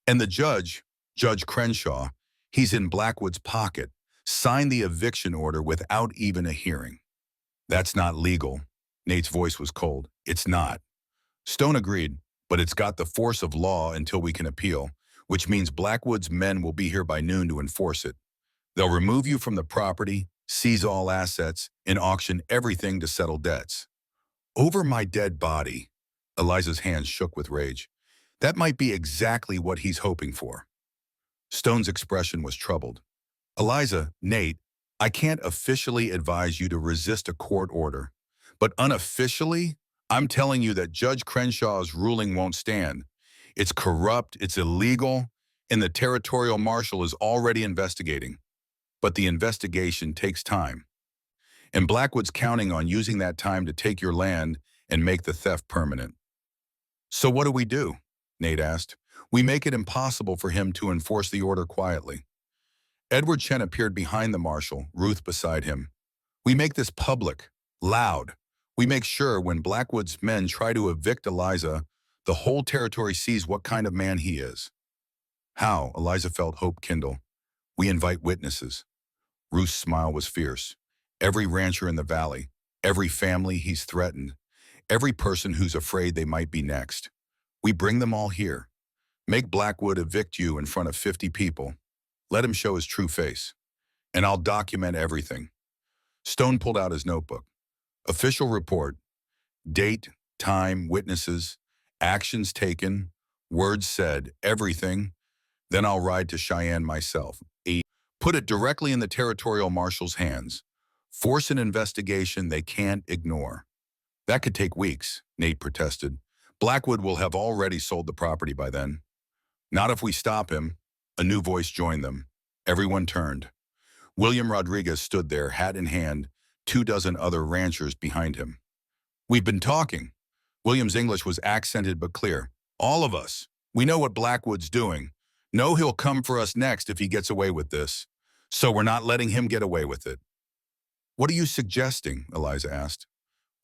[SPEAKER 1] And the judge, Judge Crenshaw, he's in Blackwood's pocket, signed the eviction order without even a hearing. That's not legal. Nate's voice was cold. It's not. Stone agreed, but it's got the force of law until we can appeal, which means Blackwood's men will be here by noon to enforce it. They'll remove you from the property, seize all assets, and auction everything to settle debts. Over my dead body. Eliza's hands shook with rage. That might be exactly what he's hoping for. Stone's expression was troubled. Eliza, Nate, I can't officially advise you to resist a court order, but unofficially, I'm telling you that Judge Crenshaw's ruling won't stand. It's corrupt, it's illegal, and the territorial marshal is already investigating. But the investigation takes time. And Blackwood's counting on using that time to take your land and make the theft permanent. So what do? Nate asked. We make it impossible for him to enforce the order quietly. Edward Chen appeared behind the marshal, Ruth beside him. We make this public, loud. We make sure when Blackwood's men try to evict Eliza, the whole territory sees what kind of man he is. How? Eliza felt hope kindle. We invite witnesses. Ruth's smile was fierce. Every rancher in the valley, every family he's threatened, every person who's afraid they might be next. We bring them all here. Make Blackwood evict you in front of 50 people. Let him show his true face. And I'll document everything. Stone pulled out his notebook. Official report. Date, time, witnesses, actions taken, words said, everything. Then I'll ride to Cheyenne myself. Put it directly in the territorial marshal's hands. Force an investigation they can't ignore. That could take weeks, Nate protested. Blackwood will have already sold the property by then. Not if we stop him. A new voice joined them. Everyone turned. William Rodriguez stood there, hat in hand, 24 other ranchers behind him. We've been talking. William's English was accented but clear. All of us. We know what Blackwood's doing. Know he'll come for us next if he gets away with this. So we're not letting him get away with it. What are you suggesting? Eliza asked.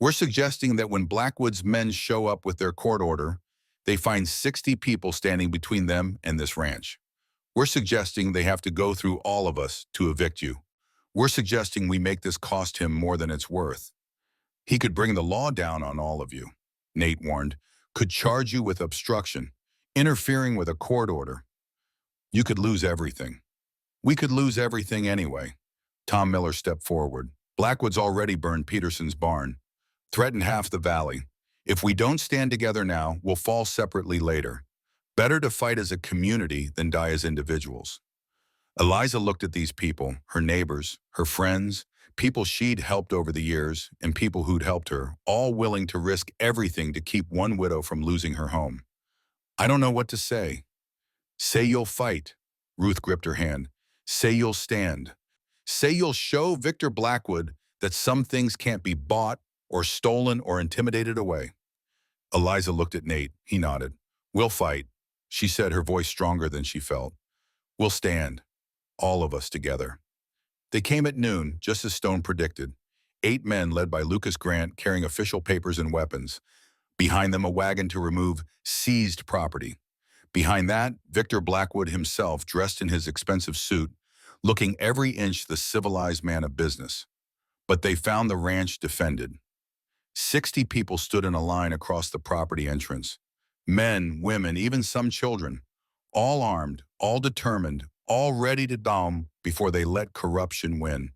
[SPEAKER 1] We're suggesting that when Blackwood's men show up with their court order, they find 60 people standing between them and this ranch. We're suggesting they have to go through all of us to evict you. We're suggesting we make this cost him more than it's worth. He could bring the law down on all of you, Nate warned, could charge you with obstruction, interfering with a court order. You could lose everything. We could lose everything anyway. Tom Miller stepped forward. Blackwood's already burned Peterson's barn, threatened half the valley. If we don't stand together now, we'll fall separately later. Better to fight as a community than die as individuals. Eliza looked at these people, her neighbors, her friends, people she'd helped over the years, and people who'd helped her, all willing to risk everything to keep one widow from losing her home. I don't know what to say. Say you'll fight. Ruth gripped her hand. Say you'll stand. Say you'll show Victor Blackwood that some things can't be bought or stolen or intimidated away. Eliza looked at Nate. He nodded. We'll fight, she said, her voice stronger than she felt. We'll stand, all of us together. They came at noon, just as Stone predicted. 8 men led by Lucas Grant carrying official papers and weapons. Behind them, a wagon to remove seized property. Behind that, Victor Blackwood himself, dressed in his expensive suit, looking every inch the civilized man of business. But they found the ranch defended. 60 people stood in a line across the property entrance. Men, women, even some children. All armed, all determined, all ready to bomb before they let corruption win.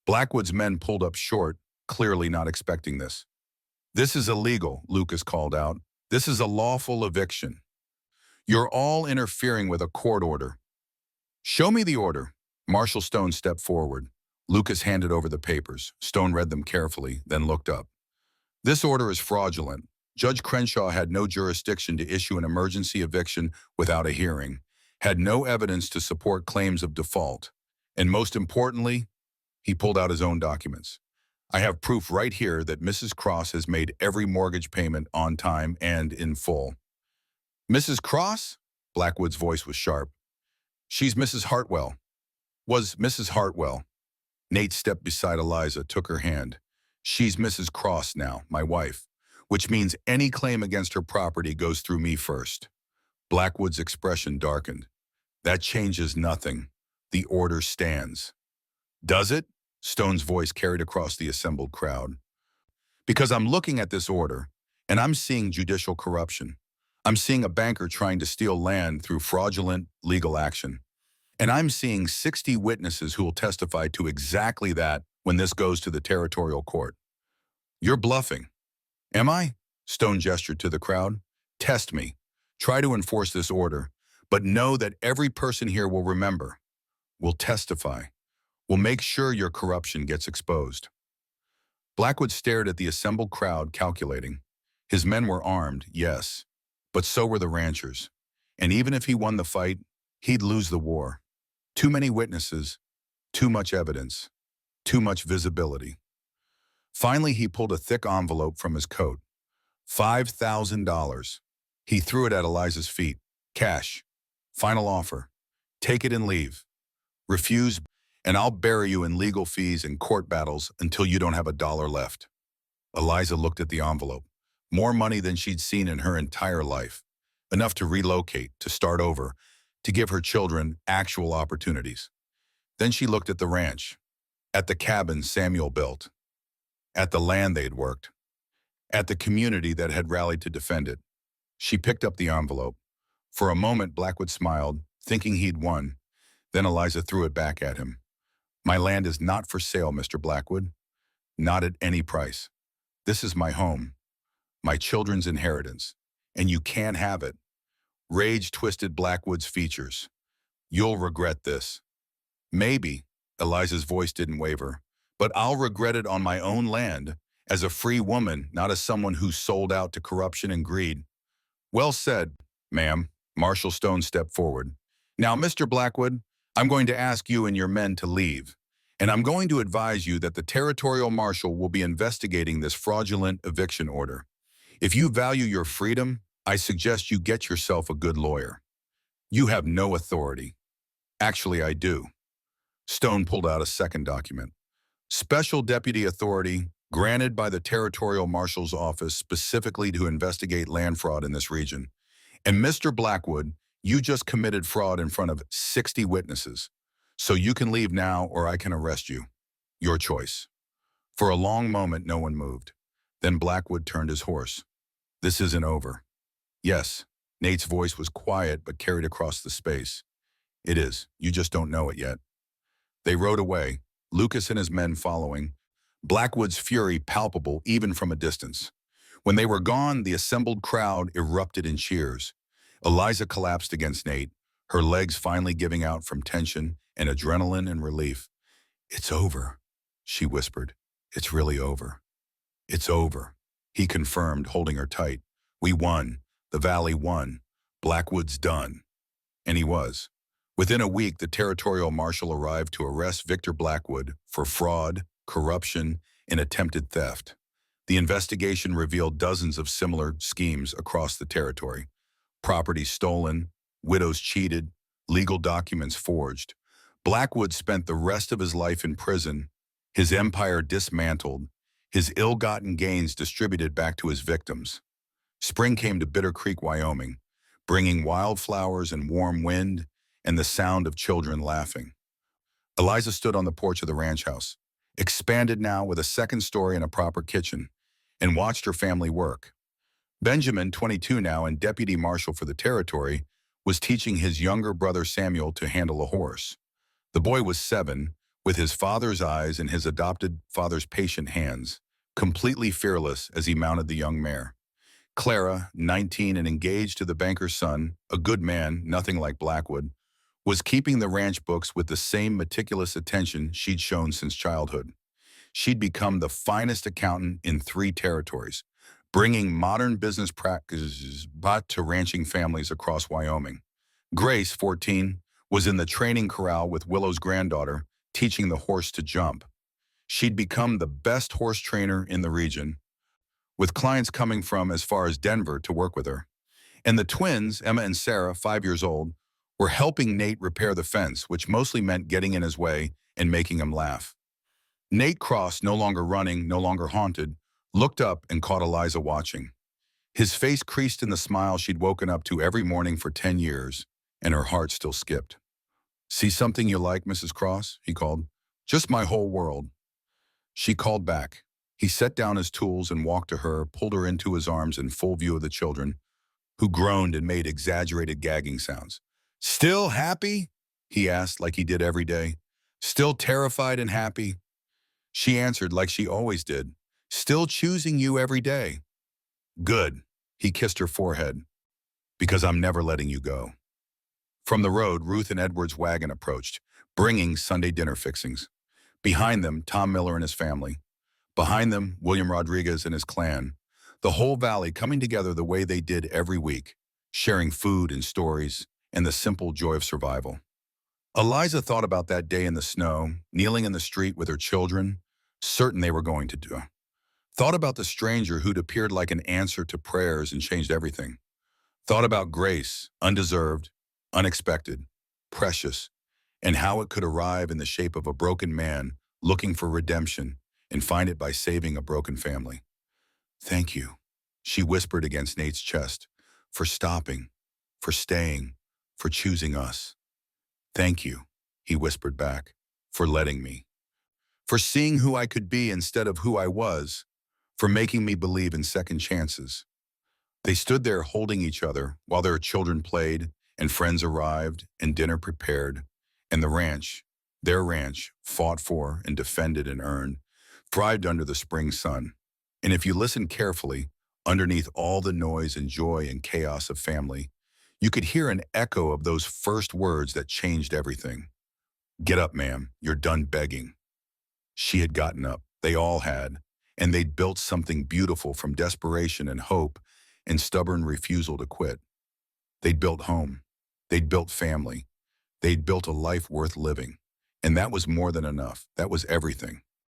[SPEAKER 1] Blackwood's men pulled up short, clearly not expecting this. This is illegal, Lucas called out. This is a lawful eviction. You're all interfering with a court order. Show me the order. Marshal Stone stepped forward. Lucas handed over the papers. Stone read them carefully, then looked up. This order is fraudulent. Judge Crenshaw had no jurisdiction to issue an emergency eviction without a hearing, had no evidence to support claims of default, and most importantly, he pulled out his own documents. I have proof right here that Mrs. Cross has made every mortgage payment on time and in full. Mrs. Cross? Blackwood's voice was sharp. She's Mrs. Hartwell. Was Mrs. Hartwell. Nate stepped beside Eliza, took her hand. She's Mrs. Cross now, my wife, which means any claim against her property goes through me first. Blackwood's expression darkened. That changes nothing. The order stands. Does it? Stone's voice carried across the assembled crowd. Because I'm looking at this order, and I'm seeing judicial corruption. I'm seeing a banker trying to steal land through fraudulent legal action. And I'm seeing 60 witnesses who will testify to exactly that when this goes to the territorial court. You're bluffing. Am I? Stone gestured to the crowd. Test me. Try to enforce this order, but know that every person here will remember, will testify, will make sure your corruption gets exposed." Blackwood stared at the assembled crowd, calculating. His men were armed, yes, but so were the ranchers. And even if he won the fight, he'd lose the war. Too many witnesses, too much evidence, too much visibility. Finally, he pulled a thick envelope from his coat. $5,000. He threw it at Eliza's feet. "Cash. Final offer. Take it and leave. Refuse, and I'll bury you in legal fees and court battles until you don't have a dollar left." Eliza looked at the envelope. More money than she'd seen in her entire life. Enough to relocate, to start over, to give her children actual opportunities. Then she looked at the ranch, at the cabin Samuel built, at the land they'd worked, at the community that had rallied to defend it. She picked up the envelope. For a moment, Blackwood smiled, thinking he'd won. Then Eliza threw it back at him. "My land is not for sale, Mr. Blackwood. Not at any price. This is my home, my children's inheritance, and you can't have it." Rage twisted Blackwood's features. "You'll regret this." "Maybe," Eliza's voice didn't waver, "but I'll regret it on my own land, as a free woman, not as someone who sold out to corruption and greed." "Well said, ma'am." Marshal Stone stepped forward. "Now, Mr. Blackwood, I'm going to ask you and your men to leave, and I'm going to advise you that the territorial marshal will be investigating this fraudulent eviction order. If you value your freedom, I suggest you get yourself a good lawyer. You have no authority." "Actually, I do." Stone pulled out a second document. "Special deputy authority granted by the territorial marshal's office specifically to investigate land fraud in this region. And Mr. Blackwood, you just committed fraud in front of 60 witnesses. So you can leave now or I can arrest you. Your choice." For a long moment, no one moved. Then Blackwood turned his horse. "This isn't over." "Yes." Nate's voice was quiet but carried across the space. "It is. You just don't know it yet." They rode away, Lucas and his men following, Blackwood's fury palpable even from a distance. When they were gone, the assembled crowd erupted in cheers. Eliza collapsed against Nate, her legs finally giving out from tension and adrenaline and relief. "It's over," she whispered. "It's really over." "It's over," he confirmed, holding her tight. "We won. The Valley won. Blackwood's done." And he was. Within a week, the territorial marshal arrived to arrest Victor Blackwood for fraud, corruption, and attempted theft. The investigation revealed dozens of similar schemes across the territory. Property stolen, widows cheated, legal documents forged. Blackwood spent the rest of his life in prison, his empire dismantled, his ill-gotten gains distributed back to his victims. Spring came to Bitter Creek, Wyoming, bringing wildflowers and warm wind and the sound of children laughing. Eliza stood on the porch of the ranch house, expanded now with a second story and a proper kitchen, and watched her family work. Benjamin, 22 now and deputy marshal for the territory, was teaching his younger brother Samuel to handle a horse. The boy was 7, with his father's eyes and his adopted father's patient hands, completely fearless as he mounted the young mare. Clara, 19 and engaged to the banker's son, a good man, nothing like Blackwood, was keeping the ranch books with the same meticulous attention she'd shown since childhood. She'd become the finest accountant in 3 territories, bringing modern business practices back to ranching families across Wyoming. Grace, 14, was in the training corral with Willow's granddaughter, teaching the horse to jump. She'd become the best horse trainer in the region, with clients coming from as far as Denver to work with her. And the twins, Emma and Sarah, 5 years old, were helping Nate repair the fence, which mostly meant getting in his way and making him laugh. Nate Cross, no longer running, no longer haunted, looked up and caught Eliza watching. His face creased in the smile she'd woken up to every morning for 10 years, and her heart still skipped. "See something you like, Mrs. Cross?" he called. "Just my whole world." She called back. He set down his tools and walked to her, pulled her into his arms in full view of the children, who groaned and made exaggerated gagging sounds. "Still happy?" he asked like he did every day. "Still terrified and happy?" She answered like she always did. "Still choosing you every day." "Good." He kissed her forehead. Because I'm never letting you go. From the road, Ruth and Edward's wagon approached, bringing Sunday dinner fixings. Behind them, Tom Miller and his family. Behind them, William Rodriguez and his clan. The whole valley coming together the way they did every week, sharing food and stories and the simple joy of survival. Eliza thought about that day in the snow, kneeling in the street with her children, certain they were going to do. Thought about the stranger who'd appeared like an answer to prayers and changed everything. Thought about grace, undeserved, unexpected, precious, and how it could arrive in the shape of a broken man looking for redemption and find it by saving a broken family. Thank you, she whispered against Nate's chest, for stopping, for staying, for choosing us. Thank you, he whispered back, for letting me, for seeing who I could be instead of who I was, for making me believe in second chances. They stood there holding each other while their children played and friends arrived and dinner prepared, and the ranch, their ranch, fought for and defended and earned, thrived under the spring sun. And if you listen carefully, underneath all the noise and joy and chaos of family, you could hear an echo of those first words that changed everything. Get up, ma'am, you're done begging. She had gotten up, they all had, and they'd built something beautiful from desperation and hope and stubborn refusal to quit. They'd built home. They'd built family. They'd built a life worth living. And that was more than enough. That was everything.